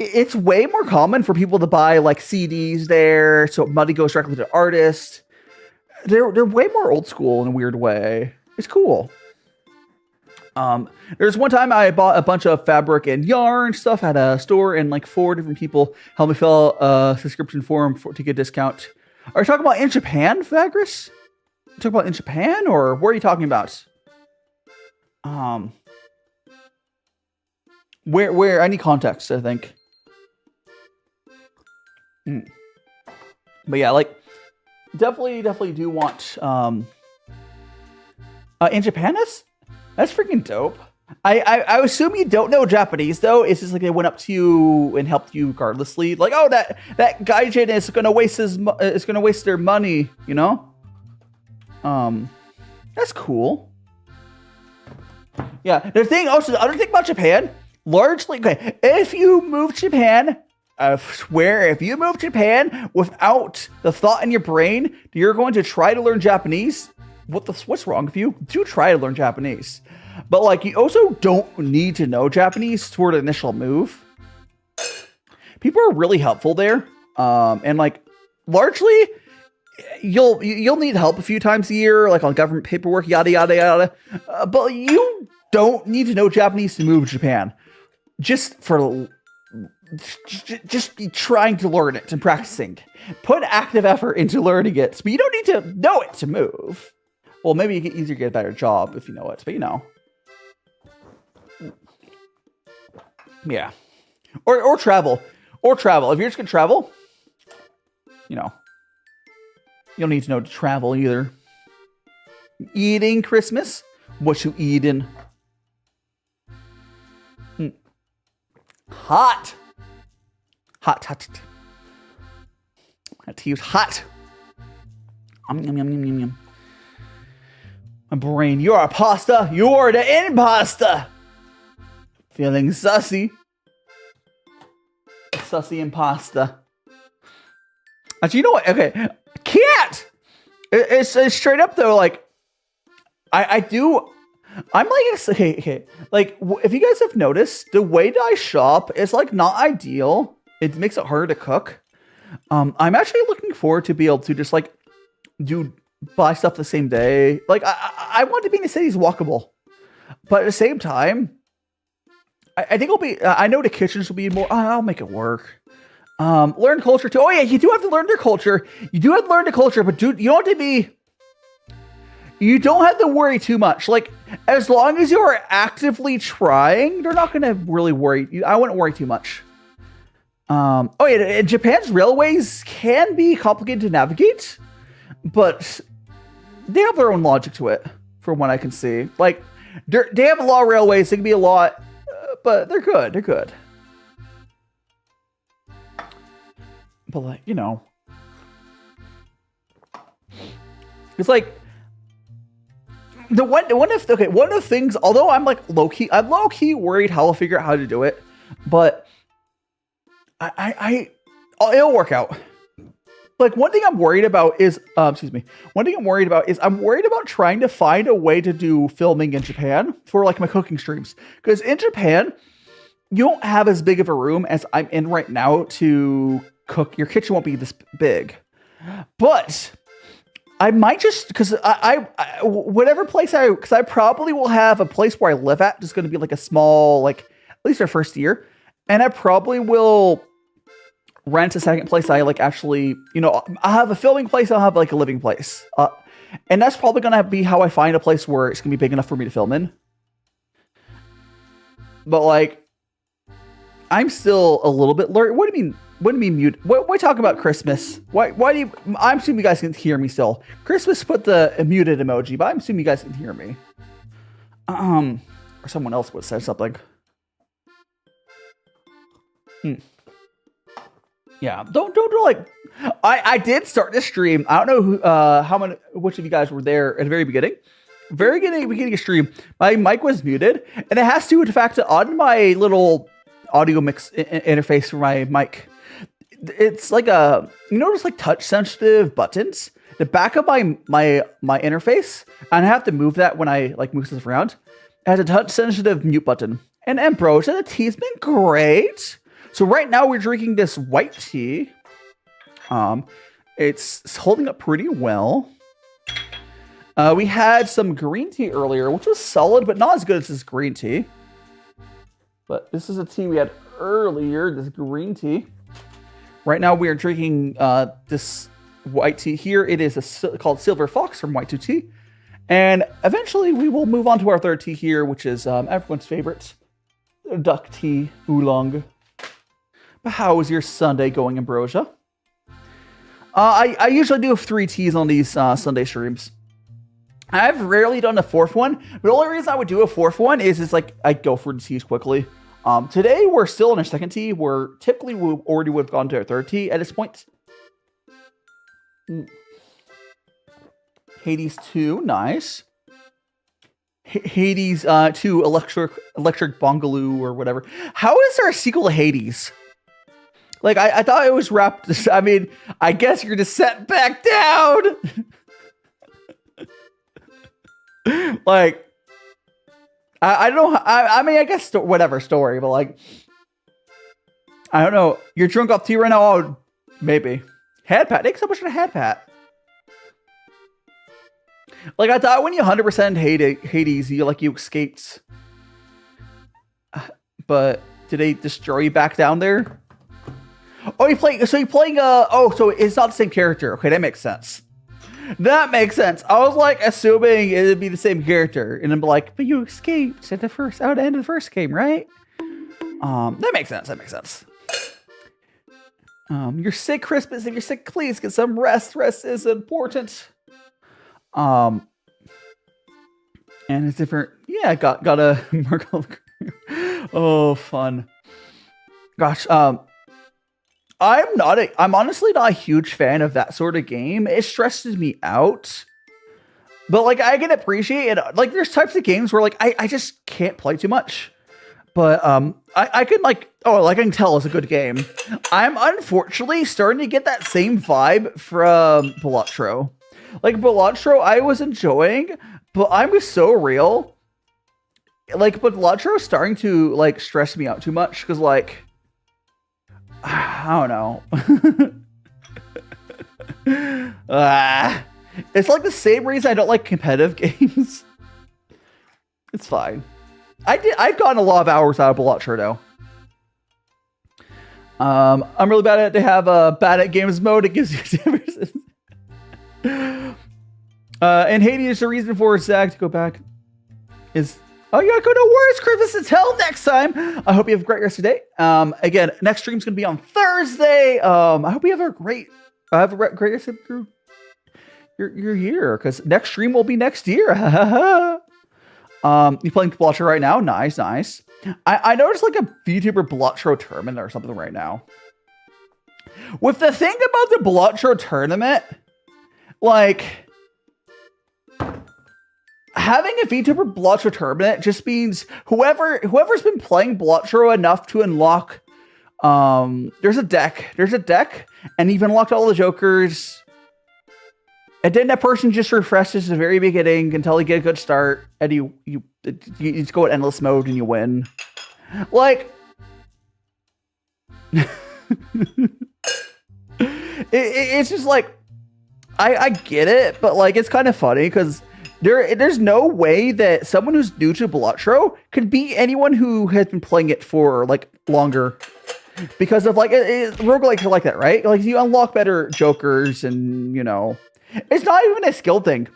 it's way more common for people to buy, like, CDs there, so money goes directly to the artist. They're way more old school in a weird way. It's cool. There's one time I bought a bunch of fabric and yarn stuff at a store, and like 4 different people helped me fill a subscription form to get a discount. Are you talking about in Japan, Fagris? You talking about in Japan, or where are you talking about? Where? I need context, I think. But yeah, like, definitely do want, in Japan, that's freaking dope. I assume you don't know Japanese, though. It's just like they went up to you and helped you regardlessly. Like, oh, that gaijin is gonna waste their money, you know? That's cool. Yeah, the other thing about Japan, largely, okay, if you move Japan, I swear, if you move Japan without the thought in your brain that you're going to try to learn Japanese, what's wrong with you? Do try to learn Japanese. But, like, you also don't need to know Japanese for the initial move. People are really helpful there. And, like, largely, you'll need help a few times a year, like on government paperwork, yada, yada, yada. But you don't need to know Japanese to move to Japan. Just be trying to learn it and practicing. Put active effort into learning it, but you don't need to know it to move. Well, maybe you get easier to get a better job if you know it, but you know. Yeah. Or travel. Or travel. If you're just gonna travel, you know, you don't need to know to travel either. Eating Christmas? What you eating? Hot. Hot. That tea was hot. Yum. My brain, you're a pasta. You're the impasta. Feeling sussy. Sussy and pasta. Actually, you know what? Okay. Can't. It's straight up though. Like, I'm like, okay. Like, if you guys have noticed, the way that I shop is like not ideal. It makes it harder to cook. I'm actually looking forward to be able to just like buy stuff the same day. Like, I want to be in the city's walkable, but at the same time, I think I know the kitchens will be more. I'll make it work. Learn culture too. Oh yeah, you do have to learn their culture. You do have to learn the culture, but dude, you don't have to worry too much. Like, as long as you are actively trying, they're not going to really worry. I wouldn't worry too much. Oh yeah, Japan's railways can be complicated to navigate, but they have their own logic to it, from what I can see. Like, they have a lot of railways. They can be a lot, but they're good. They're good. But like, you know, it's like one of the things. Although I'm like low key worried how I'll figure out how to do it, but it'll work out. Like one thing I'm worried about is I'm worried about trying to find a way to do filming in Japan for like my cooking streams, because in Japan you don't have as big of a room as I'm in right now to cook. Your kitchen won't be this big, but I might just, because whatever place because I probably will have a place where I live at just going to be like a small, like at least our first year, and I probably will rent a second place. I like actually, you know, I'll have a filming place, I'll have like a living place, and that's probably going to be how I find a place where it's going to be big enough for me to film in. But like, I'm still a little bit learning. What do you mean? What do you mean mute? Why talk about Christmas? Why do you? I'm assuming you guys can hear me still. Christmas put the muted emoji, but I'm assuming you guys can hear me. Or someone else would say something. Yeah, don't like. I did start this stream. I don't know who, which of you guys were there at the very beginning. Beginning of stream, my mic was muted, and it has to do with the fact that on my little audio mix interface for my mic, it's like just like touch sensitive buttons. The back of my interface, and I have to move that when I like move stuff around. It has a touch sensitive mute button. And Ambrosia, the tea's been great. So right now we're drinking this white tea. It's holding up pretty well. We had some green tea earlier, which was solid, but not as good as this green tea. But this is a tea we had earlier, this green tea. Right now we are drinking this white tea here. It is called Silver Fox from White Tea. And eventually we will move on to our third tea here, which is everyone's favorite, duck tea, Oolong. But how is your Sunday going, Ambrosia? I usually do 3 teas on these Sunday streams. I've rarely done a 4th one, but the only reason I would do a 4th one is like I go for the teas quickly. Today we're still in our 2nd tea. We're typically we already would have gone to our 3rd tea at this point. Hades 2, nice. Hades 2, Electric Bongaloo or whatever. How is there a sequel to Hades? Like, I thought it was wrapped. I mean, I guess you're just set back down. Like, I don't know. I mean, I guess whatever story, but like, I don't know. You're drunk off tea right now? Oh, maybe. Head pat. Thanks so much for the head pat. Like, I thought when you 100% Hades, you escaped. But did they destroy you back down there? Oh, you're playing, so it's not the same character. Okay, that makes sense. That makes sense. I was like assuming it'd be the same character, and I'm like, but you escaped at the end of the first game, right? That makes sense. You're sick, Christmas. If you're sick, please get some rest. Rest is important. And it's different. Yeah, got a oh, fun. Gosh, I'm honestly not a huge fan of that sort of game. It stresses me out. But like, I can appreciate it. Like, there's types of games where like I just can't play too much. But I can like, I can tell it's a good game. I'm unfortunately starting to get that same vibe from Balatro. Like, Balatro I was enjoying, but I'm just so real. Like, but Balatro is starting to like stress me out too much because like, I don't know. It's like the same reason I don't like competitive games. It's fine. I've gotten a lot of hours out of Balatro though. I'm really bad at it. They have a bad at games mode. It gives you and Hades, the reason for Zach to go back is, oh, you gotta go to worse, Christmas. Until next time, I hope you have a great rest of the day. Again, next stream's gonna be on Thursday. I hope you have a great rest of the you're here, because next stream will be next year. You playing Blotcho right now? Nice. I noticed like a VTuber Blotcho tournament or something right now. With the thing about the Blotcho tournament, like having a VTuber Blotcho tournament just means whoever's been playing Blotcho enough to unlock, there's a deck, and you've unlocked all the jokers. And then that person just refreshes at the very beginning until you get a good start, and you just go in endless mode and you win. Like, it's just like, I get it, but like it's kind of funny because there's no way that someone who's new to Blotcho could beat anyone who has been playing it for like longer. Because of like roguelikes are like that, right? Like you unlock better jokers, and you know. It's not even a skill thing.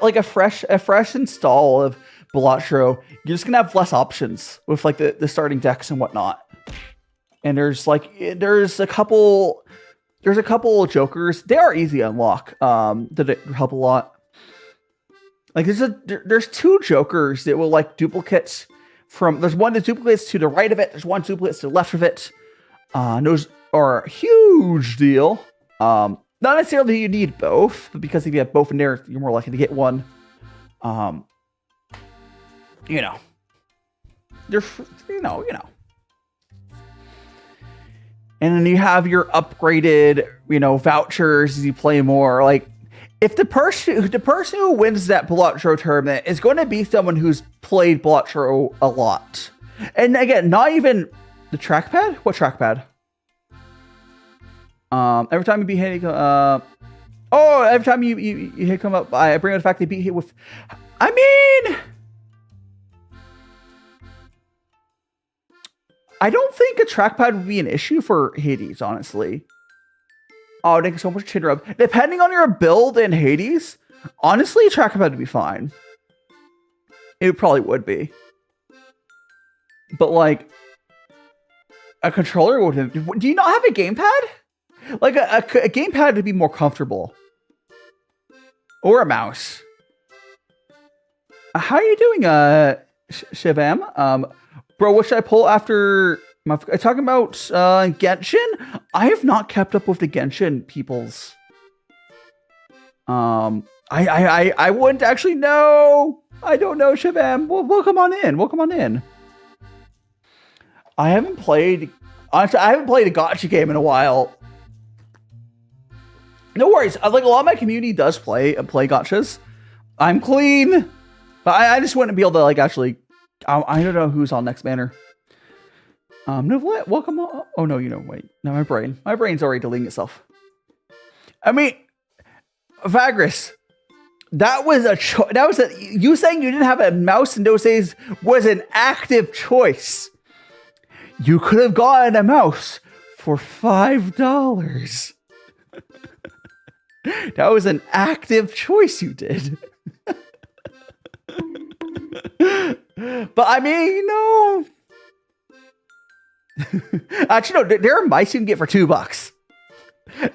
Like a fresh install of Blotcho, you're just gonna have less options with like the starting decks and whatnot. And there's a couple jokers. They are easy to unlock. That help a lot. Like there's 2 jokers that will like duplicates from. There's one that duplicates to the right of it. There's one duplicates to the left of it. Those are a huge deal. Not necessarily you need both, but because if you have both in there, you're more likely to get one. You know. You know. And then you have your upgraded, vouchers as you play more. Like, if the person who wins that Blotcho tournament is going to be someone who's played Blotcho a lot. And again, not even the trackpad? What trackpad? Every time you beat hit, every time you hit come up, I bring up the fact they beat hit with. I mean, I don't think a trackpad would be an issue for Hades, honestly. Oh, thank you so much, chin rub. Depending on your build in Hades, honestly, a trackpad would be fine. It probably would be, but like a controller would. Do you not have a gamepad? Like a gamepad to be more comfortable. Or a mouse. How are you doing, Shivam? Bro, what should I pull after... talking about Genshin? I have not kept up with the Genshin peoples. I wouldn't actually know. I don't know, Shivam. Well, come on in. I haven't played a gacha game in a while. No worries. Like a lot of my community does play gachas. I'm clean, but I just wouldn't be able to like actually. I don't know who's on next banner. No, welcome. Oh no, wait. No, my brain's already deleting itself. I mean, Vagris, you saying you didn't have a mouse in those days was an active choice. You could have gotten a mouse for $5. That was an active choice you did. But I mean, actually, no, there are mice you can get for $2.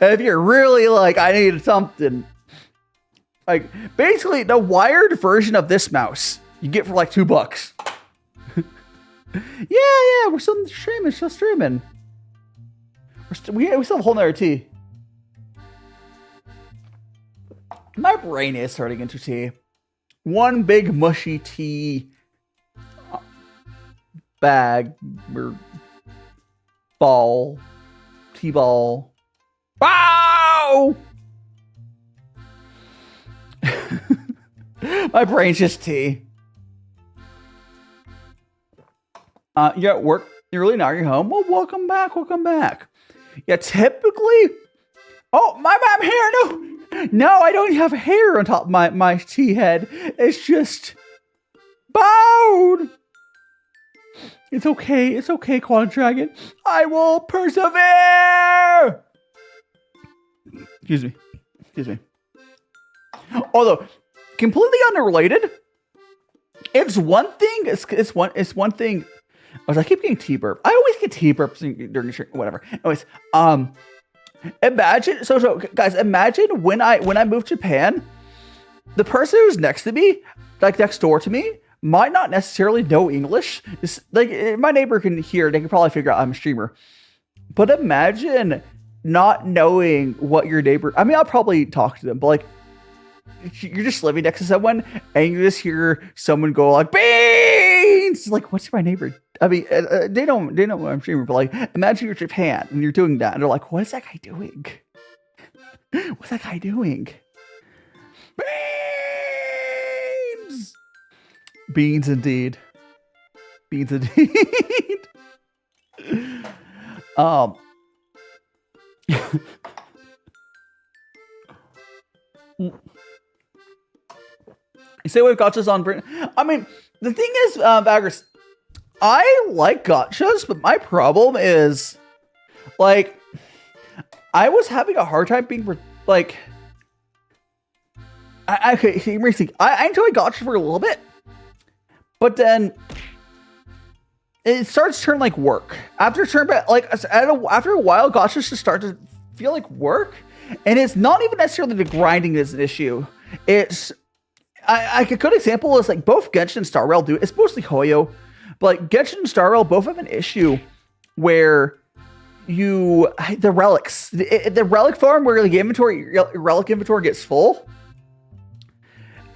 If you're really like, I need something. Like, basically, the wired version of this mouse, you get for like $2. Yeah, we're still streaming. We still have a whole nother tea. My brain is turning into tea. One big mushy tea bag or ball. Tea ball. Wow! My brain's just tea. You're at work early, now you're home. Well, welcome back. Yeah, typically... Oh, I'm here. No, I don't have hair on top of my tea head. It's just bowed. It's okay, Quad Dragon. I will persevere. Excuse me. Although, completely unrelated. It's one thing. It's one thing. I keep getting tea burp. I always get tea burps during the stream. Whatever. Anyways, Imagine, so guys, imagine when I moved to Japan, the person who's next to me, like next door to me, might not necessarily know English. It's like my neighbor can hear, they can probably figure out I'm a streamer. But imagine not knowing what your neighbor, I mean, I'll probably talk to them, but like, you're just living next to someone and you just hear someone go like, beans! Like, what's my neighbor? I mean, they know what I'm streaming, but like, imagine you're in Japan and you're doing that and they're like, what is that guy doing? What's that guy doing? Beans! Beans indeed. Beans indeed. You say we've gotchas on Britain. I mean, the thing is, Baggers, I like gotchas, but my problem is, like, I was having a hard time being, like, I enjoy gotchas for a little bit, but then it starts to turn like work. After a while, gotchas just start to feel like work, and it's not even necessarily the grinding is an issue. It's a good example is like both Genshin and Star Rail do. It's mostly Hoyo, but like Genshin and Star Rail both have an issue where the relics, the relic farm where the relic inventory gets full,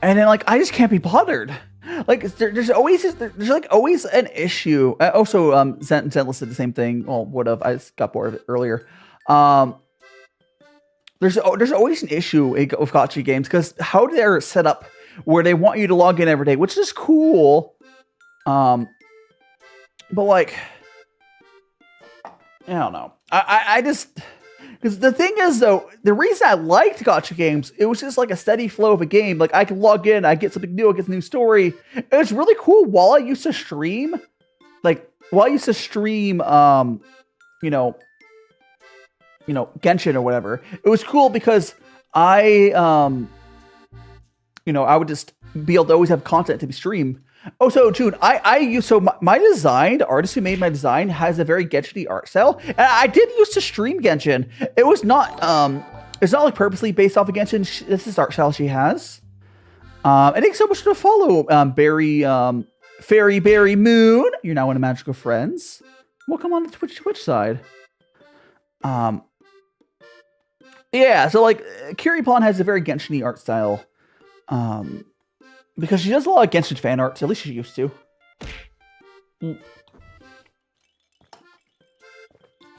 and then like I just can't be bothered. Like there's always an issue. Also, Zen listed the same thing. Well, would have, I just got bored of it earlier. There's always an issue with gacha games because how they're set up where they want you to log in every day, which is cool. But like, I don't know. I just, because the thing is though, the reason I liked gacha games, it was just like a steady flow of a game. Like I could log in, I get something new, I get a new story. It was really cool while I used to stream. Genshin or whatever. It was cool because I would just be able to always have content to be streamed. Oh, so June, my design, the artist who made my design has a very Genshin-y art style. And I did used to stream Genshin. It was not, it's not like purposely based off of Genshin. This is the art style she has. And thanks so much for the follow, Fairy Berry Moon. You're now one of Magical Friends. Welcome on the Twitch side. Yeah, so like Kiripon has a very Genshin-y art style. Because she does a lot of Genshin fan art, at least she used to.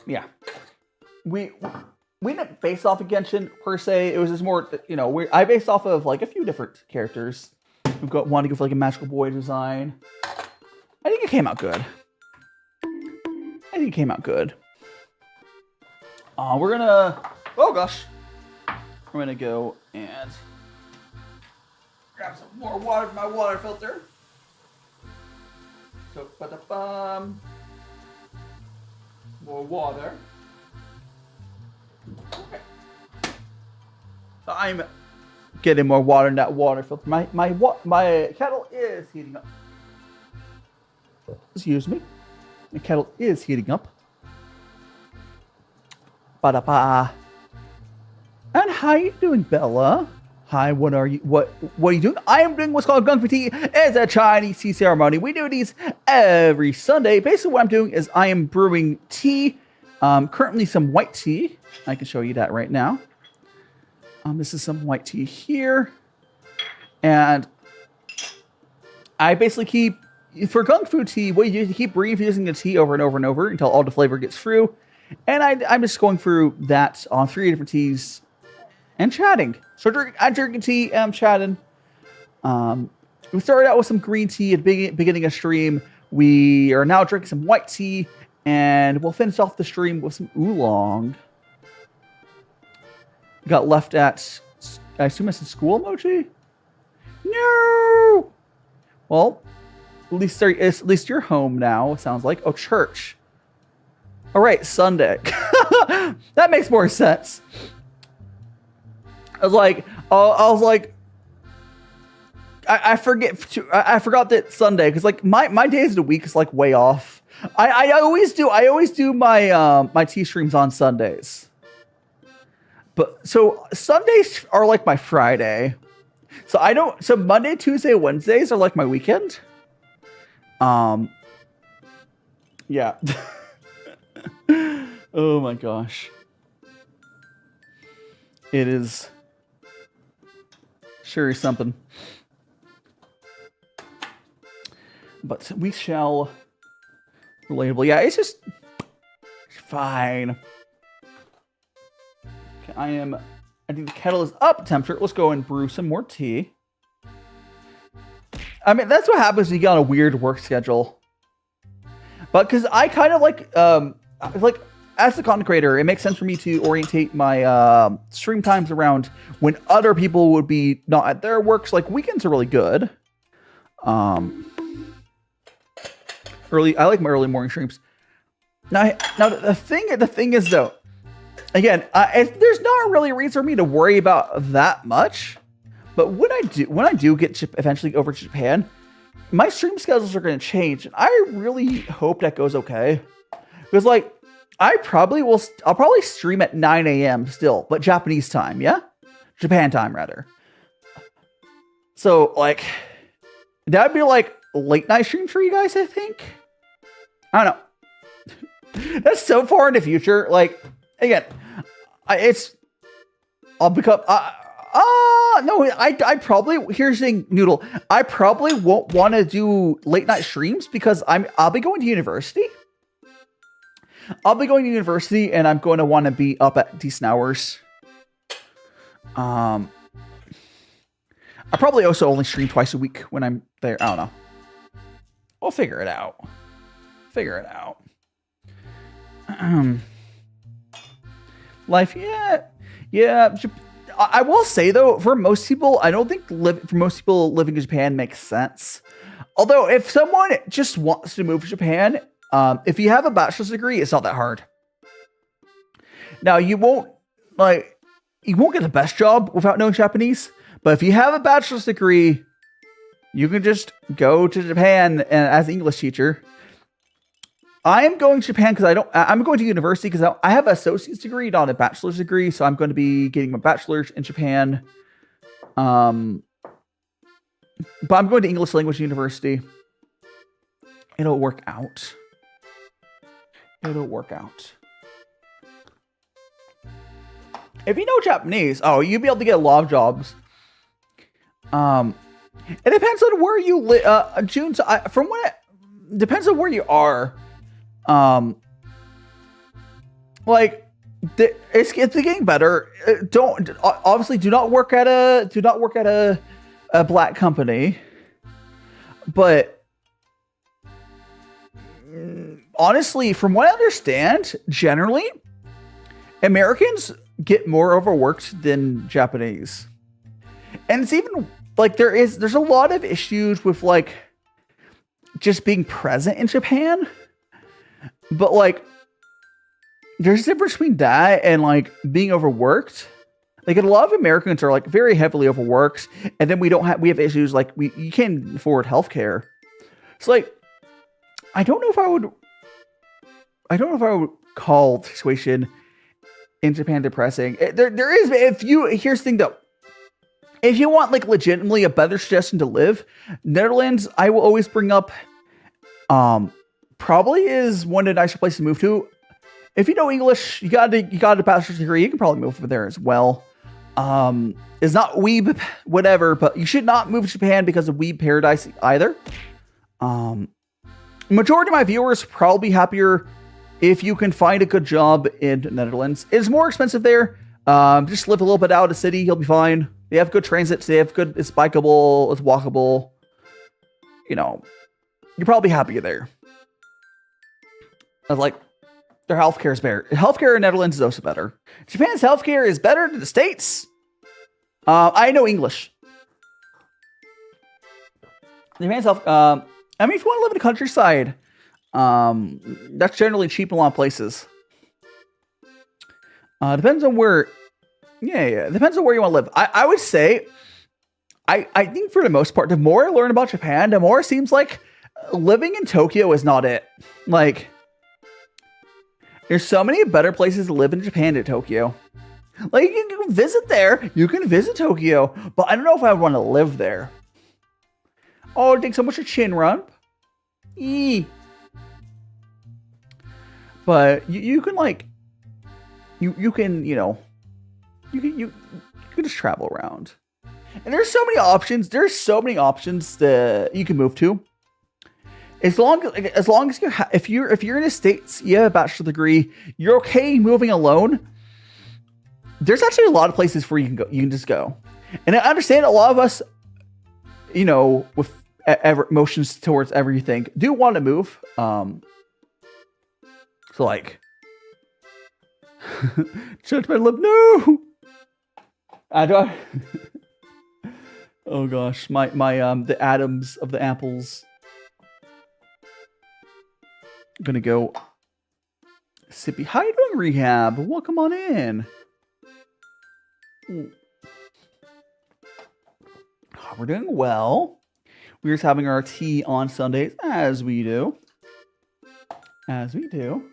Yeah. We didn't base off of Genshin per se. It was just more, I based off of like a few different characters. We wanted to go for like a magical boy design. I think it came out good. We're gonna, oh gosh. We're gonna go and grab some more water from my water filter. So, more water. Okay. So I'm getting more water in that water filter. My kettle is heating up. Excuse me. The kettle is heating up. Ba-da-ba. And how you doing, Bella? Hi, what are you doing? I am doing what's called GongfuTea. It's a Chinese tea ceremony. We do these every Sunday. Basically what I'm doing is I am brewing tea. Currently some white tea. I can show you that right now. This is some white tea here. And I basically keep, for GongfuTea, what you do is you keep refusing the tea over and over and over until all the flavor gets through. And I'm just going through that on 3 different teas and chatting. So I'm drinking tea and I'm chatting. We started out with some green tea at the beginning of stream. We are now drinking some white tea. And we'll finish off the stream with some oolong. Got left at, I assume it's a school emoji? No! Well, at least you're home now, it sounds like. Oh, church. All right, Sunday. That makes more sense. I was like, I forgot that Sunday, because like my days of the week is like way off. I always do my my tea streams on Sundays. But so Sundays are like my Friday. So I don't. So Monday, Tuesday, Wednesdays are like my weekend. Yeah. Oh my gosh. It is sure something. But we shall relatable. Yeah, it's just fine. Okay, I think the kettle is up temperature. Let's go and brew some more tea. I mean, that's what happens when you get on a weird work schedule. But because I kind of like as a content creator, it makes sense for me to orientate my stream times around when other people would be not at their works. Like weekends are really good. I like my early morning streams. Now the thing is though, again, there's not really a reason for me to worry about that much. But when I do get eventually over to Japan, my stream schedules are going to change, and I really hope that goes okay. Because like, I'll probably stream at 9 a.m. still, but Japanese time, yeah? Japan time, rather. So, like, that'd be like late night stream for you guys, I think. I don't know. That's so far in the future. Like, again, I probably, here's the thing, Noodle. I probably won't want to do late night streams because I'll be going to university. And I'm going to want to be up at decent hours. I probably also only stream twice a week when I'm there. I don't know. We'll figure it out. Life, yeah. I will say though, for most people, I don't think living in Japan makes sense. Although, if someone just wants to move to Japan, if you have a bachelor's degree, it's not that hard. Now, you won't get the best job without knowing Japanese. But if you have a bachelor's degree, you can just go to Japan and as an English teacher. I am going to Japan because I'm going to university because I have an associate's degree, not a bachelor's degree. So I'm going to be getting my bachelor's in Japan. But I'm going to English language university. It'll work out. If you know Japanese, you'll be able to get a lot of jobs. It depends on where you live. June, depends on where you are. It's getting better. Do not work at a black company. But honestly, from what I understand, generally, Americans get more overworked than Japanese. And it's even like there's a lot of issues with like just being present in Japan. But like there's a difference between that and like being overworked. Like a lot of Americans are like very heavily overworked, and then we have issues like you can't afford healthcare. So like I don't know if I would call the situation in Japan depressing. There is, here's the thing though. If you want like legitimately a better suggestion to live, Netherlands, I will always bring up, probably is one of the nicer places to move to. If you know English, you got a bachelor's degree, you can probably move over there as well. It's not weeb, whatever, but you should not move to Japan because of weeb paradise either. Majority of my viewers probably happier if you can find a good job in the Netherlands. It's more expensive there. Just live a little bit out of the city, you'll be fine. They have good transit. It's bikeable, it's walkable. You know, you're probably happier there. I was like, their healthcare is better. Healthcare in the Netherlands is also better. Japan's healthcare is better than the States. I know English. Japan's health. I mean, if you want to live in the countryside, that's generally cheap in a lot of places. Depends on where. Yeah. Depends on where you want to live. I would say, I think for the most part, the more I learn about Japan, the more it seems like living in Tokyo is not it. Like, there's so many better places to live in Japan than Tokyo. Like, you can visit there. You can visit Tokyo. But I don't know if I would want to live there. Oh, thanks so much for Chinrun. Eee. But you can, like... You can, you know... You can just travel around. And there's so many options. There's so many options that you can move to. As long as you if you're in the States, you have a bachelor's degree, you're okay moving alone. There's actually a lot of places where you can go. You can just go. And I understand a lot of us, you know, with emotions towards everything, do want to move. So like, judge my love. No. I don't. Oh gosh, my the atoms of the apples. I'm gonna go. Sippy, how you doing, Rehab? Welcome on in. We're doing well. We're just having our tea on Sundays, as we do. As we do.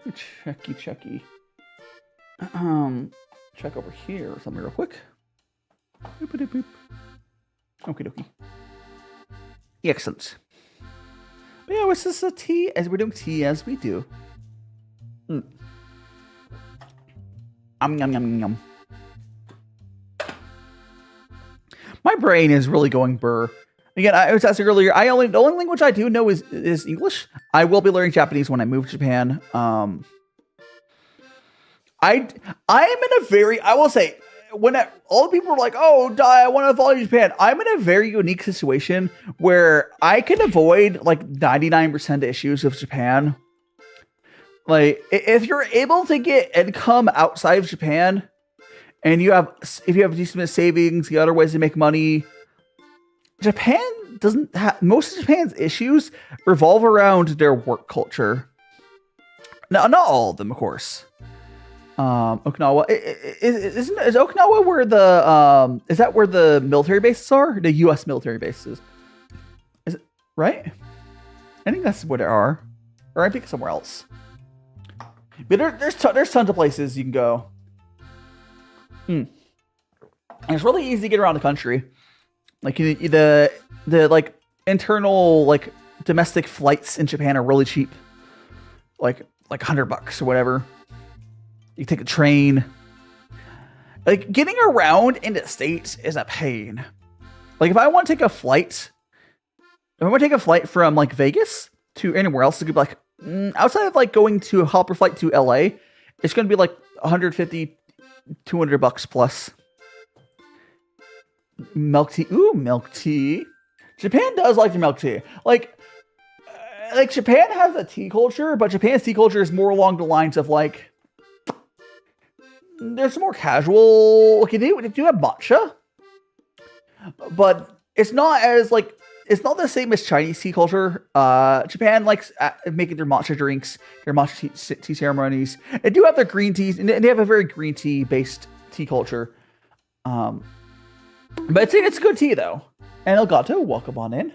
Checky. Check over here or something real quick. Boop-a-doop-boop. Okie dokie. Excellent. But yeah, this is a tea, as we're doing tea as we do. Yum, yum, yum. My brain is really going burr. Again, I was asking earlier, the only language I do know is English. I will be learning Japanese when I move to Japan. I am in a very, I will say, when all the people are like, oh, I want to follow Japan, I'm in a very unique situation where I can avoid like 99% issues of Japan. Like, if you're able to get income outside of Japan, and if you have decent savings, you got other ways to make money, Japan doesn't have, most of Japan's issues revolve around their work culture. No, not all of them, of course. Okinawa is Okinawa where the is that where the military bases are? The U.S. military bases, is it right? I think that's where they are, or I think it's somewhere else. But there's tons of places you can go. And it's really easy to get around the country. Like the like internal like domestic flights in Japan are really cheap, like $100 or whatever. You take a train. Like, getting around in the States is a pain. Like, if I want to take a flight from, like, Vegas to anywhere else, it could be, like, outside of, like, going to a hopper flight to LA, it's going to be, like, $150, $200 plus. Milk tea. Ooh, milk tea. Japan does like the milk tea. Like, Japan has a tea culture, but Japan's tea culture is more along the lines of, like, there's more casual. Okay, they do have matcha, but it's not as like it's not the same as Chinese tea culture. Japan likes making their matcha drinks, their matcha tea ceremonies. They do have their green teas, and they have a very green tea based tea culture. But it's good tea though. And Elgato, welcome on in.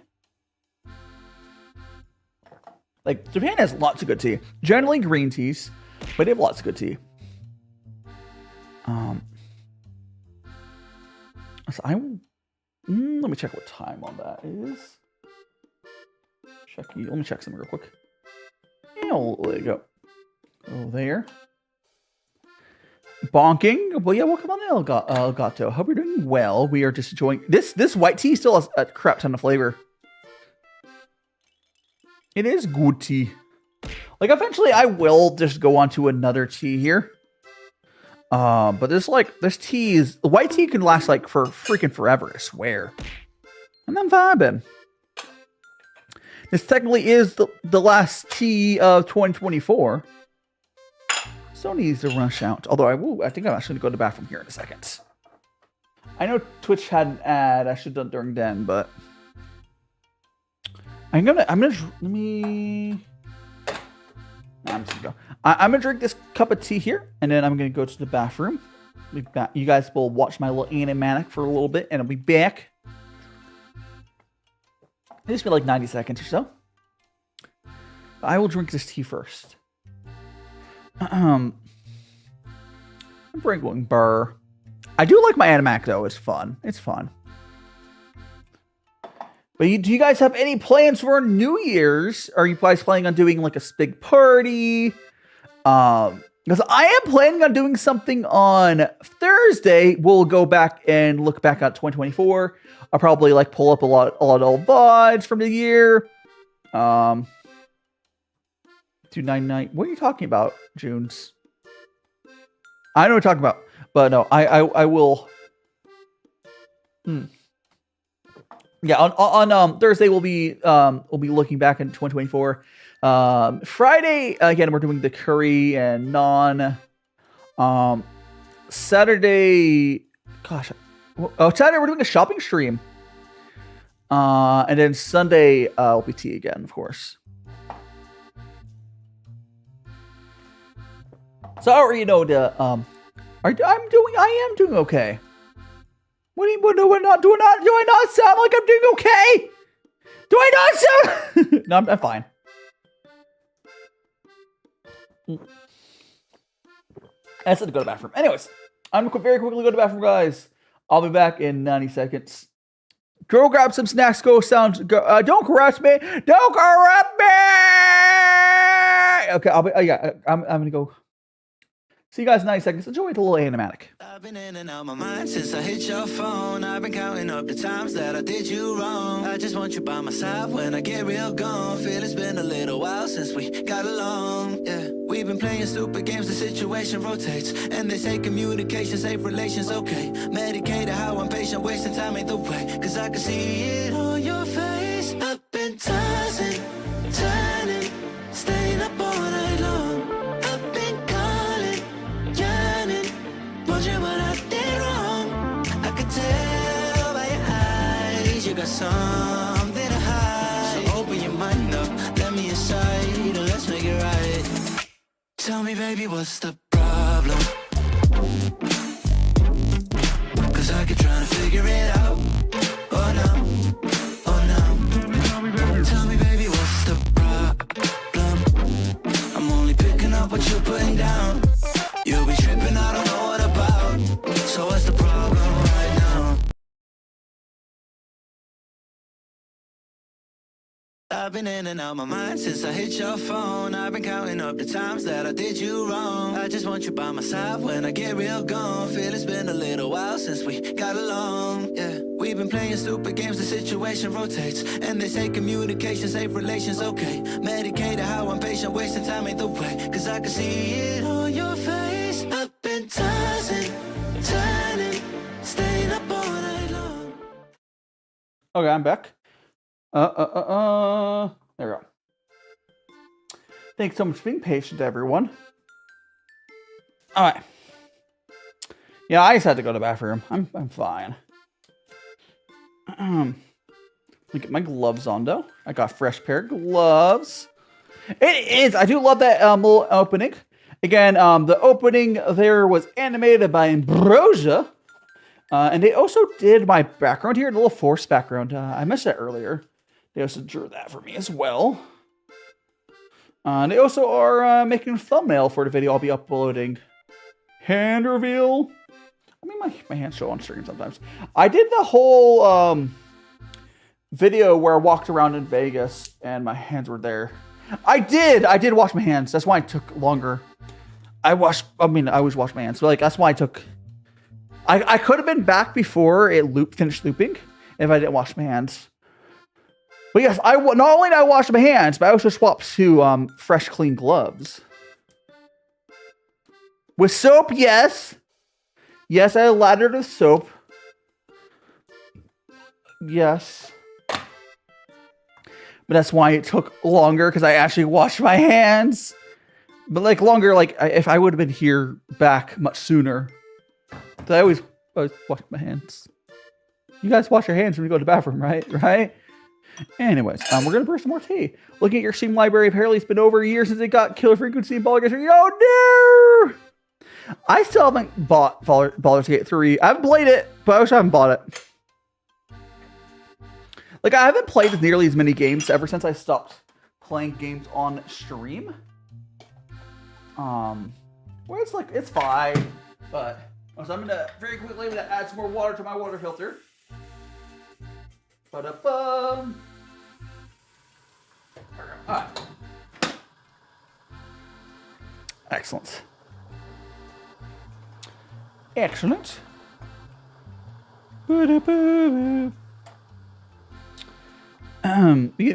Like, Japan has lots of good tea. Generally green teas, but they have lots of good tea. So let me check what time on that is. Let me check something real quick. Yeah, there you go. Oh, there. Bonking. Well, yeah, welcome on Elgato. Hope you're doing well. We are just enjoying this white tea still has a crap ton of flavor. It is good tea. Like, eventually I will just go on to another tea here. But this tea is, the white tea can last like for freaking forever, I swear. And I'm vibing. This technically is the last tea of 2024. So needs to rush out. Although I think I'm actually gonna go to the bathroom here in a second. I know Twitch had an ad I should have done during then, but I'm gonna let me. I'm just gonna go. I'm gonna drink this cup of tea here, and then I'm gonna go to the bathroom. You guys will watch my little animatic for a little bit, and I'll be back. It'll just be like 90 seconds or so. But I will drink this tea first. Sprinkling burr. I do like my Animac though. It's fun. It's fun. But do you guys have any plans for New Year's? Are you guys planning on doing like a big party? Because I am planning on doing something on Thursday. We'll go back and look back at 2024. I'll probably like pull up a lot of old VODs from the year. 299. What are you talking about, Junes? I know what you're talking about, but no, I will. Yeah, on Thursday we'll be looking back in 2024. Friday again we're doing the curry and naan. Saturday, Saturday we're doing a shopping stream. And then Sunday will be tea again, of course. So I already know the I am doing okay. What do you do? Do I not sound like I'm doing okay? Do I not sound? No, I'm fine. I said to go to the bathroom. Anyways, I'm gonna very quickly go to the bathroom, guys. I'll be back in 90 seconds. Go grab some snacks. Go sound. Go. Don't corrupt me. Don't corrupt me. Okay, I'll be. I'm gonna go. See you guys in 90 seconds. Enjoy the little animatic. I've been in and out my mind since I hit your phone. I've been counting up the times that I did you wrong. I just want you by my side when I get real gone. Feel it's been a little while since we got along. Yeah, we've been playing stupid games. The situation rotates, and they say communication, safe relations, okay. Medicated how I'm patient, wasting time ain't the way. Cause I can see it on your face. I've been tossing, turning, staying up all night long. I've been wondering what I did wrong. I could tell by your eyes you got something to hide. So open your mind up, let me inside, and let's make it right. Tell me, baby, what's the problem? Cause I keep trying to figure it out. Oh no, oh no. Tell me, baby, what's the problem? I'm only picking up what you're putting down. You'll be tripping, I don't know what about. So what's the problem right now? I've been in and out my mind since I hit your phone. I've been counting up the times that I did you wrong. I just want you by my side when I get real gone. Feel it's been a little while since we got along. Yeah, we've been playing stupid games. The situation rotates, and they say communication, safe relations, okay. Medicated how I'm patient, wasting time ain't the way. Cause I can see it on your face. I've been tossing, turning, staying up all night long. Okay, I'm back. There we go. Thanks so much for being patient, everyone. All right. Yeah, I just had to go to the bathroom. I'm fine. Let me get my gloves on, though. I got a fresh pair of gloves. It is. I do love that little opening. Again, the opening there was animated by Ambrosia. And they also did my background here, the little force background. I mentioned that earlier. They also drew that for me as well. They also are making a thumbnail for the video I'll be uploading. Hand reveal. I mean, my hands show on stream sometimes. I did the whole video where I walked around in Vegas and my hands were there. I did wash my hands. That's why it took longer. I always wash my hands. So like that's why I took. I could have been back before it finished looping if I didn't wash my hands. But yes, not only did I wash my hands, but I also swapped to fresh, clean gloves. With soap, yes. Yes, I lathered with soap. Yes. But that's why it took longer, because I actually washed my hands. But like longer, like if I would have been here back much sooner. I always wash my hands. You guys wash your hands when you go to the bathroom, right? Right? Anyways, we're going to brew some more tea. Looking at your Steam library, apparently it's been over a year since it got Killer Frequency and Baldur's Gate 3. Oh, no! I still haven't bought Baldur's Gate 3. I haven't played it, but I also haven't bought it. Like, I haven't played nearly as many games ever since I stopped playing games on stream. Where it's like, it's fine. But so I'm gonna very quickly add some more water to my water filter. Ba-da-bum. Alright. Excellent. Excellent. You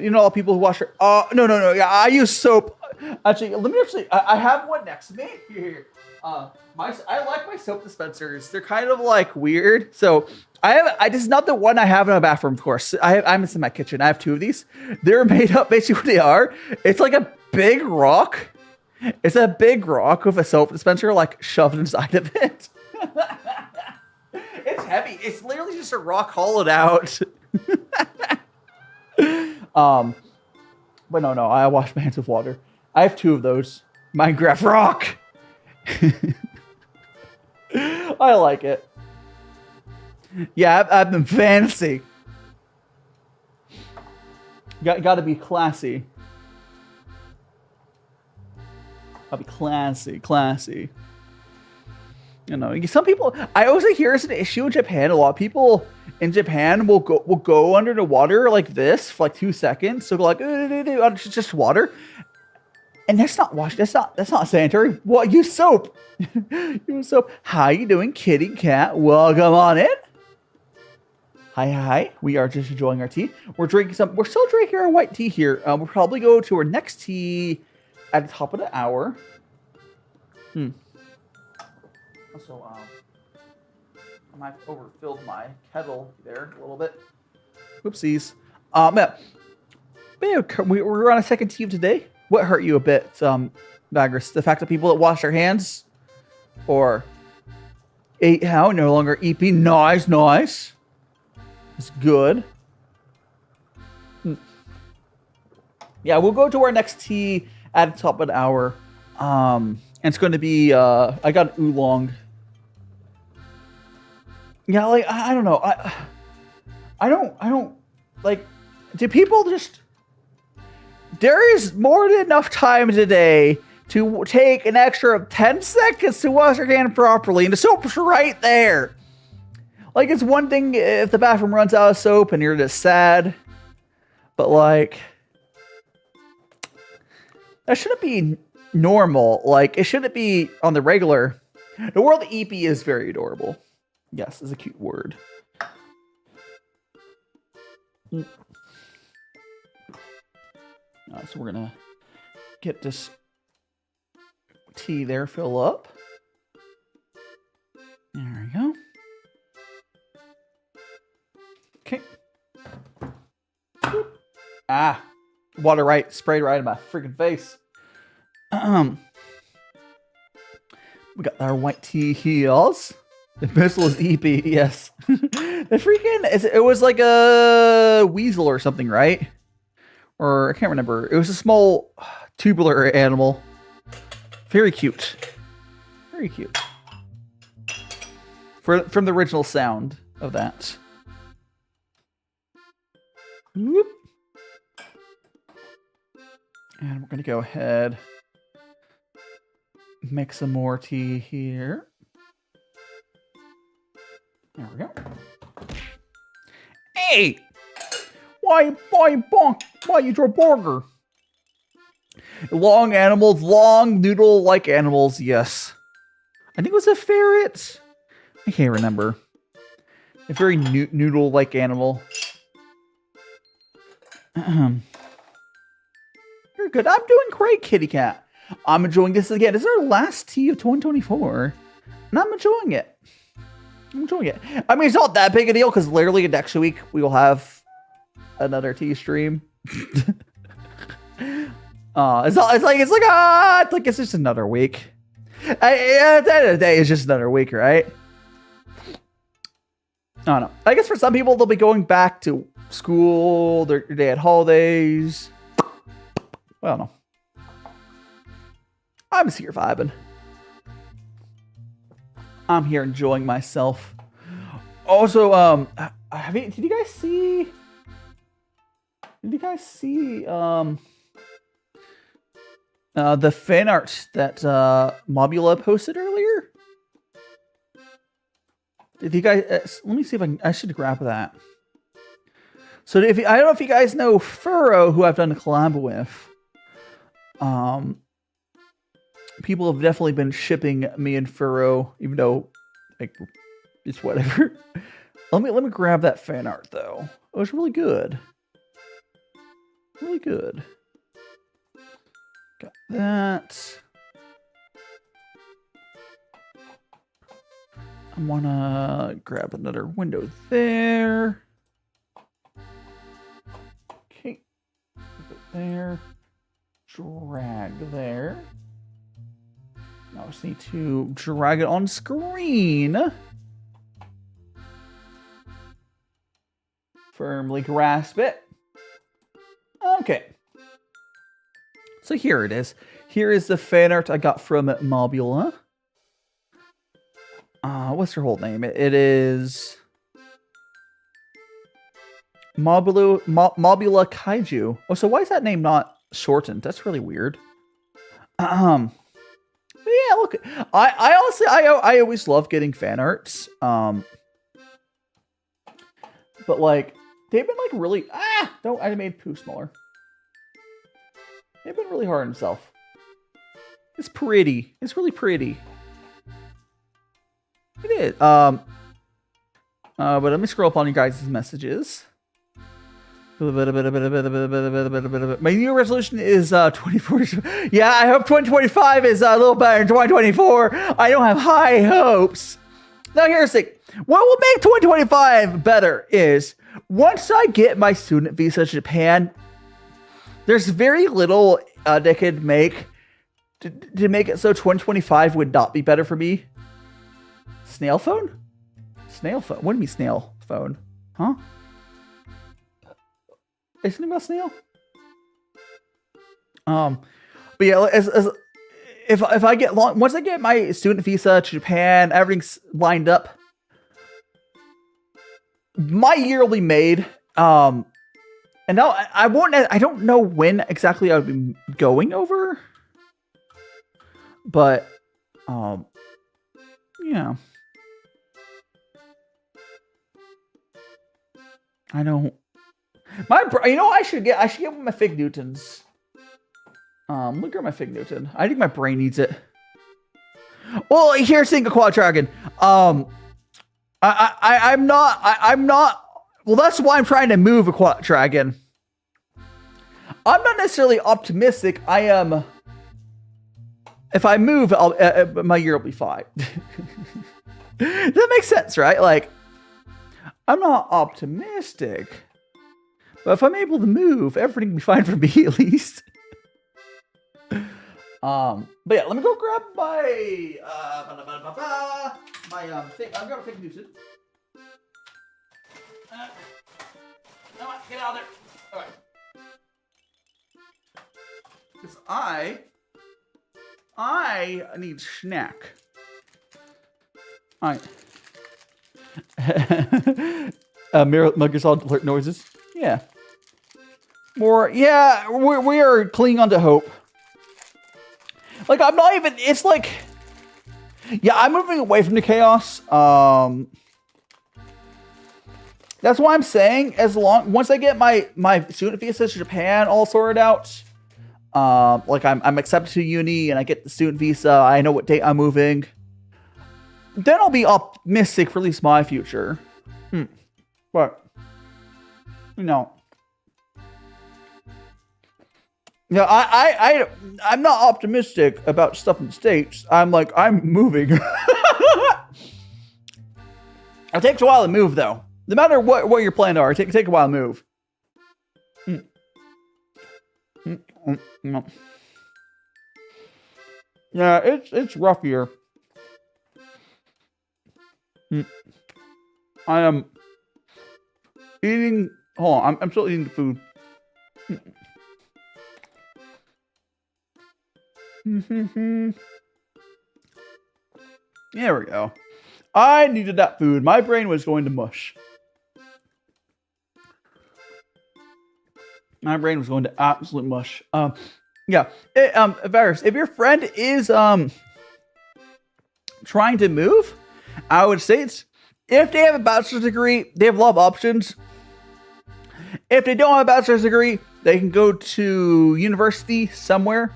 know all people who wash their... no. Yeah, I use soap. Actually, I have one next to me. Here. I like my soap dispensers. They're kind of like weird. So this is not the one I have in my bathroom, of course. I'm in my kitchen. I have 2 of these. They're made up, basically what they are. It's like a big rock. It's a big rock with a soap dispenser like shoved inside of it. It's heavy. It's literally just a rock hollowed out. But no, I wash my hands with water. I have 2 of those. Minecraft rock. I like it. Yeah, I've been fancy. Gotta be classy. I'll be classy. You know, some people. I also hear it's an issue in Japan. A lot of people in Japan will go under the water like this for like 2 seconds. So go like it's just water, and that's not wash. That's not sanitary. Well, use soap. Use soap. How you doing, kitty cat? Welcome on in. Hi. We are just enjoying our tea. We're still drinking our white tea here. We'll probably go to our next tea at the top of the hour. Also, I might have overfilled my kettle there a little bit. Oopsies. We're on a second tea of today. What hurt you a bit, Bagris? The fact that people that wash their hands, or how no longer EP? Nice. It's good. Yeah, we'll go to our next tea at the top of the hour. And it's going to be I got Oolong. Yeah, like I don't know. I don't like. Do people just? There is more than enough time today to take an extra 10 seconds to wash your hand properly, and the soap's right there. Like, it's one thing if the bathroom runs out of soap and you're just sad, but like, that shouldn't be normal. Like, it shouldn't be on the regular. The word EP is very adorable. Yes, it's a cute word. So we're gonna get this tea there fill up. There we go. Okay. Water sprayed right in my freaking face. We got our white tea heels. The pistol is EP, yes. The freaking, it was like a weasel or something, right? Or I can't remember. It was a small tubular animal. Very cute. Very cute. From the original sound of that. Whoop. And we're going to go ahead. Make some more tea here. There we go. Hey! Why you draw burger? Long animals, long noodle-like animals, yes. I think it was a ferret. I can't remember. A very noodle-like animal. You're good. I'm doing great, kitty cat. I'm enjoying this again. This is our last tea of 2024. And I'm enjoying it. I mean, it's not that big a deal because literally next week we will have another tea stream. It's just another week. At the end of the day, it's just another week, right? I don't know. I guess for some people, they'll be going back to school, their day at holidays. Well, I don't know. I'm just here vibing. I'm here enjoying myself. Also, did you guys see the fan art that Mobula posted earlier? if you guys, let me see if I should grab that. So I don't know if you guys know Furrow, who I've done a collab with. People have definitely been shipping me and Furrow, even though, like, it's whatever. Let me grab that fan art though. It was really good. Really good. Got that. I wanna grab another window there. Okay. Put it there. Drag there. Now I just need to drag it on screen. Firmly grasp it. Okay. So here it is. Here is the fan art I got from Mobula. What's her whole name? It is Mobula Kaiju. Oh, so why is that name not shortened? That's really weird. Yeah, look. I honestly, I always love getting fan arts. But like, they've been like really don't I made Pooh smaller. They've been really hard on himself. It's pretty. It's really pretty. It is. But let me scroll up on you guys' messages. My new resolution is 24. Yeah, I hope 2025 is a little better than 2024. I don't have high hopes. Now here's the thing. What will make 2025 better is once I get my student visa to Japan, there's very little they could make to make it so 2025 would not be better for me. Snail phone? Snail phone? What do you mean snail phone? Huh? Isn't it about snail? But yeah, if I get once I get my student visa to Japan, everything's lined up. My year will be made. And now I won't. I don't know when exactly I'll be going over. But, yeah. I don't. You know, I should get one of my Fig Newtons. Look at my Fig Newton. I think my brain needs it. Well, here's Single Quad Dragon. I'm not. Well, that's why I'm trying to move a Quad Dragon. I'm not necessarily optimistic. I am. If I move, my year will be fine. That makes sense, right? Like, I'm not optimistic. But if I'm able to move, everything will be fine for me, at least. But yeah, let me go grab my thing. I'm gonna Fig Newton. Come on, get out of there. All right. Because I need snack. All right. Mirror muggers all alert noises. Yeah. More. Yeah, we are clinging on to hope. Like, I'm not even. It's like. Yeah, I'm moving away from the chaos. That's why I'm saying once I get my student visa to Japan all sorted out, like I'm accepted to uni and I get the student visa, I know what date I'm moving, then I'll be optimistic for at least my future. But you know, yeah, I'm not optimistic about stuff in the States. I'm like, I'm moving. It takes a while to move, though. No matter what your plans are, take a while to move. Yeah, it's rough here. I am eating. Hold on, I'm still eating the food. There we go. I needed that food. My brain was going to mush. My brain was going to absolute mush. Yeah. Varus, if your friend is trying to move, I would say if they have a bachelor's degree, they have a lot of options. If they don't have a bachelor's degree, they can go to university somewhere.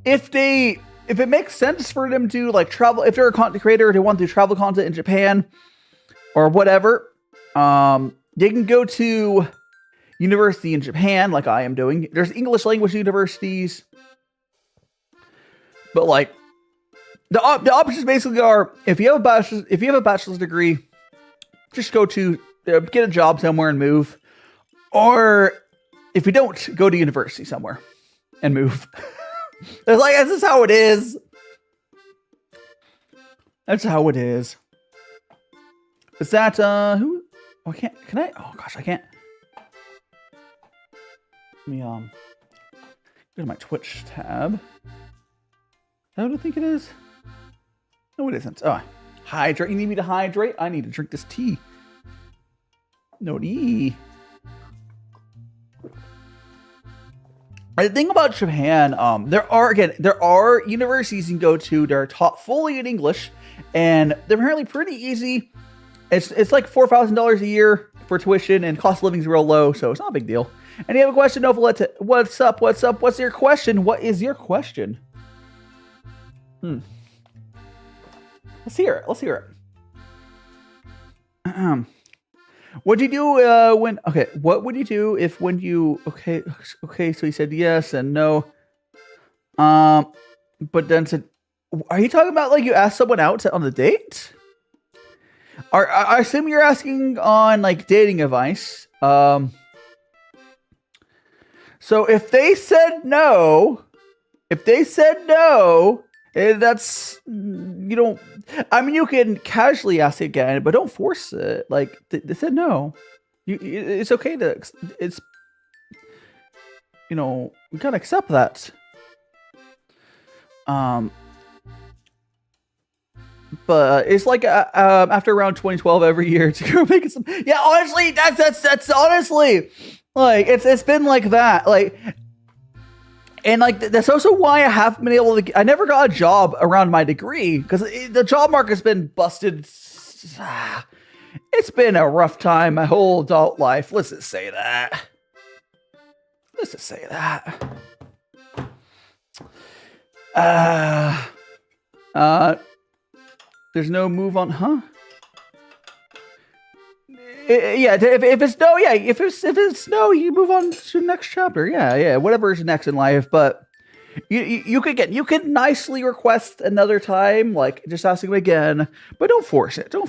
If it makes sense for them to like travel, if they're a content creator, they want to do travel content in Japan or whatever, they can go to university in Japan, like I am doing. There's English language universities, but like the options basically are: if you have a bachelor's degree, just go to get a job somewhere and move, or if you don't, go to university somewhere and move. It's like, this is how it is. That's how it is. Is that who? Oh, I can't. Can I? Oh gosh, I can't. Let me go to my Twitch tab. Is that what I think it is? No, it isn't. Oh, hydrate. You need me to hydrate? I need to drink this tea. No tea. The thing about Japan, there are universities you can go to that are taught fully in English, and they're apparently pretty easy. It's like $4,000 a year for tuition, and cost of living is real low, so it's not a big deal. And you have a question, Nova? What's up? What's up? What's your question? What is your question? Let's hear it. Let's hear it. What'd you do when? Okay, what would you do if when you? Okay. So he said yes and no. But then said, are you talking about like you asked someone out on a date? I assume you're asking on like dating advice. So if they said no, that's, you don't, I mean, you can casually ask again, but don't force it. Like, they said no. It's okay to, it's, you know, you gotta accept that. But it's like after around 2012 every year to go make some. Yeah, honestly, that's honestly like it's been like that. Like, and like that's also why I haven't been able to. I never got a job around my degree because the job market's been busted. It's been a rough time my whole adult life. Let's just say that. There's no move on, huh? Yeah, if it's no, yeah, if it's no, you move on to the next chapter. Yeah, whatever is next in life. But you could nicely request another time, like just asking him again, but don't force it. Don't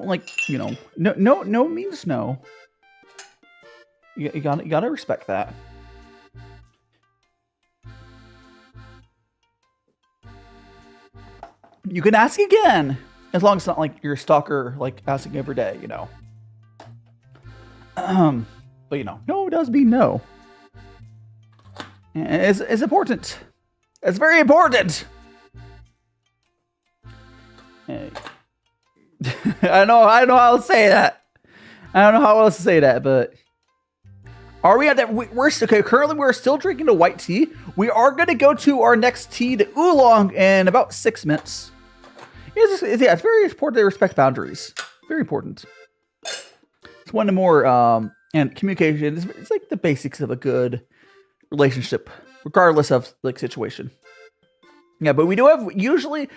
like, you know, no means no. You gotta respect that. You can ask again, as long as it's not like you're a stalker, like asking every day, you know. But you know, no does mean no. It's important. It's very important. Hey. I don't know how to say that. I don't know how else to say that, but are we at that? We're okay. Currently, we're still drinking the white tea. We are going to go to our next tea, the Oolong, in about 6 minutes. It's very important to respect boundaries. Very important. It's one of the more and communication. It's like the basics of a good relationship, regardless of like situation. Yeah, but we do have usually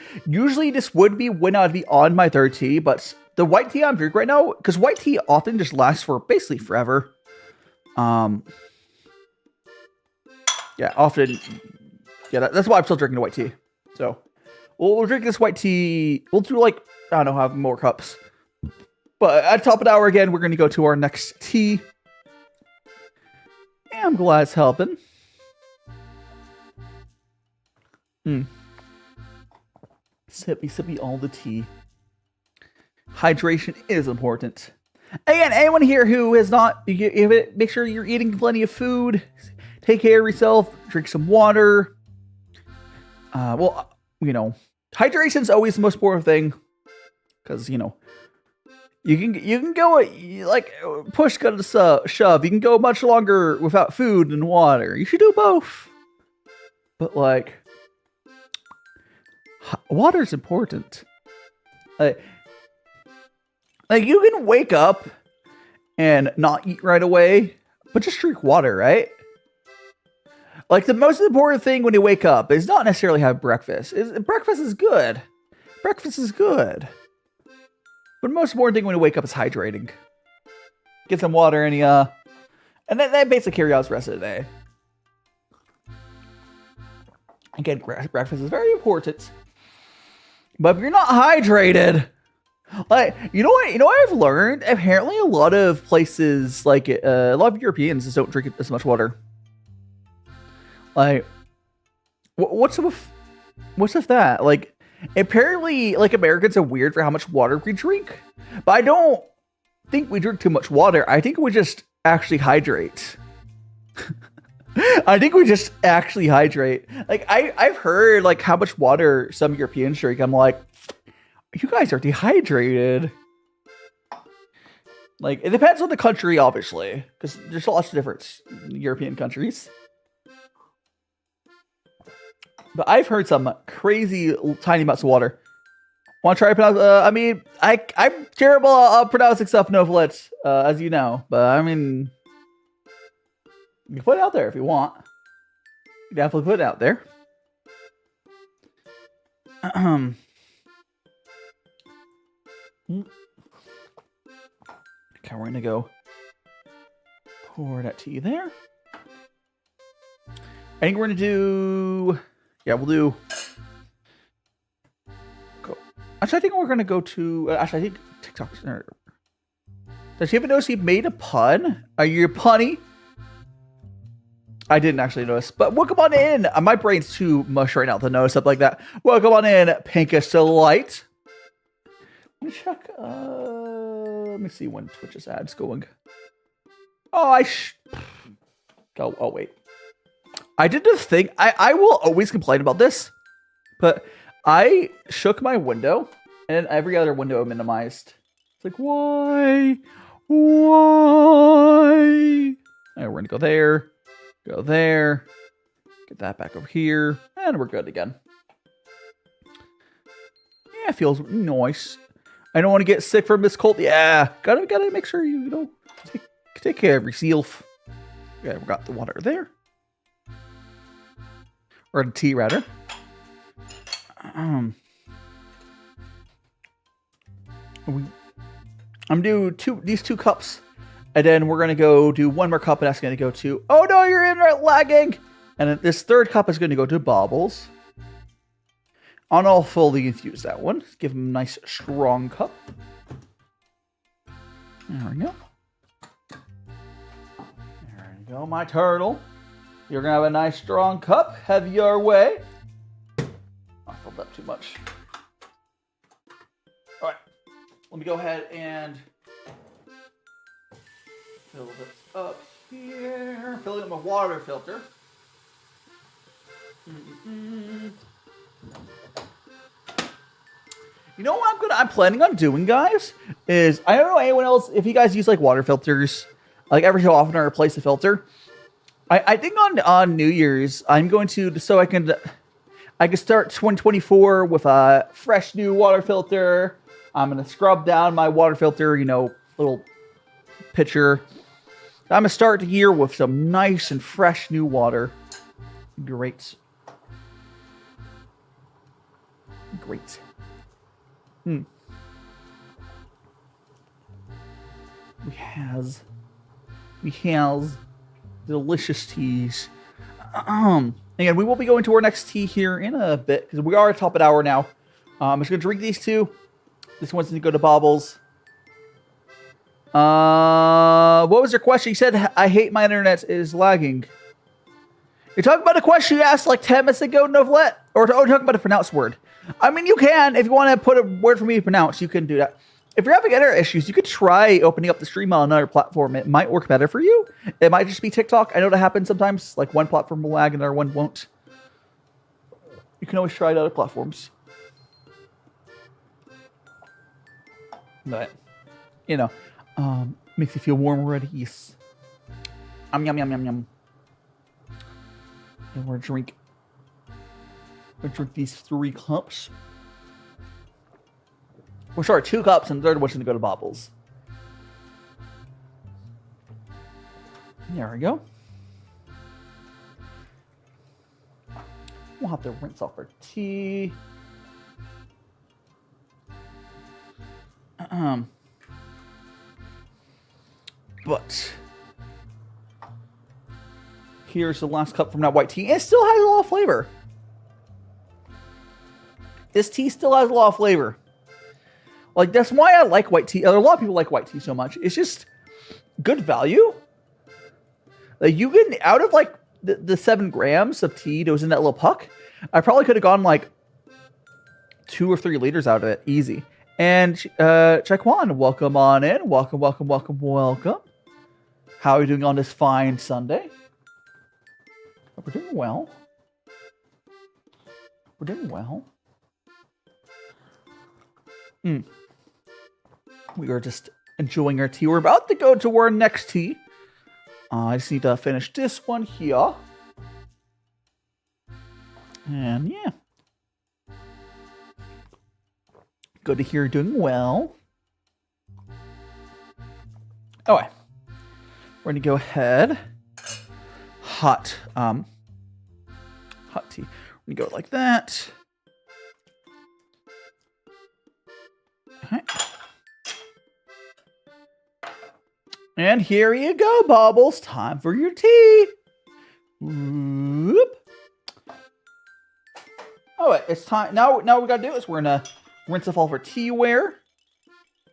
this would be when I'd be on my third tea, but the white tea I'm drinking right now, because white tea often just lasts for basically forever. Yeah, often. Yeah, that's why I'm still drinking the white tea. So we'll drink this white tea. We'll do like, I don't know, have more cups. But at top of the hour again, we're going to go to our next tea. And I'm glad it's helping. Sippy all the tea. Hydration is important. Again, anyone here who has not, make sure you're eating plenty of food. Take care of yourself. Drink some water. Well, you know, hydration is always the most important thing, because you know you can go like push comes to shove. You can go much longer without food and water. You should do both. But like, Water is important. Like you can wake up and not eat right away, but just drink water, right? Like the most important thing when you wake up is not necessarily have breakfast. Breakfast is good. Breakfast is good. But the most important thing when you wake up is hydrating. Get some water and that basically carry out the rest of the day. Again, breakfast is very important. But if you're not hydrated, like you know what I've learned? Apparently, a lot of places, like a lot of Europeans, just don't drink as much water. Like, what's with that? Like, apparently, like Americans are weird for how much water we drink, but I don't think we drink too much water. I think we just actually hydrate. I think we just actually hydrate. Like I've heard like how much water some Europeans drink. I'm like, you guys are dehydrated. Like it depends on the country, obviously, because there's lots of different European countries. But I've heard some crazy tiny amounts of water. Want to try to pronounce? I mean, I'm terrible at pronouncing stuff, Novlet, as you know. But I mean, you can put it out there if you want. You definitely put it out there. Okay, we're gonna go pour that tea there. I think we're gonna do. Yeah, we'll do. Go. Actually, I think we're gonna go to. Actually, I think TikTok. Does he even notice he made a pun? Are you punny? I didn't actually notice, but welcome on in. My brain's too mush right now to notice stuff like that. Welcome on in, Pinkish Delight. Let me check. Let me see when Twitch's ads going. Oh, oh wait. I did the thing. I will always complain about this, but I shook my window and every other window minimized. It's like, why? Why? And we're gonna go there. Go there. Get that back over here. And we're good again. Yeah, it feels nice. I don't want to get sick from this cold. Yeah. Gotta make sure you take care of yourself. Yeah, we got the water there. Or the tea, rather. I'm doing these two cups. And then we're going to go do one more cup, and that's going to go to... Oh, no, your internet lagging! And then this third cup is going to go to Bobbles. And I'll fully infuse that one. Give him a nice, strong cup. There we go. There you go, my turtle. You're going to have a nice, strong cup. Head your way. I filled up too much. All right. Let me go ahead and... fill this up here. Filling up my water filter. You know what I'm planning on doing, guys? Is I don't know anyone else if you guys use like water filters, like every so often I replace the filter. I think on New Year's I'm going to so I can start 2024 with a fresh new water filter. I'm gonna scrub down my water filter, little pitcher. I'm gonna start the year with some nice and fresh new water. Great. We has delicious teas. Again, we will be going to our next tea here in a bit because we are at top of the hour now. I'm just gonna drink these two. This one's gonna go to Bobbles. What was your question? You said, I hate my internet is lagging. You're talking about a question you asked like 10 minutes ago, Novlet? Or talking about a pronounced word? I mean, you can. If you want to put a word for me to pronounce, you can do that. If you're having internet issues, you could try opening up the stream on another platform. It might work better for you. It might just be TikTok. I know that happens sometimes. Like one platform will lag and another one won't. You can always try other platforms. But, makes you feel warm already. Yes. Yum, yum, yum, yum, yum. And we're drink. gonna drink these 3 cups. Well, sorry, 2 cups, and the third one's gonna go to Bobbles. There we go. We'll have to rinse off our tea. But here's the last cup from that white tea. It still has a lot of flavor. This tea still has a lot of flavor. Like, that's why I like white tea. A lot of people like white tea so much. It's just good value. Like, you get out of like the 7 grams of tea that was in that little puck. I probably could have gone like 2 or 3 liters out of it, easy. And Jaquan, welcome on in. Welcome, welcome, welcome, welcome. How are you doing on this fine Sunday? We're doing well. We're doing well. We are just enjoying our tea. We're about to go to our next tea. I just need to finish this one here. And yeah. Good to hear you're doing well. Alright. We're gonna go ahead. Hot tea. We're gonna go like that. Okay. And here you go, Bubbles. Time for your tea. Whoop. All right, it's time. Now what we gotta do is we're gonna rinse off all of our teaware.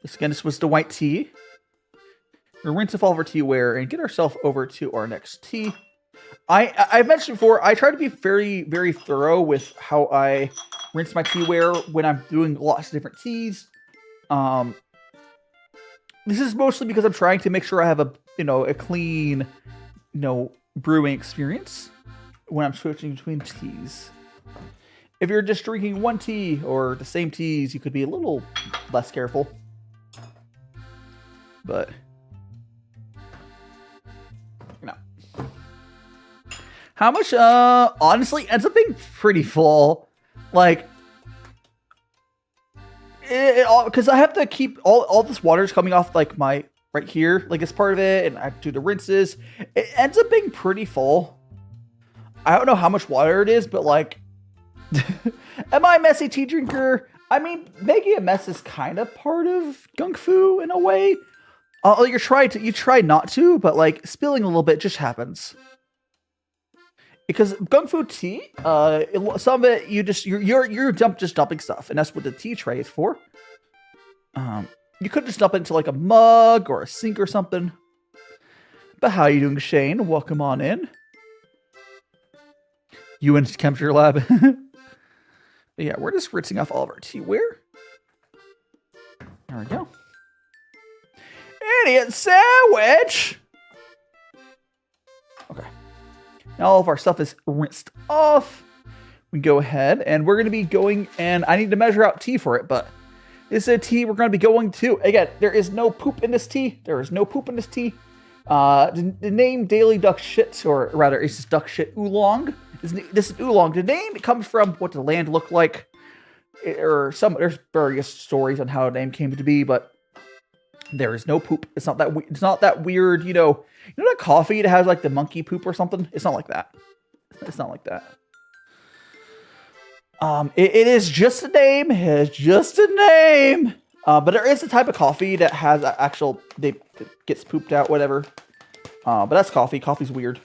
This was the white tea. We're gonna rinse off all of our teaware and get ourselves over to our next tea. I've mentioned before, I try to be very, very thorough with how I rinse my teaware when I'm doing lots of different teas. This is mostly because I'm trying to make sure I have a clean, brewing experience when I'm switching between teas. If you're just drinking one tea or the same teas, you could be a little less careful. But how much honestly ends up being pretty full. Like, because I have to keep all this water's coming off like my right here, like it's part of it, and I do the rinses. It ends up being pretty full. I don't know how much water it is, but like, am I a messy tea drinker? I mean, making a mess is kind of part of gongfu in a way. You try not to, but like spilling a little bit just happens. Because gongfu tea, some of it you're just dumping stuff, and that's what the tea tray is for. You could just dump it into like a mug or a sink or something. But how are you doing, Shane? Welcome on in. You in temperature lab. Yeah, we're just rinsing off all of our teaware. There we go. Idiot sandwich. Okay. Now all of our stuff is rinsed off. We go ahead and we're going to be going, and I need to measure out tea for it, but this is a tea we're going to be going to. Again, there is no poop in this tea. There is no poop in this tea. The name Daily Duck Shit, or rather, it's just Duck Shit Oolong. This is Oolong. The name comes from what the land looked like, there's various stories on how the name came to be, but there is no poop. It's not that weird, you know that coffee that has like the monkey poop or something? It's not like that. It's not like that. It is just a name. It's just a name. But there is a type of coffee that has that gets pooped out, whatever. But that's coffee. Coffee's weird.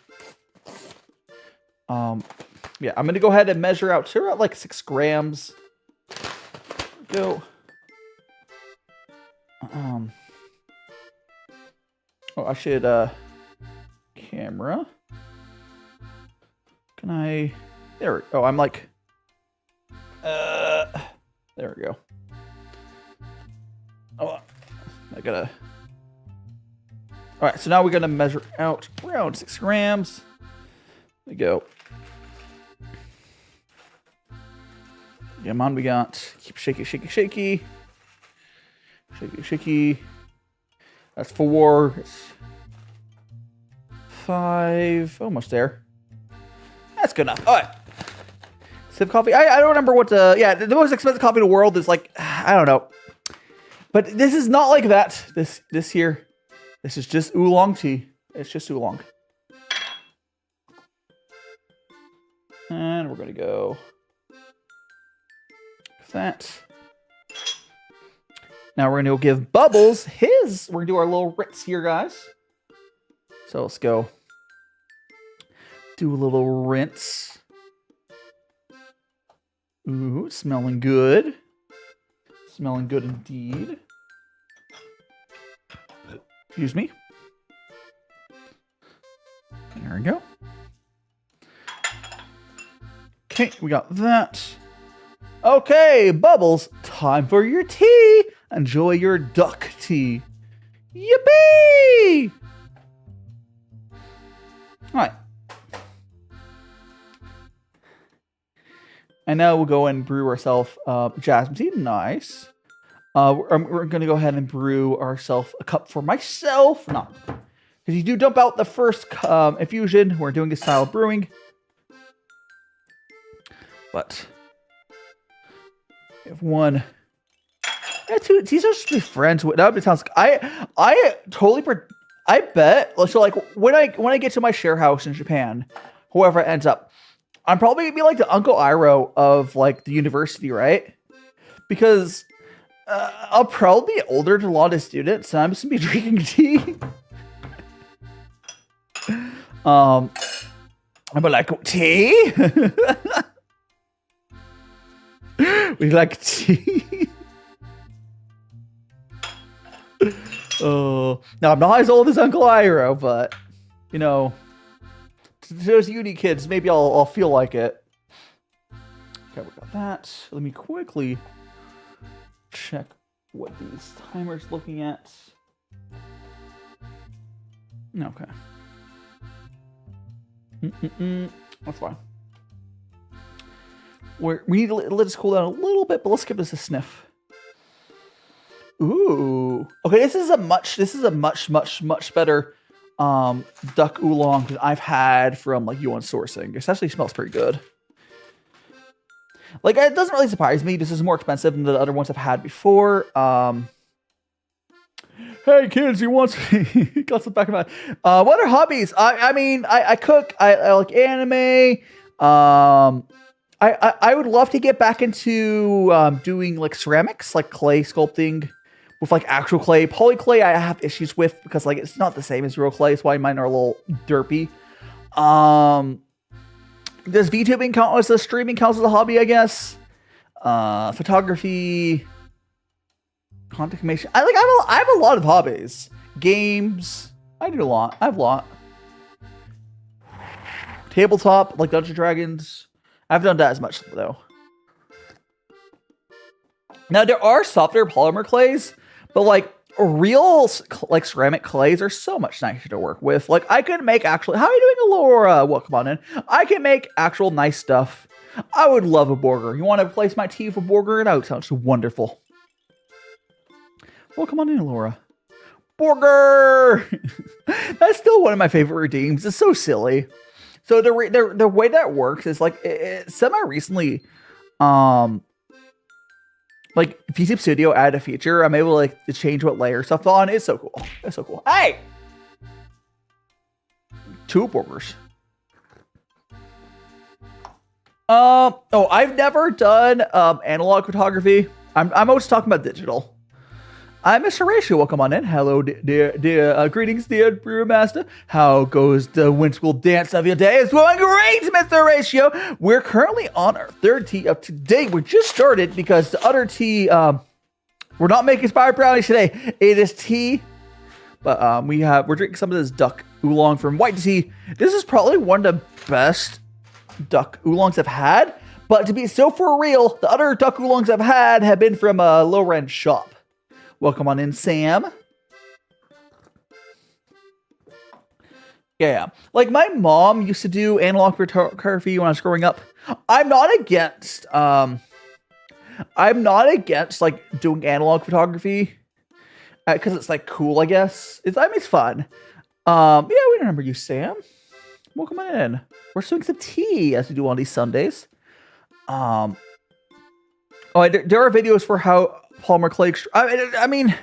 Yeah, I'm gonna go ahead and measure out. So we're at like 6 grams. Go. Oh, I should, camera. Can I, there, oh, I'm like, there we go. Oh, I gotta, all right, so now we're gonna measure out around 6 grams. There we go. Come on, we got, keep shaky, shaky, shaky. Shaky, shaky. That's 4. It's 5. Almost there. That's good enough. All right. Civ coffee. I don't remember what the the most expensive coffee in the world is like. I don't know. But this is not like that. This here. This is just oolong tea. It's just oolong. And we're gonna go with that. Now we're gonna go give Bubbles his. We're gonna do our little rinse here, guys. So let's go do a little rinse. Ooh, smelling good. Smelling good indeed. Excuse me. There we go. Okay, we got that. Okay, Bubbles, time for your tea. Enjoy your duck tea. Yippee! All right. And now we'll go and brew ourselves jasmine tea. Nice. We're going to go ahead and brew ourselves a cup for myself. No. Because you do dump out the first infusion. We're doing this style of brewing. But we have one. Yeah, two. These are just my friends. That sounds. I totally. I bet. So like when I get to my share house in Japan, whoever ends up, I'm probably gonna be like the Uncle Iroh of like the university, right? Because I'll probably be older than a lot of students, and I'm just gonna be drinking tea. I'm like tea. We like tea. Oh, now I'm not as old as Uncle Iroh, but you know, to those uni kids, maybe I'll feel like it. Okay, we got that. Let me quickly check what these timers looking at. Okay. That's fine. We need to let this cool down a little bit, but let's give this a sniff. Ooh. Okay, this is a much better duck oolong than I've had from like Yunnan sourcing. It actually smells pretty good. Like it doesn't really surprise me. This is more expensive than the other ones I've had before. Hey kids, you want some got some back of my what are hobbies? I mean I cook, I like anime. I would love to get back into doing like ceramics, like clay sculpting with like actual clay. Poly clay I have issues with because like it's not the same as real clay. That's why mine are a little derpy. Does VTubing count as a streaming counts as a hobby, I guess? Photography, content creation. I have a lot of hobbies. Games. I do a lot. I have a lot. Tabletop, like Dungeons & Dragons. I haven't done that as much though. Now there are softer polymer clays, but like real like ceramic clays are so much nicer to work with. Like I could make actually. How are you doing, Laura? Well, come on in. I can make actual nice stuff. I would love a burger. You want to replace my tea with a burger? That sounds wonderful. Well, come on in, Laura. Burger. That's still one of my favorite redeems. It's so silly. So the way that works is like semi recently, like VTube Studio added a feature. I'm able like to change what layer stuff on. It's so cool. It's so cool. Hey, 2 burgers. Oh, I've never done analog photography. I'm always talking about digital. I'm Mr. Ratio. Welcome on in. Hello, dear. Greetings, dear Brewmaster. How goes the whimsical dance of your day? It's going great, Mr. Ratio. We're currently on our 3rd tea of today. We just started because the other tea, we're not making inspired brownies today. It is tea, but we're drinking some of this duck oolong from White Tea. This is probably one of the best duck oolongs I've had. But to be so for real, the other duck oolongs I've had have been from a low-end shop. Welcome on in, Sam. Yeah. Like my mom used to do analog photography when I was growing up. I'm not against like doing analog photography because it's like cool, I guess. It's fun. Yeah, we remember you, Sam. Welcome on in. We're doing some tea as we do on these Sundays. There are videos for how polymer clay. I mean,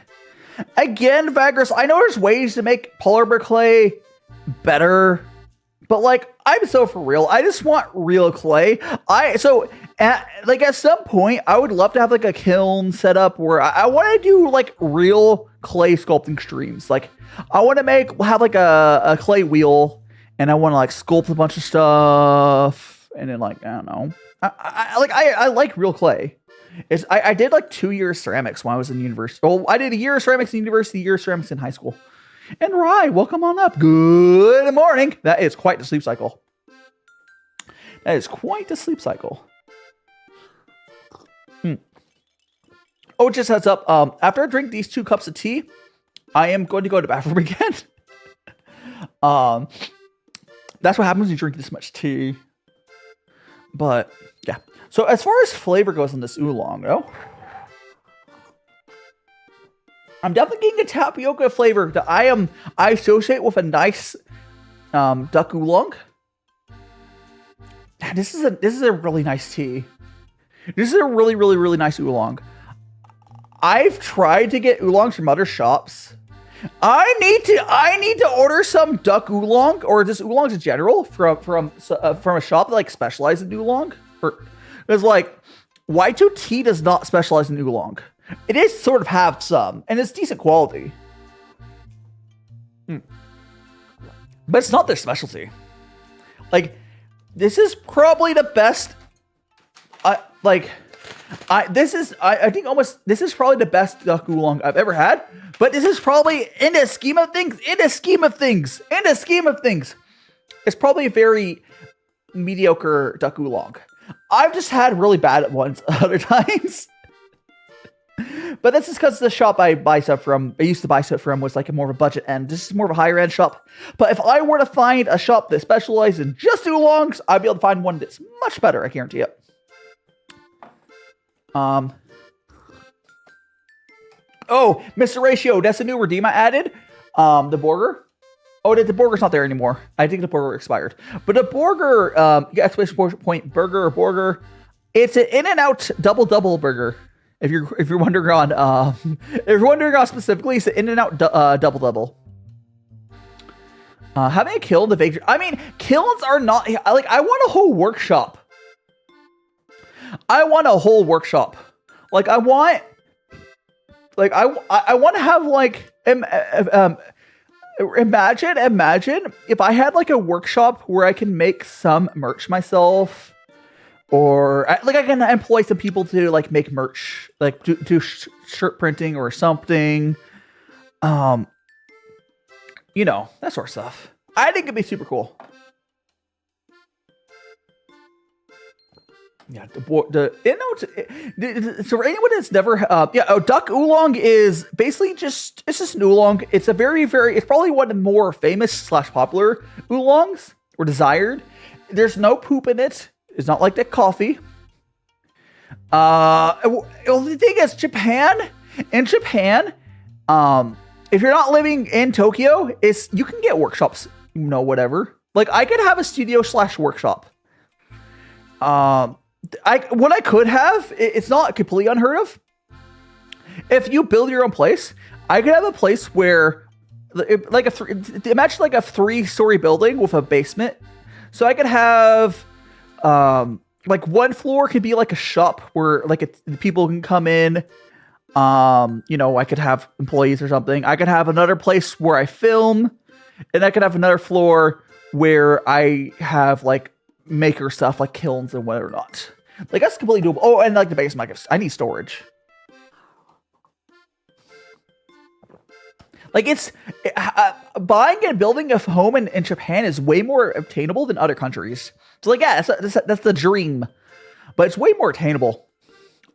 again, Vagrus, I know there's ways to make polymer clay better, but like, I'm so for real. I just want real clay. At some point, I would love to have like a kiln set up where I want to do like real clay sculpting streams. Like, I want to have like a clay wheel, and I want to like sculpt a bunch of stuff, and then like, I don't know. I like real clay. I did like 2 years ceramics when I was in university. Well, I did a year of ceramics in university, a year of ceramics in high school. And Rye, welcome on up. Good morning. That is quite the sleep cycle. That is quite the sleep cycle. Oh, just heads up. After I drink these 2 cups of tea, I am going to go to the bathroom again. That's what happens when you drink this much tea. But yeah. So as far as flavor goes in this oolong, though, I'm definitely getting a tapioca flavor that I associate with a nice duck oolong. This is a really nice tea. This is a really, really, really nice oolong. I've tried to get oolongs from other shops. I need to order some duck oolong or just oolongs in general from a shop that like specializes in oolong. Because like Y2T does not specialize in oolong. It is sort of have some, and it's decent quality. But it's not their specialty. Like, this is probably the best. This is probably the best duck oolong I've ever had. But this is probably, in the scheme of things, it's probably a very mediocre duck oolong. I've just had really bad ones other times. But that's just because the shop I used to buy stuff from was like more of a budget end. This is more of a higher end shop. But if I were to find a shop that specializes in just oolongs, I'd be able to find one that's much better, I guarantee it. Oh, Mr. Ratio, that's a new redeem I added. The burger. Oh, the burger's not there anymore. I think the burger expired. But the burger, exclamation point burger. It's an In-N-Out double burger. If you're wondering on specifically, it's an In-N-Out double. Having a kiln the bakery. I mean, kilns are not like, I want a whole workshop. Like I want to have like imagine if I had like a workshop where I can make some merch myself, or like I can employ some people to like make merch, like do shirt printing or something, that sort of stuff. I think it'd be super cool. Yeah, so for anyone that's never, duck oolong is basically it's just an oolong. It's a it's probably one of the more famous / popular oolongs, or desired. There's no poop in it. It's not like that coffee. The thing is, in Japan, if you're not living in Tokyo, you can get workshops, whatever. Like, I could have a studio / workshop. What I could have, it's not completely unheard of. If you build your own place, I could have a place where, like imagine like a 3-story building with a basement. So I could have, like one floor could be like a shop where like people can come in. I could have employees or something. I could have another place where I film, and I could have another floor where I have like maker stuff like kilns and whatever not. Like, that's completely doable. Oh, and like the basement, I need storage. Like, it's buying and building a home in Japan is way more obtainable than other countries. So like, yeah, that's the dream, but it's way more attainable.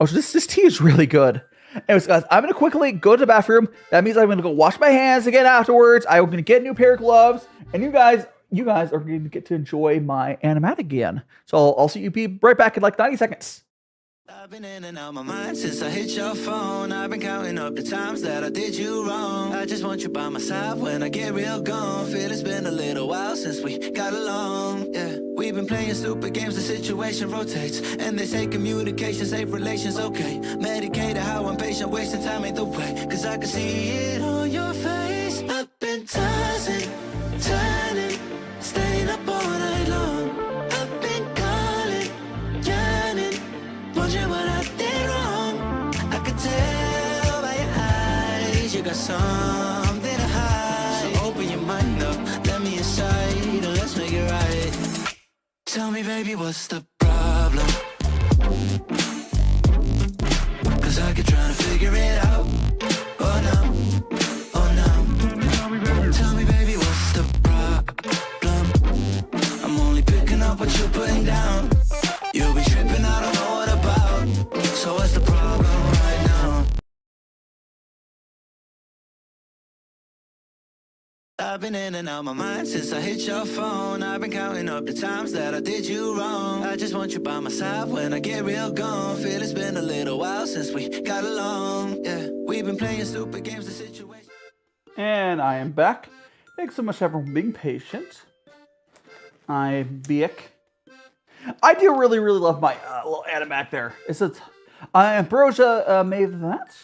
Oh, so this tea is really good. Anyways, guys, I'm gonna quickly go to the bathroom. That means I'm gonna go wash my hands again afterwards. I'm gonna get a new pair of gloves, and you guys are going to get to enjoy my animatic again. So I'll see you be right back in like 90 seconds. I've been in and out my mind since I hit your phone. I've been counting up the times that I did you wrong. I just want you by my side when I get real gone. Feel it's been a little while since we got along. Yeah. we've been playing stupid games, the situation rotates. And they say communication, safe relations, okay. Medicated, how I'm patient, wasting time ain't the way. Cause I can see it on your face. I've been tossing, turning, staying up all night long. I've been calling, yearning, wondering what I did wrong. I could tell by your eyes, you got something to hide. So open your mind up, let me inside, and let's make it right. Tell me, baby, what's the problem? Cause I keep trying to figure it out. Oh no, oh no. Tell me, baby, what's the problem? I'm only picking up what you're putting down. You'll be tripping, I don't know what about. So what's the problem right now? I've been in and out my mind since I hit your phone. I've been counting up the times that I did you wrong. I just want you by my side when I get real gone. Feel it's been a little while since we got along. Yeah, we've been playing stupid games, the situation. And I am back. Thanks so much, everyone, for being patient. I'm Biek. I do really love my little animac there. It's a Ambrosia made that.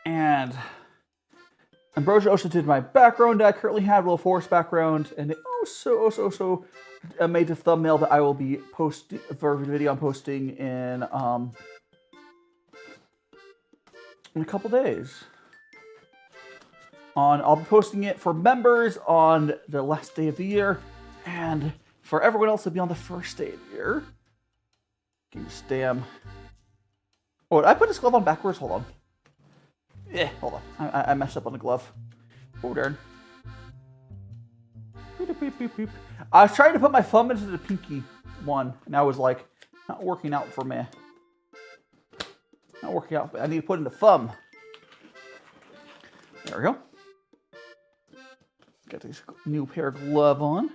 And Ambrosia also did my background that I currently have, a little forest background, and it also made the thumbnail that I will be posting for a video I'm posting in a couple days. I'll be posting it for members on the last day of the year, and for everyone else, it'll be on the first day of the year. Damn. Oh, did I put this glove on backwards? Hold on. Yeah, hold on. I messed up on the glove. Oh, darn. Beep, beep, beep, beep. I was trying to put my thumb into the pinky one, and I was like, not working out for me. Not working out, but I need to put in the thumb. There we go. Got this new pair of glove on.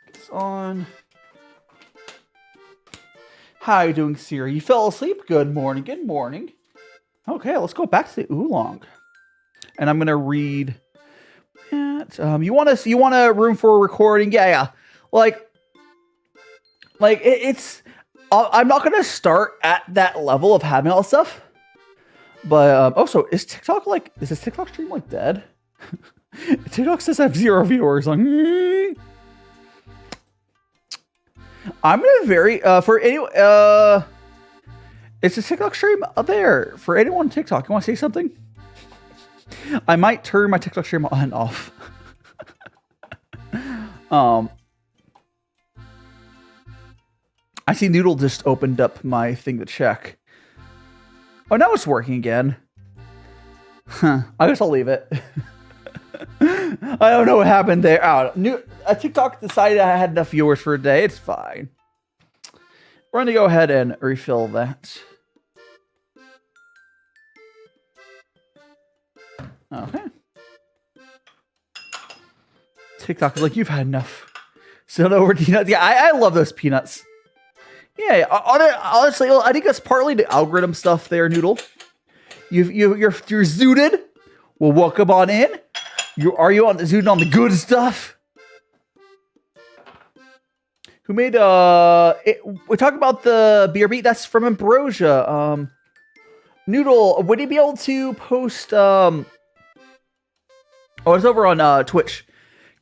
Get this on. How you doing, Siri? You fell asleep? Good morning. Good morning. Okay, let's go back to the Oolong. And I'm gonna read it. You want a room for recording? Yeah. Like it's. I'm not gonna start at that level of having all this stuff. But also, is this TikTok stream like dead? TikTok says I have 0 viewers. Like, I'm gonna for anyone. It's a TikTok stream up there for anyone on TikTok. You want to say something? I might turn my TikTok stream on and off. I see Noodle just opened up my thing to check. Oh, now it's working again. Huh. I guess I'll leave it. I don't know what happened there. TikTok decided I had enough viewers for a day. It's fine. We're going to go ahead and refill that. Okay. TikTok is like, you've had enough. Send over peanuts. Yeah, I love those peanuts. Yeah, honestly, I think that's partly the algorithm stuff there, Noodle. You're zooted. Well, welcome on in. Are you zooted on the good stuff? Who made we talk about the beer beat? That's from Ambrosia. Noodle, would you be able to post? Oh, it's over on Twitch.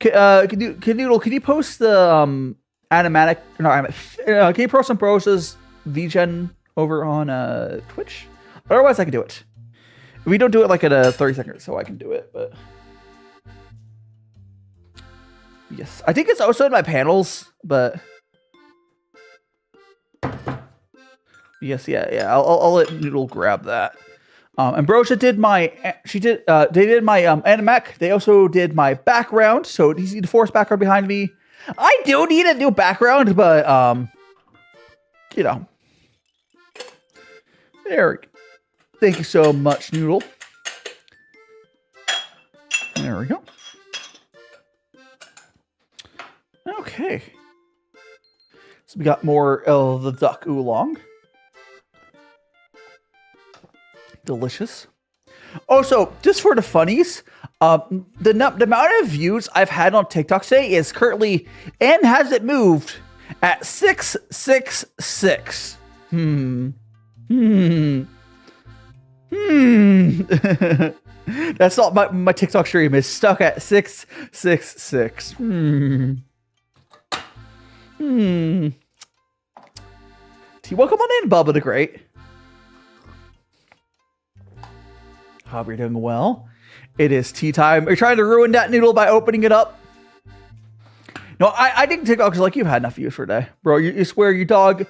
Noodle, can you post the animatic? No, can you post Ambrosia's VGen over on Twitch? Otherwise, I can do it. If we don't do it like at a 30 seconds, so I can do it. But yes, I think it's also in my panels, but. Yes, yeah. I'll let Noodle grab that. Ambrosia did my. They did my animac. They also did my background. So you see the forest background behind me. I do need a new background, but you know. There we go. Thank you so much, Noodle. There we go. Okay. So we got more of the duck oolong. Delicious. Also, just for the funnies, the amount of views I've had on TikTok today is currently, and hasn't moved, at 666. That's not my TikTok stream is stuck at 666. T, welcome on in, Bubba the Great. Hope you're doing well. It is tea time. Are you trying to ruin that noodle by opening it up? No, I didn't TikTok because like you've had enough views for a day, bro. You swear your dog.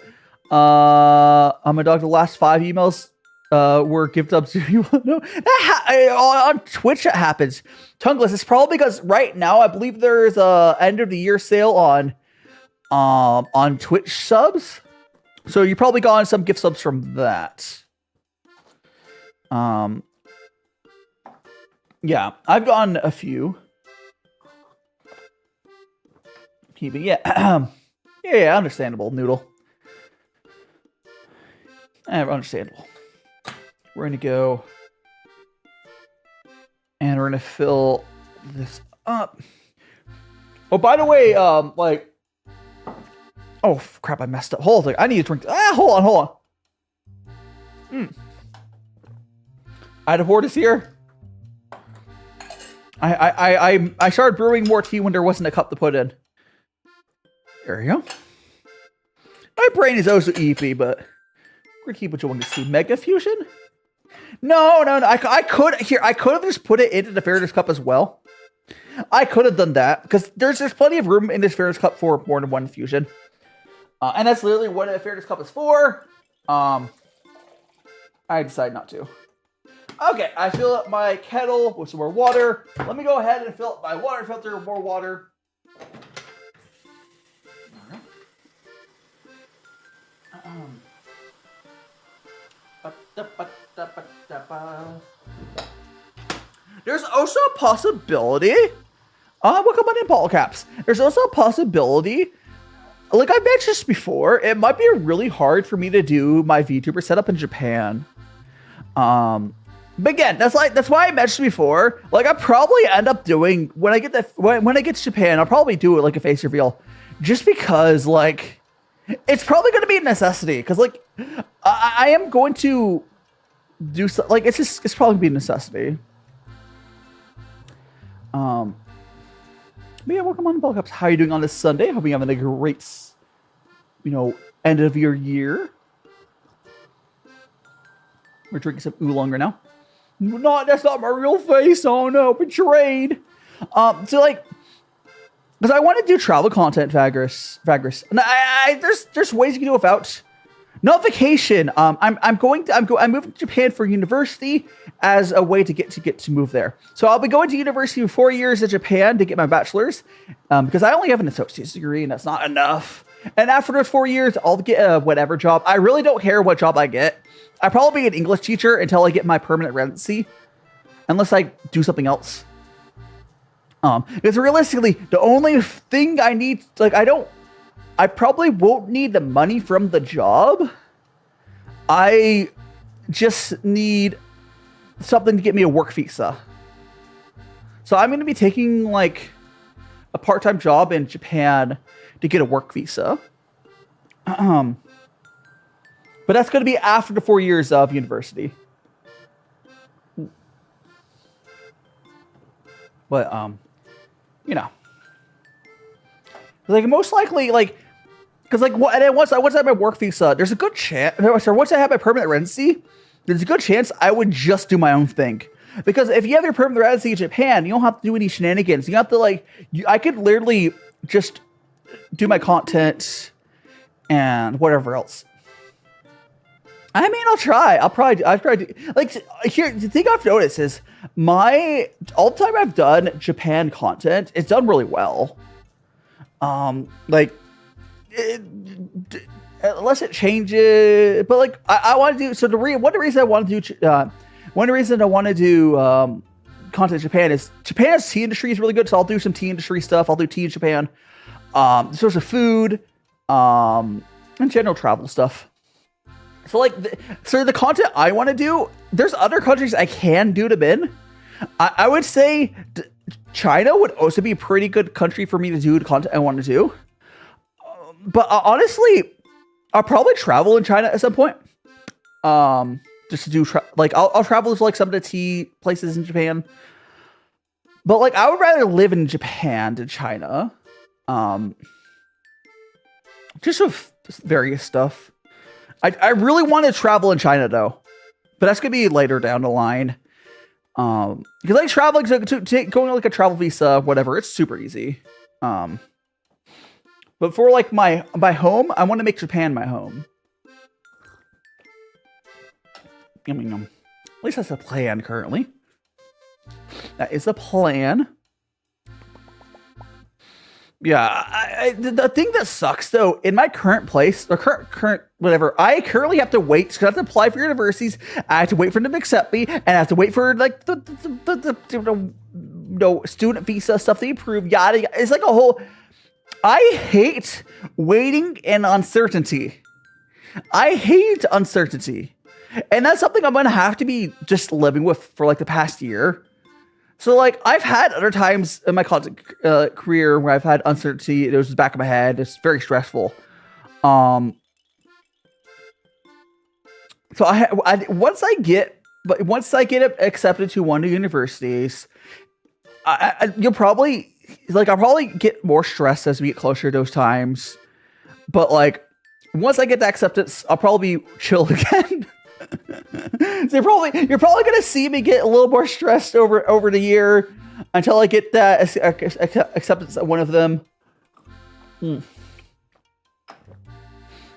I'm a dog. The last 5 emails were gift ups. You know on Twitch it happens. Tongueless. It's probably because right now I believe there's a end of the year sale on Twitch subs. So you probably got some gift subs from that. Yeah, I've gotten a few. Keeping yeah, yeah, understandable, Noodle. Understandable. We're gonna go, and we're gonna fill this up. Oh, by the way, like, oh crap, I messed up. Hold on, I need to drink. Hold on. Idaport is here. I started brewing more tea when there wasn't a cup to put in. There you go. My brain is also eepy, but we're gonna keep what you want to see. Mega Fusion? No. I could have just put it into the Fairness Cup as well. I could have done that because there's plenty of room in this Fairness Cup for more than one fusion, and that's literally what a Fairness Cup is for. I decided not to. Okay, I fill up my kettle with some more water. Let me go ahead and fill up my water filter with more water. There's also a possibility. Welcome on in, Paul Caps. There's also a possibility. Like I mentioned this before, it might be really hard for me to do my VTuber setup in Japan. But again, that's why I mentioned before. Like I probably end up doing when I get to Japan, I'll probably do it like a face reveal, just because like it's probably going to be a necessity. Because like I am going to do so, like it's probably gonna be a necessity. But yeah, welcome on, Bulk Ups. How are you doing on this Sunday? Hope you're having a great, end of your year. We're drinking some oolong right now. That's not my real face. Oh no, betrayed. So like, because I want to do travel content, Vagris. And there's ways you can do it without. Not vacation. I'm moving to Japan for university as a way to get to move there. So I'll be going to university for 4 years in Japan to get my bachelor's, because I only have an associate's degree and that's not enough. And after those 4 years, I'll get whatever job. I really don't care what job I get. I'll probably be an English teacher until I get my permanent residency, unless I do something else. Because realistically, the only thing I need, I probably won't need the money from the job. I just need something to get me a work visa. So I'm going to be taking like a part-time job in Japan to get a work visa. But that's going to be after the 4 years of university. But, like most likely, like, because like once I have my work visa, there's a good chance. Once I have my permanent residency, there's a good chance I would just do my own thing. Because if you have your permanent residency in Japan, you don't have to do any shenanigans. You have to I could literally just do my content and whatever else. I mean, I'll try. I'll try to, here, the thing I've noticed is all the time I've done Japan content, it's done really well. Unless it changes, but I want to do, so one reason I want to do content in Japan is Japan's tea industry is really good. So I'll do some tea industry stuff. I'll do tea in Japan, source of food, and general travel stuff. So like, the content I want to do, there's other countries I can do them in. I would say China would also be a pretty good country for me to do the content I want to do. But honestly, I'll probably travel in China at some point. Just to do I'll travel to like some of the tea places in Japan. But like, I would rather live in Japan than China. Just with various stuff. I really want to travel in China though, but that's gonna be later down the line. Because like traveling to going like a travel visa, whatever, it's super easy. But for like my home, I want to make Japan my home. Yum, yum, yum. At least that's a plan currently. That is a plan. Yeah, the thing that sucks though, in my current place, or current whatever, I currently have to wait because I have to apply for universities. I have to wait for them to accept me, and I have to wait for like the student visa stuff to approve. Yada yada. It's like a whole. I hate waiting and uncertainty. I hate uncertainty, and that's something I'm gonna have to be just living with for like the past year. So, like, I've had other times in my content career where I've had uncertainty. It was the back of my head. It's very stressful. So, once I get accepted to one of the universities, I'll probably get more stressed as we get closer to those times. But, like, once I get that acceptance, I'll probably be chill again. So you're probably gonna see me get a little more stressed over the year until I get that acceptance at one of them. And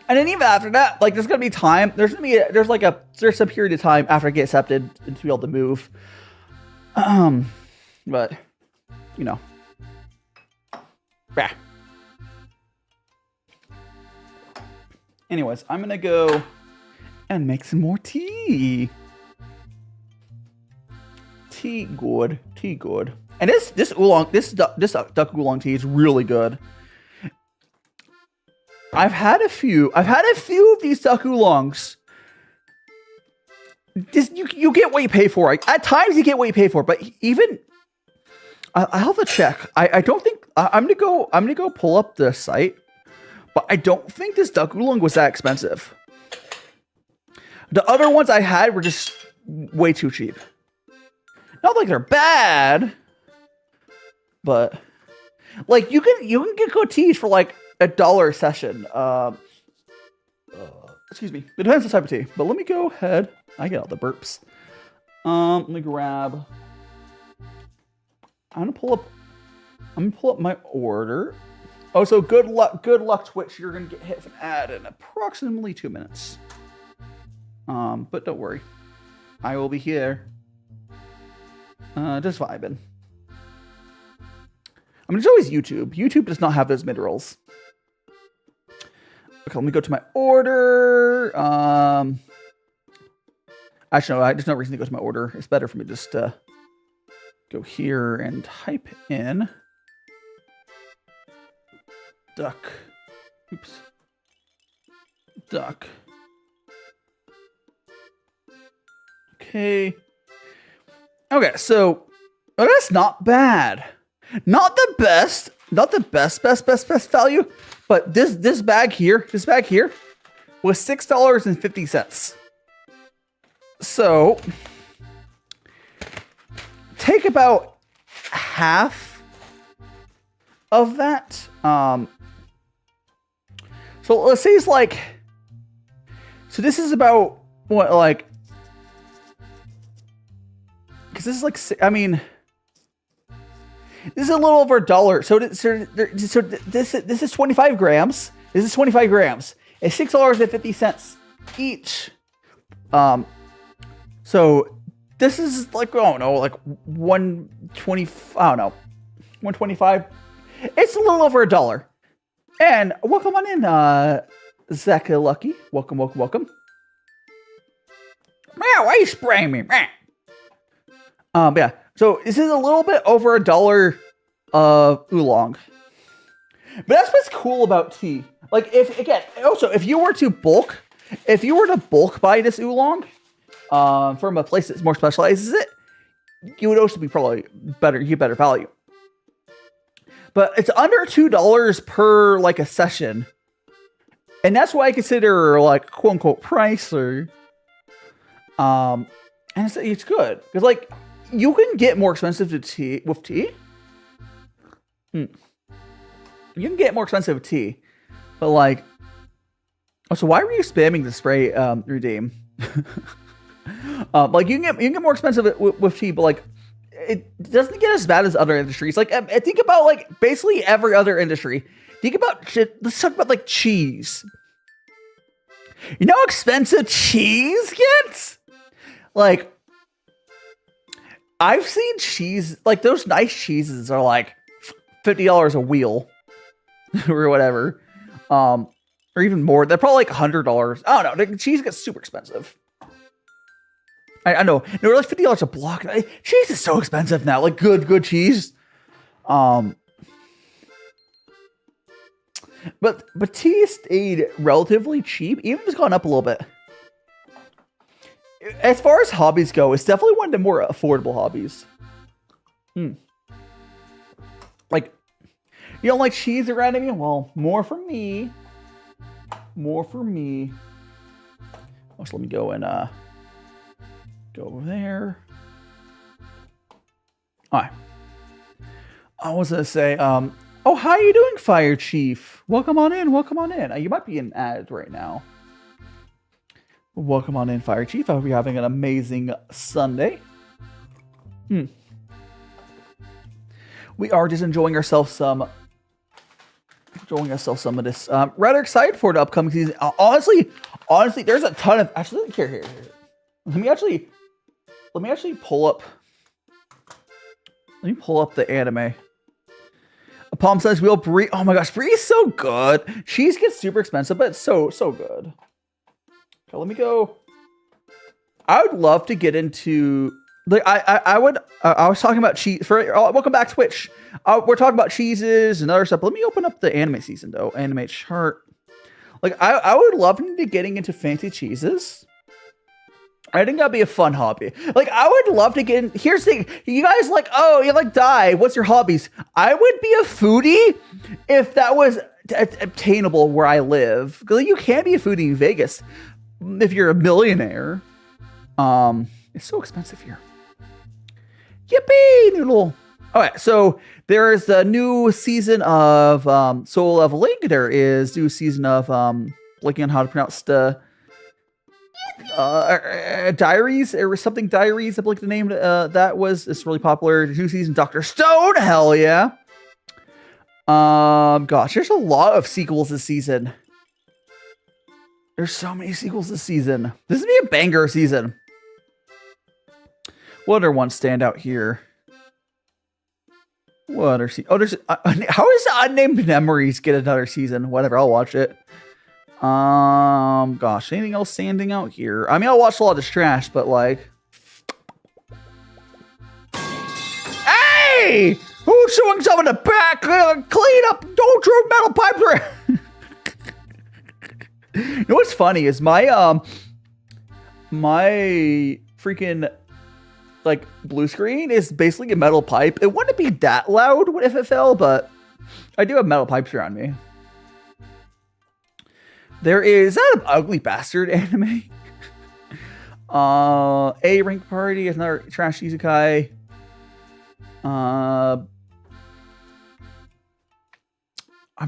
then even after that, like there's gonna be time. There's some period of time after I get accepted to be able to move. But you know, bah. Anyways, I'm gonna go and make some more tea. Tea good. And this oolong, this duck oolong tea is really good. I've had a few of these duck oolongs. You get what you pay for. At times you get what you pay for, but even I'll have to check. I don't think I'm gonna go pull up the site, but I don't think this duck oolong was that expensive. The other ones I had were just way too cheap. Not like they're bad, but like you can get good teas for like $1 a session. Excuse me. It depends on the type of tea. But let me go ahead. I get all the burps. Let me grab. I'm gonna pull up my order. Oh, so good luck, Twitch. You're gonna get hit with an ad in approximately 2 minutes. But don't worry, I will be here. Just vibing. I mean, it's always YouTube. YouTube does not have those mid-rolls. Okay, let me go to my order. Actually, no, there's no reason to go to my order. It's better for me just to go here and type in duck. Oops. Duck. Okay, so that's not bad. Not the best value, but this bag here was $6.50. So take about half of that. So let's say it's like, so this is about what, like, because this is like, I mean, this is a little over $1. So this is 25 grams. This is 25 grams. It's $6.50 each. So this is like, I don't know, like 120. I don't know, 125. It's a little over $1. And welcome on in, Zach Lucky. Welcome. Man, why are you spraying me, man? Yeah. So this is a little bit over $1 of oolong. But that's what's cool about tea. Like, if you were to bulk, if you were to bulk buy this oolong from a place that's more specializes it, you would also be probably better. You get better value. But it's under $2 per like a session, and that's why I consider like quote unquote pricey. And it's good because like you can get more expensive with tea. You can get more expensive with tea, but like, oh, so why were you spamming the spray redeem? Like you can get more expensive with tea, but like it doesn't get as bad as other industries. Like I think about like basically every other industry. Think about shit. Let's talk about like cheese. You know how expensive cheese gets? Like I've seen cheese, like those nice cheeses are like $50 a wheel or whatever. Or even more. They're probably like $100. I don't know. The cheese gets super expensive. I know. They're like $50 a block. Cheese is so expensive now. Like good cheese. But tea stayed relatively cheap. Even if it's gone up a little bit. As far as hobbies go, it's definitely one of the more affordable hobbies. Like, you don't like cheese around me? Well, more for me. More for me. Oh, so let me go and go over there. All right. I was gonna say, oh, how are you doing, Fire Chief? Welcome on in. Welcome on in. You might be in ads right now. Welcome on in, Fire Chief. I hope you're having an amazing Sunday. We are just enjoying ourselves some of this. Rather excited for the upcoming season. Honestly, there's a ton of actually here. Let me actually pull up. Let me pull up the anime. Palm says we'll Brie. Oh my gosh, Brie is so good. Cheese gets super expensive, but it's so good. Okay, let me go. I would love to get into like I was talking about cheese for welcome back Twitch. We're talking about cheeses and other stuff. Let me open up the anime season though. Anime chart. Like I would love to be getting into fancy cheeses. I think that'd be a fun hobby. Like I would love to get in. Here's the thing. You guys like, oh, you like Dai. What's your hobbies? I would be a foodie if that was obtainable where I live. Because you can't be a foodie in Vegas if you're a millionaire. It's so expensive here. Yippee, noodle. All right, so there is a new season of Soul Leveling. There is new season of blanking on how to pronounce the Diaries or something Diaries. I believe the name that was. It's really popular. New season Dr. Stone. Hell yeah. Gosh, there's a lot of sequels this season. There's so many sequels this season. This is be a banger season. What other ones stand out here? What other season? Oh, there's how is Unnamed Memories get another season? Whatever, I'll watch it. Gosh, anything else standing out here? I mean, I'll watch a lot of this trash, but like, hey, who's showing himself in the back? Clean up! Don't throw metal pipes around. You know what's funny is my freaking like blue screen is basically a metal pipe. It wouldn't be that loud if it fell, but I do have metal pipes around me. There is that an Ugly Bastard anime. A Rank Party is another trash isekai. I'm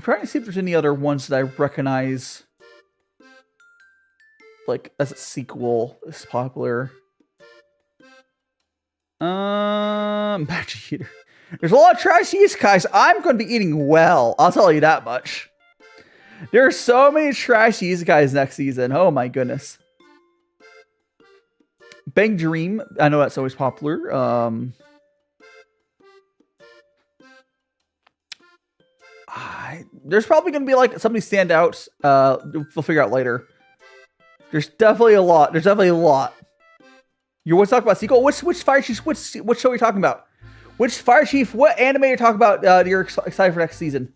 trying to see if there's any other ones that I recognize, like as a sequel is popular. Magic Eater. There's a lot of trash isekais. I'm going to be eating well. I'll tell you that much. There are so many trash isekais next season. Oh my goodness. Bang Dream. I know that's always popular. There's probably going to be like somebody stand out. We'll figure out later. There's definitely a lot. You want to talk about sequel? Which Fire Chief? Which show are you talking about? Which Fire Chief? What anime are you talking about? You're excited for next season?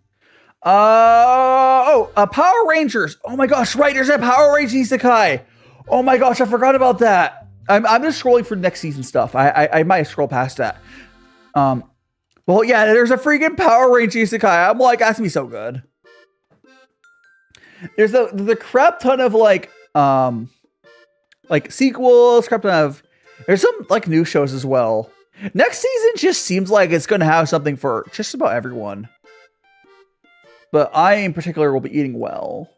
Power Rangers. Oh my gosh, right, there's a Power Rangers isekai. Oh my gosh, I forgot about that. I'm just scrolling for next season stuff. I might scroll past that. Well, yeah, there's a freaking Power Rangers isekai. I'm like, that's gonna be so good. There's the crap ton of like sequels, crap ton of. There's some like new shows as well. Next season just seems like it's gonna have something for just about everyone. But I in particular will be eating well.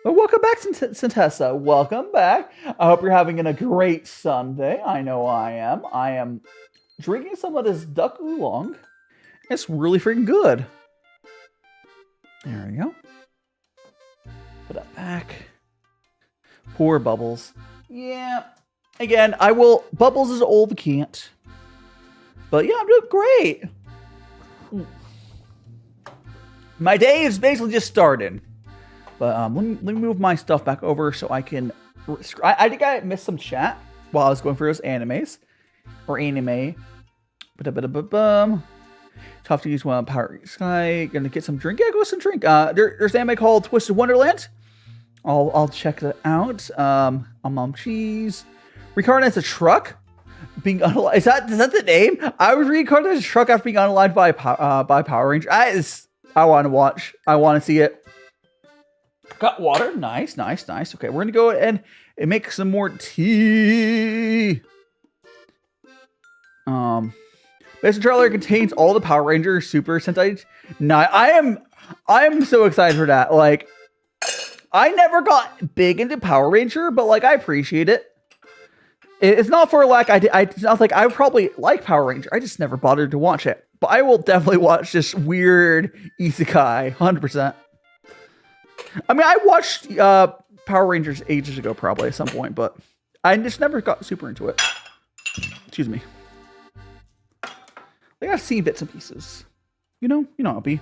But welcome back, Santessa. Welcome back. I hope you're having a great Sunday. I know I am. I am drinking some of this duck oolong. It's really freaking good. There we go. Put that back. Poor Bubbles. Yeah. Again, I will. Bubbles is old, can't. But yeah, I'm doing great. My day is basically just starting. But let me move my stuff back over so I can. I think I missed some chat while I was going through those animes or anime. Tough to use one Power Sky. Gonna get some drink. Yeah, go some drink. There's an anime called Twisted Wonderland. I'll check that out. Cheese. Reincarnated as a truck. Being unalive. Is that the name? I was reincarnated as a truck after being unalived by Power Ranger. I want to watch. I want to see it. Got water. Nice. Okay, we're gonna go and make some more tea. This trailer contains all the Power Rangers Super Sentai. I am so excited for that. Like, I never got big into Power Ranger, but like I appreciate it. It's not for like it's not like I probably like Power Ranger. I just never bothered to watch it. But I will definitely watch this weird isekai, 100%. I mean, I watched Power Rangers ages ago, probably at some point, but I just never got super into it. Excuse me. Like, I've seen bits and pieces. You know how it be.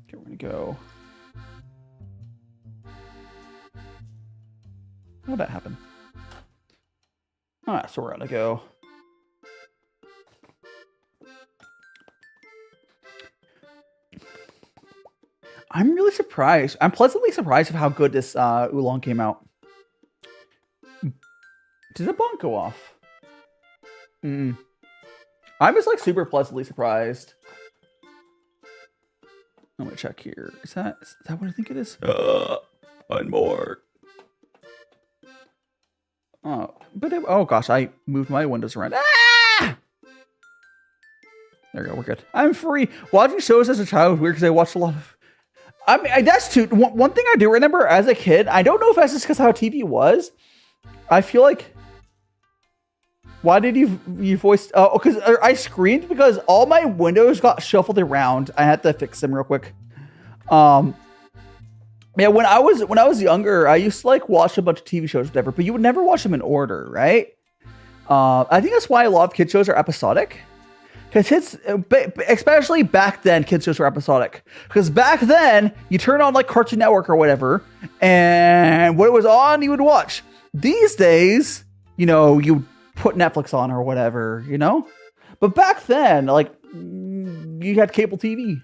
Okay, we're gonna go. How'd that happen? Alright, so we're gonna go. I'm really surprised. I'm pleasantly surprised of how good this Oolong came out. Did the bomb go off? I'm just like super pleasantly surprised. I'm gonna check here. Is that what I think it is? One more. Oh gosh, I moved my windows around. Ah! There we go, we're good. I'm free. Watching shows as a child was weird because I watched a lot of. I mean, that's too. One thing I do remember as a kid, I don't know if that's just because how TV was. I feel like. Why did you voice? Oh, because I screamed because all my windows got shuffled around. I had to fix them real quick. Yeah, when I was younger, I used to like watch a bunch of TV shows, whatever. But you would never watch them in order, right? I think that's why a lot of kids shows are episodic. Because especially back then, kids shows were episodic. Because back then, you turn on like Cartoon Network or whatever, and what was on, you would watch. These days, you put Netflix on or whatever, But back then, like, you had cable TV.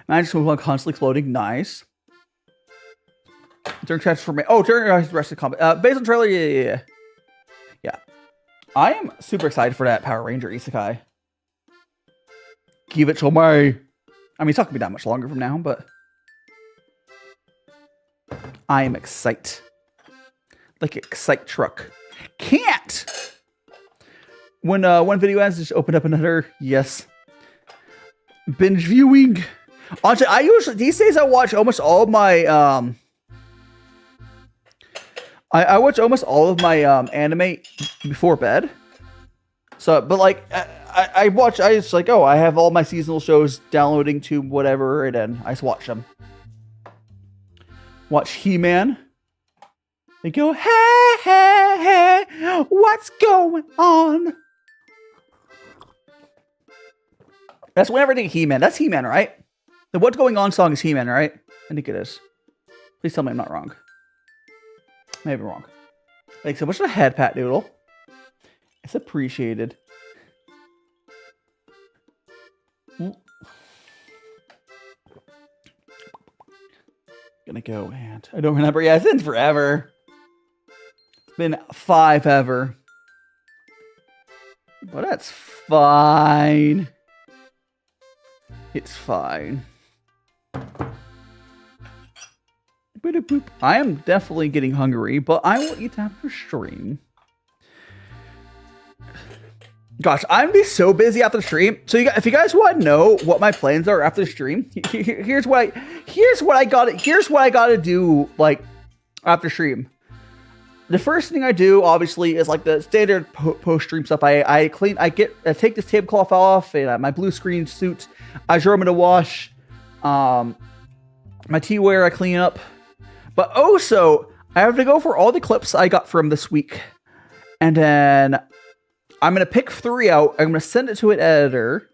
Magic Move constantly exploding. Nice. During transformation. Oh, during the rest of the combat. Based on trailer, yeah. I am super excited for that Power Ranger isekai. Give it to me. I mean, it's not gonna be that much longer from now, but I am excited. Like excite truck. Can't. When one video ends, just open up another. Yes. Binge viewing. Honestly, I usually these days I watch almost all of my I watch almost all of my anime before bed. So, but like I just like, I have all my seasonal shows downloading to whatever, and then I just watch them. Watch He-Man. They go, hey, what's going on? That's whenever I think He-Man. That's He-Man, right? The What's Going On song is He-Man, right? I think it is. Please tell me I'm not wrong. Maybe wrong. Like, so much of a head pat noodle. It's appreciated. Gonna go and I don't remember. Yeah, it's been forever. It's been 5 ever. But that's fine. It's fine. I am definitely getting hungry, but I will eat after stream. Gosh, I'm gonna be so busy after the stream. So if you guys want to know what my plans are after the stream, here's what I gotta do like after stream. The first thing I do, obviously, is like the standard post stream stuff. I take this tablecloth off and my blue screen suit. I throw them in the wash. My teaware I clean up, but also I have to go for all the clips I got from this week, and then I'm going to pick 3 out. I'm going to send it to an editor.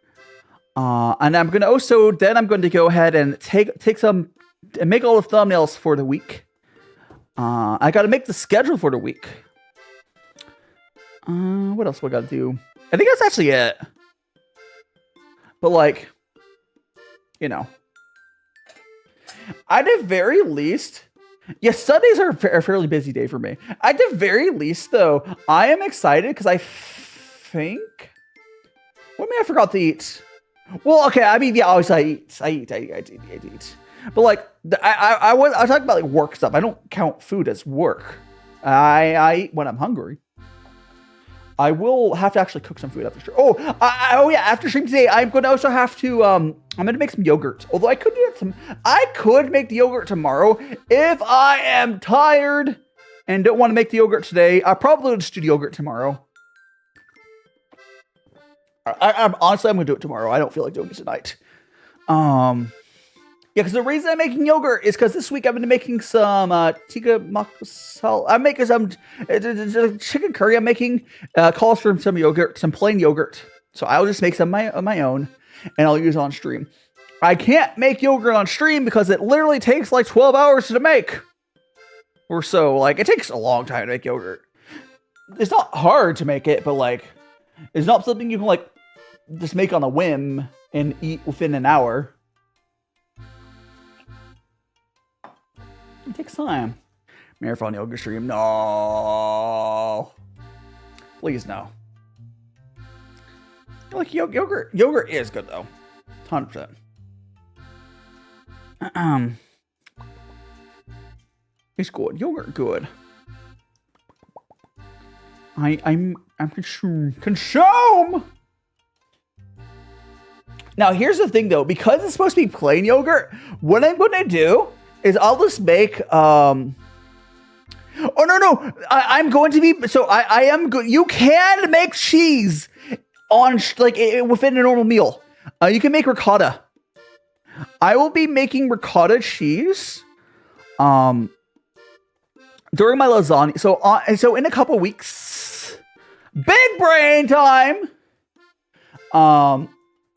And I'm going to also, then I'm going to go ahead and take some and make all the thumbnails for the week. I got to make the schedule for the week. What else do I got to do? I think that's actually it. But like, you know, at the very least, yes, Sundays are a fairly busy day for me. At the very least, though, I am excited because I think. What may I forgot to eat? Well, okay. I mean, yeah, obviously I eat. But like, I was talking about like work stuff. I don't count food as work. I eat when I'm hungry. I will have to actually cook some food after stream. Oh yeah, after stream today, I'm going to also have to. I'm going to make some yogurt. Although I could make the yogurt tomorrow if I am tired and don't want to make the yogurt today. I probably will just do the yogurt tomorrow. I'm honestly, I'm going to do it tomorrow. I don't feel like doing it tonight. Yeah, because the reason I'm making yogurt is because this week I've been making some tikka masala. I'm making some chicken curry. I'm making calls for some yogurt, some plain yogurt. So I'll just make some of my own, and I'll use it on stream. I can't make yogurt on stream because it literally takes like 12 hours to make, or so. Like it takes a long time to make yogurt. It's not hard to make it, but like it's not something you can like just make on a whim and eat within an hour. It takes time. Marathon yoga stream. No. Please no. Like yogurt is good though. 100%. It's good. Yogurt good. I'm consume. Now here's the thing though, because it's supposed to be plain yogurt, what I'm gonna do is I'll just make I'm going to be I am good. You can make cheese on like within a normal meal. You can make ricotta. I will be making ricotta cheese during my lasagna. So in a couple weeks, big brain time.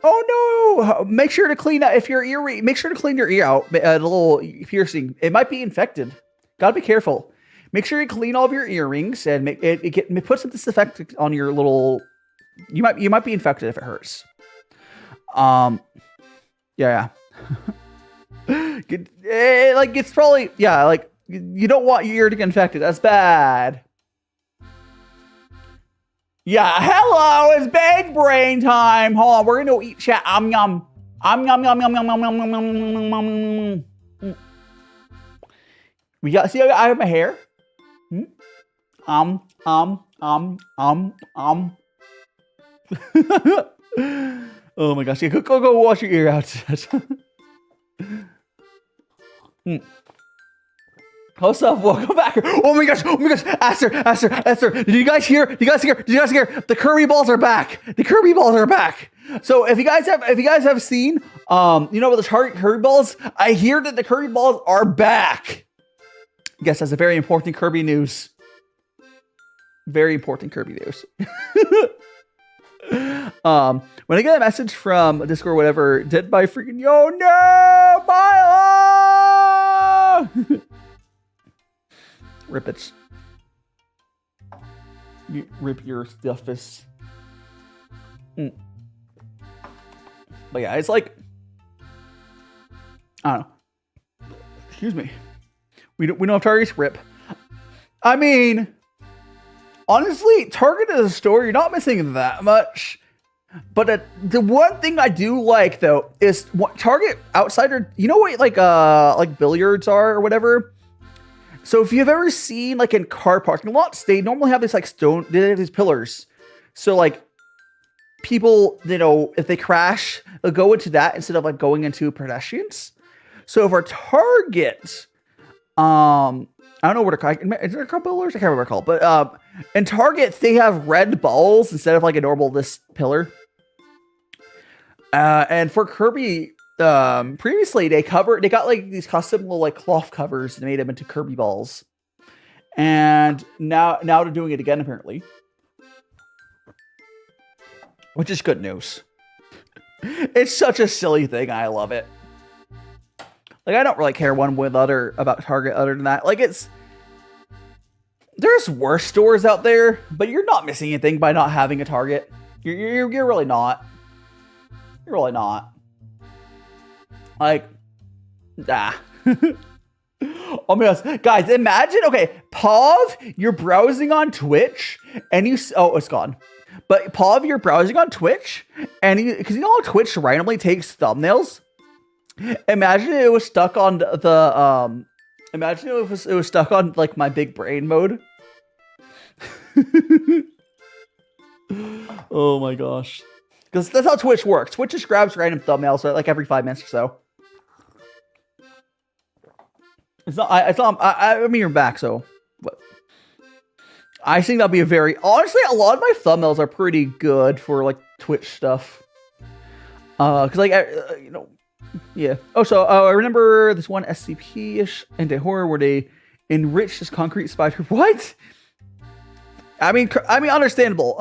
Oh no! Make sure to clean out if your ear. Make sure to clean your ear out. The little piercing. It might be infected. Gotta be careful. Make sure you clean all of your earrings and put some disinfectant on your little. You might be infected if it hurts. Yeah. It's probably like you don't want your ear to get infected. That's bad. Yeah, hello, it's big brain time. Hold on, we're gonna eat chat. Yum. We got see I have my hair. Oh my gosh, yeah, go wash your ear out. What's up? Welcome back. Oh my gosh. Aster. Did you guys hear? The Kirby balls are back. So if you guys have seen, you know about the Kirby balls? I hear that the Kirby balls are back. I guess that's a very important Kirby news. When I get a message from Discord or whatever, dead by freaking Milo! Rip it. You rip your stuffus. But yeah, it's like, I don't know. Excuse me. We don't have Target's rip. I mean, honestly, Target is a store. You're not missing that much. But the one thing I do like though is what Target outsider. You know what like billiards are or whatever. So if you've ever seen like in car parking lots, they normally have this like stone. They have these pillars. So like people, you know, if they crash, they'll go into that instead of like going into pedestrians. So for Target, I don't know what they're called. Is it called pillars? I can't remember what they're called. But in Target, they have red balls instead of like a normal this pillar. And for Kirby, previously they got like these custom little like cloth covers and made them into Kirby balls. And now they're doing it again apparently, which is good news. It's such a silly thing. I love it. Like, I don't really care one way or the other about Target other than that. Like, there's worse stores out there, but you're not missing anything by not having a Target. You're really not. You're really not. Like, oh my gosh. Guys, imagine, okay, Pav, you're browsing on Twitch, and oh, it's gone. But Pav, you're browsing on Twitch, and because you know how Twitch randomly takes thumbnails? Imagine it was stuck on the imagine it was stuck on like my big brain mode. Oh my gosh. Because that's how Twitch works. Twitch just grabs random thumbnails like every 5 minutes or so. I mean you're back, so but I think that'll be honestly a lot of my thumbnails are pretty good for like Twitch stuff. Cause like you know. Yeah. Oh, so I remember this one SCP-ish into horror where they enriched this concrete spider. What? I mean, understandable.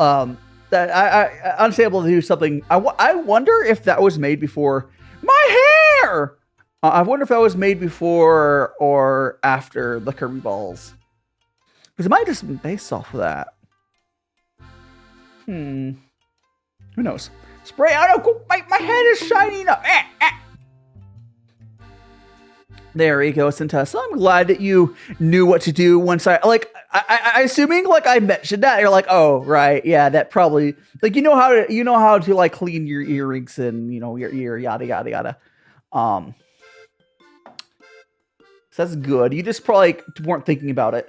That I understandable to do something. I wonder if that was made before my hair. I wonder if that was made before or after the Kirby balls, because it might just be based off of that. Who knows? Spray. I don't know. My head is shining up. There you go, Sintessa. I'm glad that you knew what to do once I assuming like I mentioned that, you're like, oh right, yeah, that probably like you know how to like clean your earrings and you know your ear, yada yada yada. So that's good. You just probably weren't thinking about it.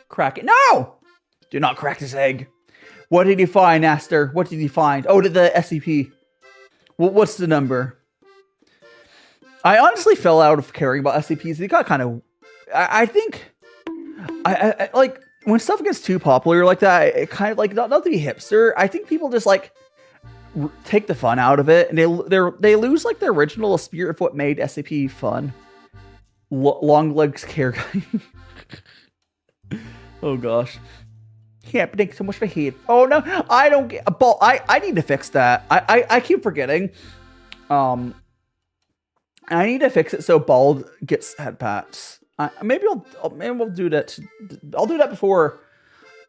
Crack it. No! Do not crack this egg. What did you find, Aster? What did you find? Oh, the SCP. What's the number? I honestly fell out of caring about SCPs. They got kind of... I think... I like, when stuff gets too popular like that, it kind of like, not to be hipster, I think people just like take the fun out of it, and they lose like the original spirit of what made SCP fun. Long legs care guy. Oh gosh. Can't predict so much for hate. Oh no, I don't get a ball. I need to fix that. I keep forgetting. I need to fix it so Bald gets head pats. Maybe we'll do that. I'll do that before.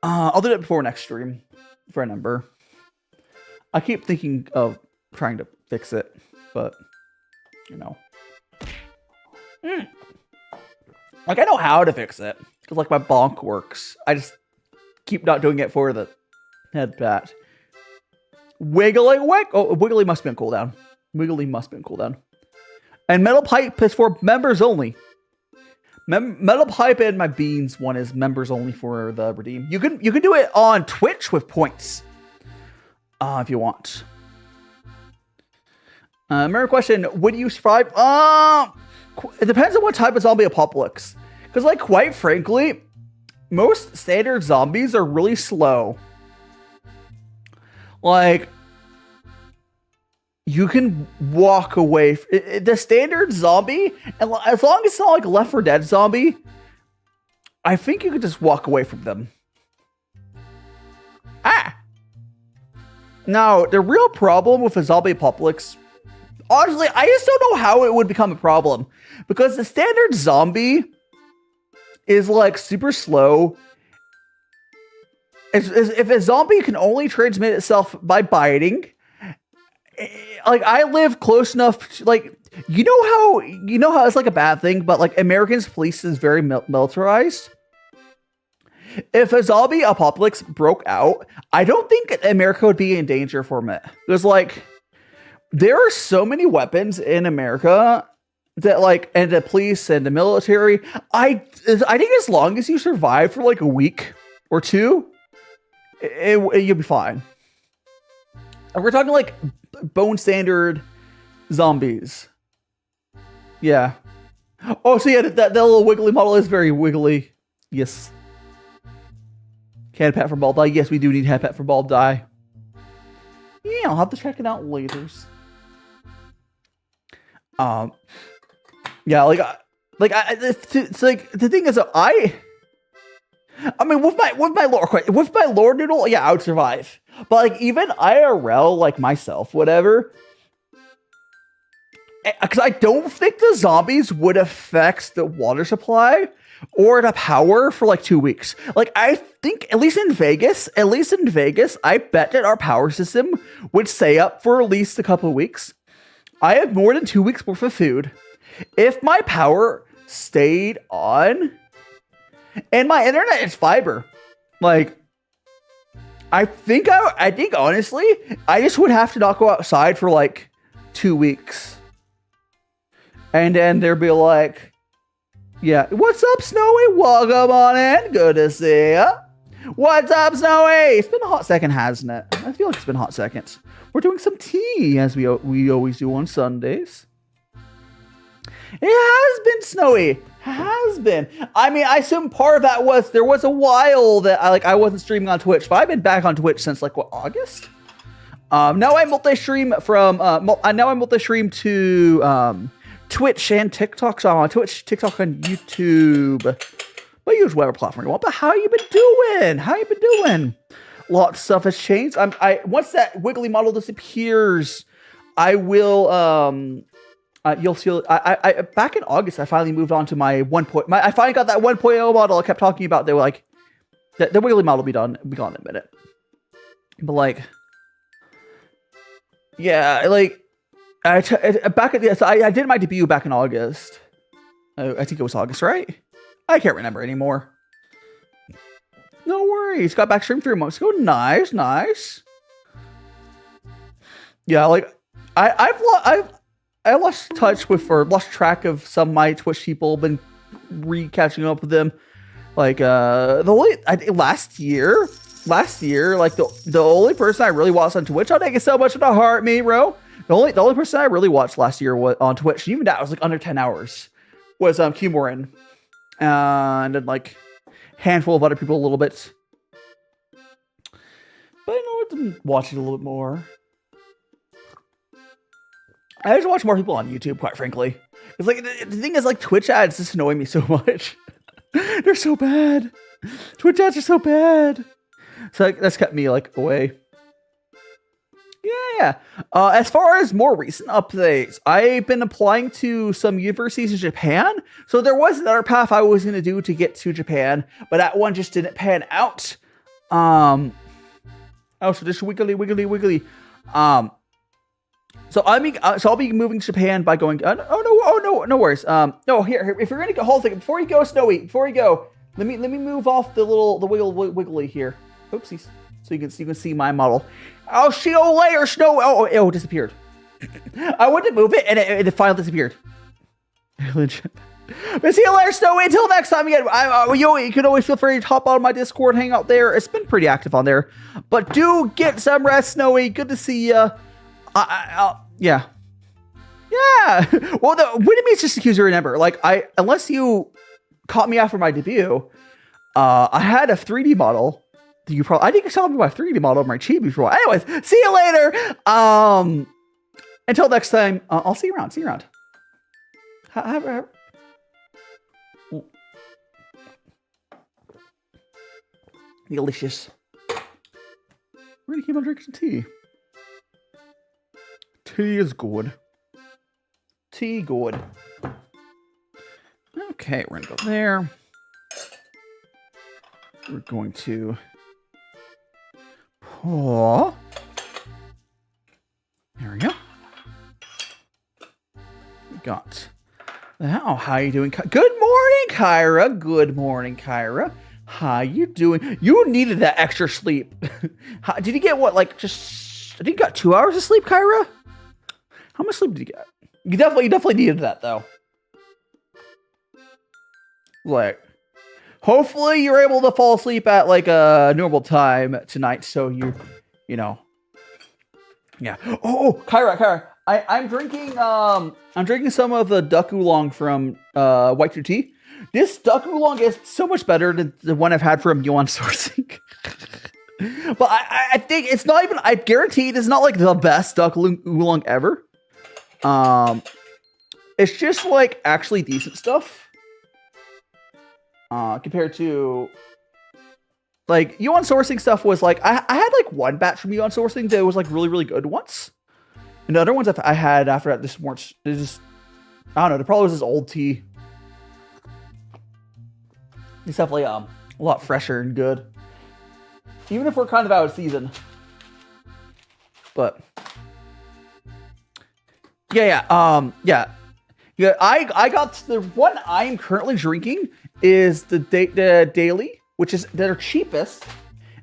I'll do that before next stream for a number. I keep thinking of trying to fix it, but you know, like I know how to fix it because like my bonk works. I just keep not doing it for the head pat. Wiggly. Oh, Wiggly must be on cooldown. Wiggly must be on cooldown. And Metal Pipe is for members only. Metal Pipe and my Beans one is members only for the redeem. You can do it on Twitch with points. If you want. Remember question, would you survive? It depends on what type of zombie apocalypse. Because like quite frankly, most standard zombies are really slow. Like you can walk away. The standard zombie, and as long as it's not like a Left 4 Dead zombie, I think you could just walk away from them. Now, the real problem with a zombie apocalypse, honestly, I just don't know how it would become a problem. Because the standard zombie is like super slow. If a zombie can only transmit itself by biting, like I live close enough to, like, you know how it's like a bad thing, but like Americans police is very militarized. If a zombie apocalypse broke out, I don't think America would be in danger from it. There's like, there are so many weapons in America that like, and the police and the military. I think as long as you survive for like a week or two, you'll be fine. And we're talking like bone standard zombies. Yeah. Oh, so yeah, that little wiggly model is very wiggly. Yes. Can pet for bald die? Yes, we do need head pet for bald die. Yeah, I'll have to check it out later. Yeah, it's like the thing is, I mean, with my lore noodle, yeah, I would survive. But like even IRL, like myself, whatever, because I don't think the zombies would affect the water supply or the power for like 2 weeks. Like I think at least in Vegas, I bet that our power system would stay up for at least a couple of weeks. I have more than 2 weeks worth of food. If my power stayed on, and my internet is fiber, like I think honestly, I just would have to not go outside for like 2 weeks. And then there'd be like, yeah, what's up, Snowy? Welcome on in. Good to see ya. What's up, Snowy? It's been a hot second, hasn't it? I feel like it's been a hot second. We're doing some tea, as we always do on Sundays. It has been snowy. Has been. I mean, I assume part of that was there was a while that I wasn't streaming on Twitch, but I've been back on Twitch since like what, August? Now I multi-stream to Twitch and TikTok. So I'm on Twitch, TikTok, and YouTube. But use whatever platform you want. But how you been doing? How you been doing? Lots of stuff has changed. Once that wiggly model disappears, I will you'll see. I back in August, I finally moved on to my 1. I finally got that 1.0 model I kept talking about. They were like, the wiggly model will be gone in a minute. But like, yeah, like I did my debut back in August. I think it was August, right? I can't remember anymore. No worries. Got back stream 3 months ago. Nice. Yeah, like I lost touch with, or lost track of some of my Twitch people. Been catching up with them. Like last year, like the only person I really watched on Twitch, I'll take it so much to the heart, me, bro. The only person I really watched last year was on Twitch, and even that was like under 10 hours. Was Qmorin, and then like handful of other people a little bit. But I know I've been watching a little bit more. I just watch more people on YouTube, quite frankly. It's like the thing is, like, Twitch ads just annoy me so much. They're so bad. Twitch ads are so bad. So like, that's kept me like away. Yeah. As far as more recent updates, I've been applying to some universities in Japan. So there was another path I was going to do to get to Japan, but that one just didn't pan out. So just wiggly. So I'll be moving to Japan by going. No worries. No, here. If you're gonna go, hold a second before you go, Snowy. Before you go, let me move off the wiggly here. Oopsies. So you can see my model. Oh, see you later, Snow. Oh, it disappeared. I went to move it and it finally disappeared. But see you later, Snowy. Until next time again. You can always feel free to hop on my Discord, hang out there. It's been pretty active on there. But do get some rest, Snowy. Good to see ya. Yeah. Well, what do you mean it's just accused to remember? Like, unless you caught me after my debut, I had a 3D model. I think you saw me my 3D model of my chibi before. Anyways, see you later. Until next time, I'll see you around. Delicious. We're gonna keep on drinking some tea. Tea is good. Okay, we're gonna go there. We're going to pour. There we go. We got that. Oh, how you doing? Good morning, Kyra. Good morning, Kyra. How you doing? You needed that extra sleep. Did you get what? Like just I think you got 2 hours of sleep, Kyra. How much sleep did you get? You definitely needed that though. Like, hopefully you're able to fall asleep at like a normal time tonight, so you know. Yeah. Oh, Kyra. I'm drinking some of the duck oolong from White Tea. This duck oolong is so much better than the one I've had from Yunnan sourcing. But I think it's not even. I guarantee it's not like the best duck oolong ever. It's just like actually decent stuff. Compared to like Yunnan sourcing stuff was like I had like one batch from Yunnan sourcing that was like really good once, and the other ones I had after that just weren't. Just I don't know. The problem was this old tea. It's definitely a lot fresher and good, even if we're kind of out of season. But yeah. I got the one I'm currently drinking is the daily, which is their cheapest,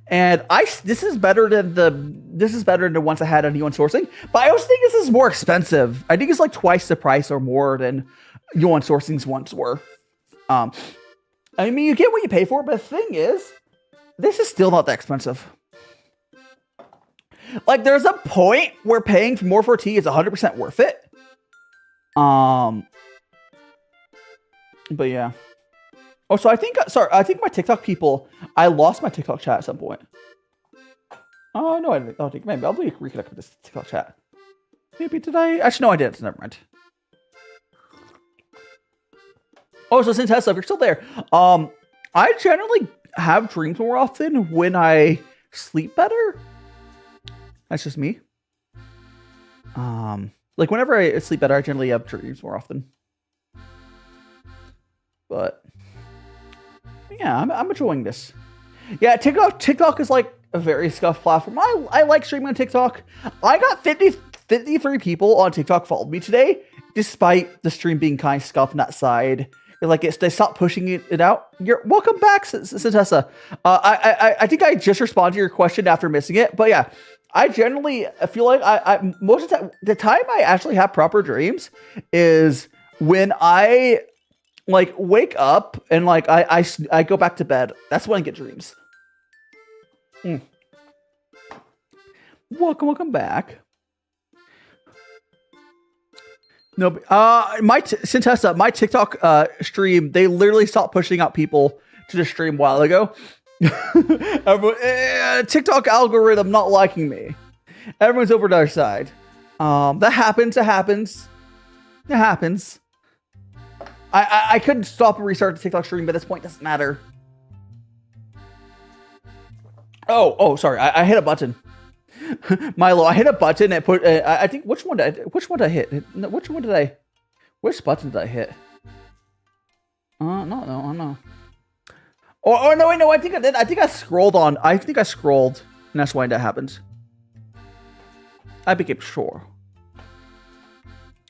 and this is better than the ones I had on Yunnan sourcing. But I also think this is more expensive. I think it's like twice the price or more than Yunnan sourcing's ones were. I mean, you get what you pay for, but the thing is, this is still not that expensive. Like, there's a point where paying more for tea is 100% worth it. But yeah. Oh, so I think my TikTok people, I lost my TikTok chat at some point. Oh, no, I didn't. Oh, maybe I'll reconnect with this TikTok chat. Maybe did I? Actually, no, I didn't. Never mind. Oh, so since Tesla, if you're still there, I generally have dreams more often when I sleep better. That's just me. Like whenever I sleep better, I generally have dreams more often. But yeah, I'm enjoying this. Yeah, TikTok is like a very scuffed platform. I like streaming on TikTok. I got 53 people on TikTok followed me today, despite the stream being kind of scuffed on that side. They stopped pushing it out. You're welcome back, Santessa. I think I just responded to your question after missing it, but yeah, I generally feel like I most of the time I actually have proper dreams is when I like wake up and like I go back to bed. That's when I get dreams. Welcome back. No, my TikTok stream, they literally stopped pushing out people to the stream a while ago. TikTok algorithm not liking me. Everyone's over to our side. That happens. It happens. I couldn't stop and restart the TikTok stream, but at this point, it doesn't matter. Oh, sorry. I hit a button. Milo, I hit a button and put. I think which one did I hit? Which button did I hit? No. Oh no, wait, no. I think I did. I think I scrolled, and that's why that happened. I became sure.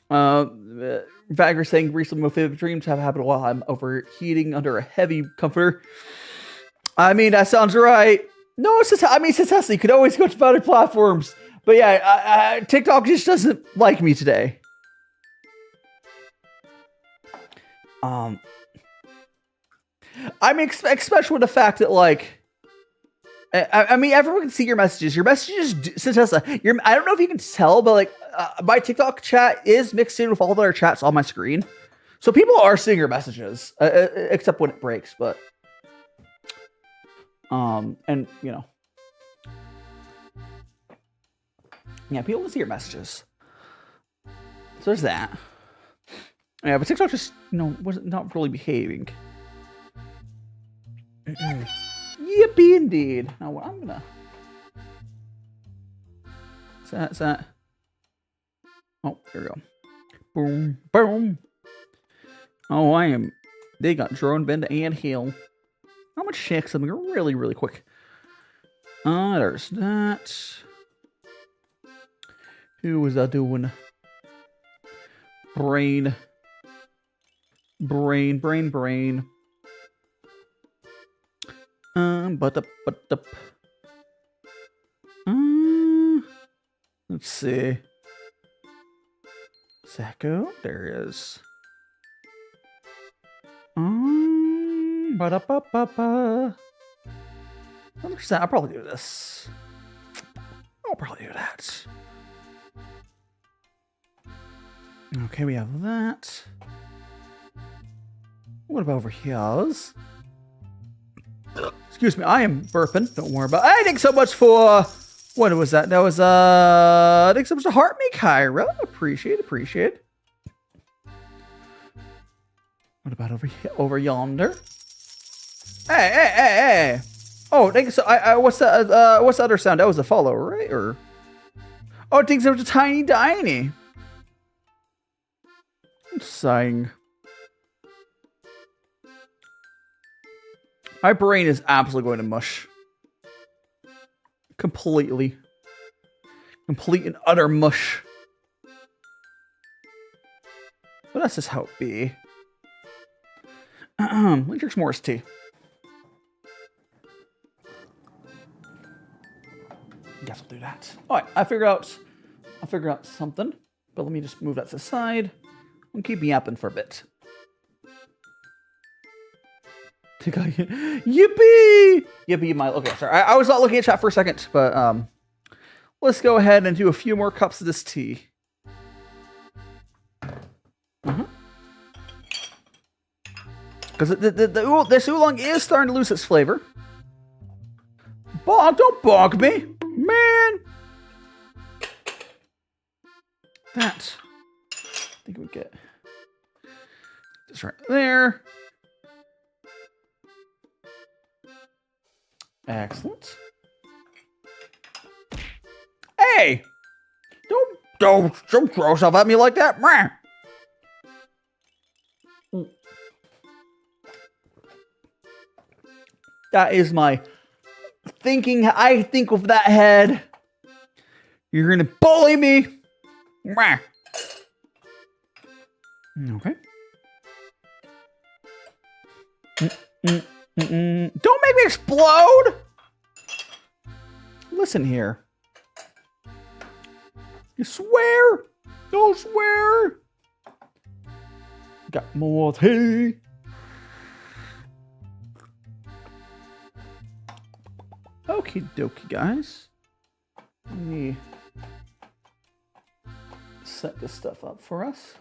Vagger saying recently my favorite dreams have happened while I'm overheating under a heavy comforter. I mean, that sounds right. No, Success, you could always go to other platforms. But yeah, TikTok just doesn't like me today. I mean, especially with the fact that, like, I mean, everyone can see your messages. Your messages, Success, I don't know if you can tell, but, like, my TikTok chat is mixed in with all the other chats on my screen. So people are seeing your messages, except when it breaks, but... and you know, yeah, people can see your messages. So there's that. Yeah, but TikTok just, was not really behaving. Yippee indeed. Now what I'm gonna... Is that? Oh, there we go. Boom, boom. Oh, they got drone bend and heal. I'm gonna check something really, really quick. There's that. Who was that doing? Brain. Let's see. Sacco, there is. I'll probably do this. I'll probably do that. Okay, we have that. What about over here? Excuse me, I am burping. Don't worry about it. Hey, thanks so much for... What was that? That was, thanks so much to Heart Me, Kyra. Appreciate it. What about over here, over yonder? Hey. Oh, thanks. So, what's the other sound? That was a follow, right? Or... Oh, thanks so much to Tiny Diney. I'm sighing. My brain is absolutely going to mush. Completely. Complete and utter mush. But that's just how it be. Let me drink some more tea. Guess I'll do that. Alright, I figured out something. But let me just move that to the side. I'm keep yapping for a bit. Yippee! Yippee, my... Okay, sorry. I was not looking at chat for a second, but let's go ahead and do a few more cups of this tea. Because this oolong is starting to lose its flavor. Bog, don't bog me, man. That. I think we get this right there. Excellent. Hey! Don't throw yourself at me like that. That is my thinking. I think with that head. You're gonna bully me. Okay. Don't make me explode! Listen here. You swear? Don't swear. Got more tea. Okie dokie, guys. Let me set this stuff up for us.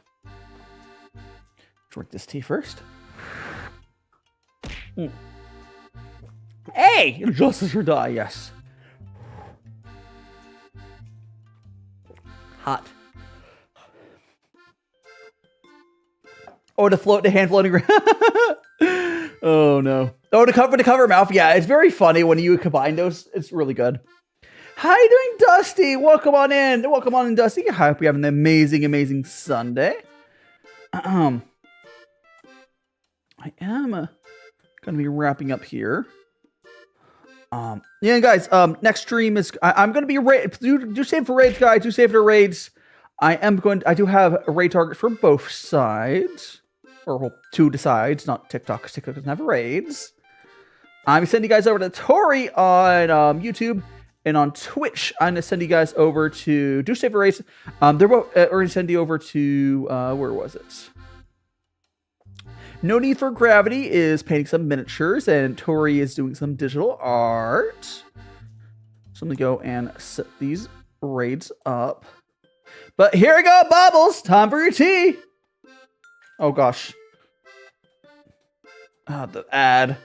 Drink this tea first. Hey! Justice or die, yes. Hot. Oh, the hand floating around. Oh, no. Oh, to cover mouth. Yeah, it's very funny when you combine those. It's really good. How you doing, Dusty? Welcome on in. Welcome on in, Dusty. I hope you have an amazing Sunday. I am going to be wrapping up here. Yeah, guys, next stream is, I'm going to be, do save for raids, guys. Do save for raids. I do have raid targets for both sides. Or, well, two sides, not TikTok, because TikTok doesn't have raids. I'm sending you guys over to Tori on YouTube. And on Twitch, I'm going to send you guys over to Do Save for Raids. They're both, we're going to send you over to, where was it? No Need for Gravity is painting some miniatures, and Tori is doing some digital art. So I'm going to go and set these raids up. But here we go, Bubbles! Time for your tea! Oh, gosh. The ad.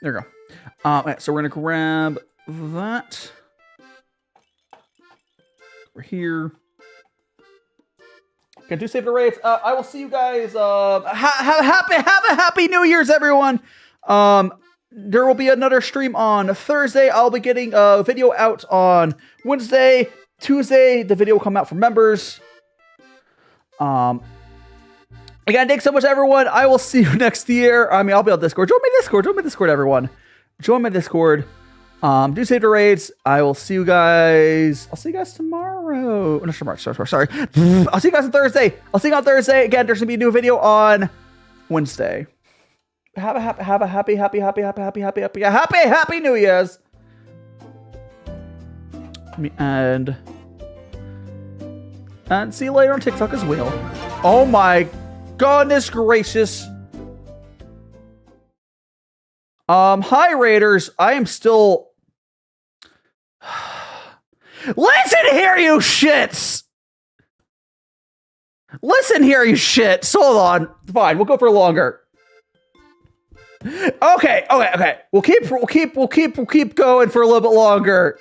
There we go. Right, so we're going to grab that. We're here. Okay, do save the raids. I will see you guys. Have a happy New Year's, everyone. There will be another stream on Thursday. I'll be getting a video out on Wednesday. Tuesday, the video will come out for members. Again, thanks so much, everyone. I will see you next year. I mean, I'll be on Discord. Join my Discord, everyone. Join my Discord. Do save the raids. I will see you guys. I'll see you guys tomorrow. No, tomorrow. Sorry. I'll see you guys on Thursday. I'll see you on Thursday. Again, there's gonna be a new video on Wednesday. Have a happy New Year's. And see you later on TikTok as well. Oh my goodness gracious. Hi Raiders. I am still. Listen here, you shits. Listen here, you shits. Hold on. Fine, we'll go for longer. Okay. We'll keep going for a little bit longer.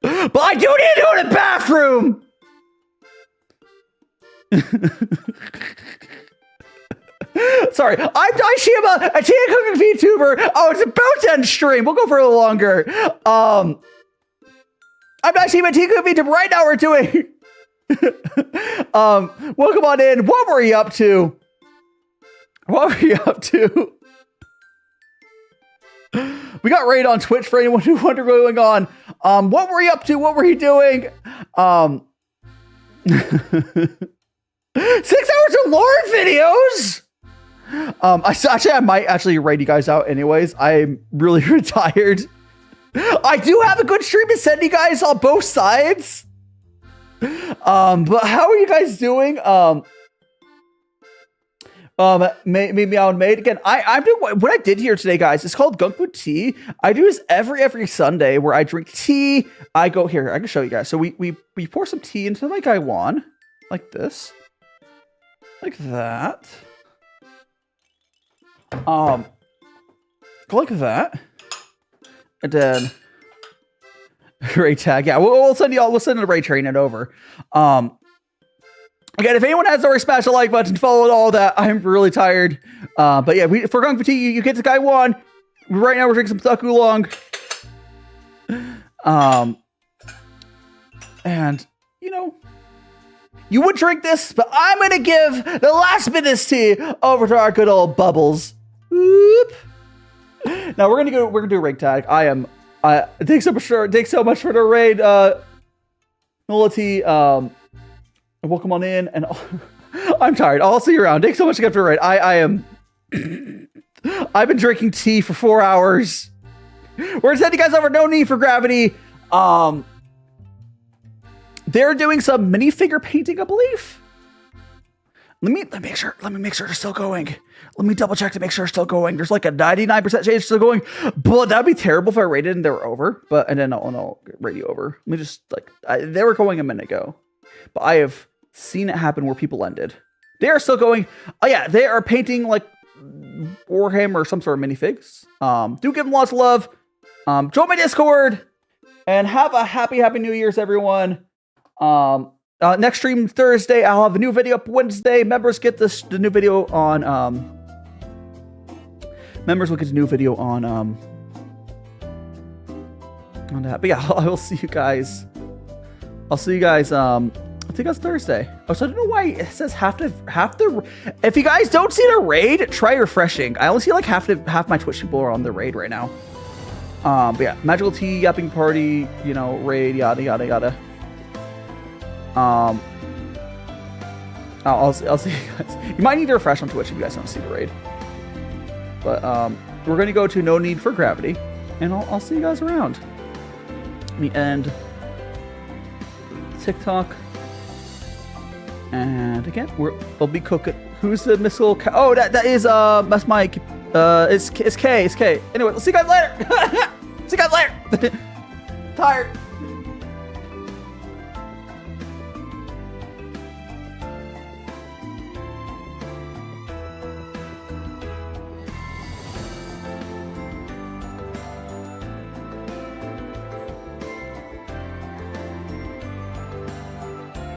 But I do need to go to the bathroom. Sorry, I'm DaiShima, a tea cooking VTuber. Oh, it's about to end stream. We'll go for a little longer. I'm DaiShima, tea cooking VTuber. Right now we're doing. Welcome on in. What were you up to? We got raid on Twitch for anyone who wonder what's going on. What were you up to? What were you doing? 6 hours of lore videos. I might actually raid you guys out anyways. I'm really retired. I do have a good stream to send you guys on both sides. But how are you guys doing? Maybe I'll made again. I'm doing what I did here today, guys. It's called GongfuTea. I do this every Sunday where I drink tea. I go here. I can show you guys. So we pour some tea into like I want, like this, like that. Go like that, and then raid tag. Yeah, we'll send y'all. We'll send the raid train it over. Again, if anyone has already smashed the like button, follow all that. I'm really tired. But yeah, for GongfuTea, you get to guy one. Right now, we're drinking some Oolong. And you know, you would drink this, but I'm gonna give the last bit of tea over to our good old Bubbles. Whoop. Now we're gonna do a rig tag. Thanks so much for the raid, Nullity. Welcome on in, and I'm tired. I'll see you around. Thanks so much again for the raid. I am. I've been drinking tea for 4 hours. We're gonna send you guys over. No need for gravity. They're doing some minifigure painting, I believe. Let me make sure they're still going. Let me double check to make sure they're still going. There's like a 99% chance they're still going. But that'd be terrible if I rated and they were over. And then I'll rate you over. Let me just they were going a minute ago. But I have seen it happen where people ended. They are still going. Oh yeah, they are painting like Warhammer or some sort of minifigs. Do give them lots of love. Join my Discord and have a happy New Year's, everyone. Next stream Thursday. I'll have a new video up Wednesday. Members get the new video on. Members will get a new video on that. But yeah, I will see you guys. I'll see you guys. I think that's Thursday. Oh, so I don't know why it says half the. If you guys don't see the raid, try refreshing. I only see like half my Twitch people are on the raid right now. But yeah, magical tea, yapping party, raid, yada yada yada. I'll see you guys. You might need to refresh on Twitch if you guys don't see the raid. But we're gonna go to no need for gravity, and I'll see you guys around. Let me end TikTok. And again, we'll be cooking. Who's the missile? Oh, that is that's my it's K. Anyway, we'll see you guys later. See you guys later. Tired.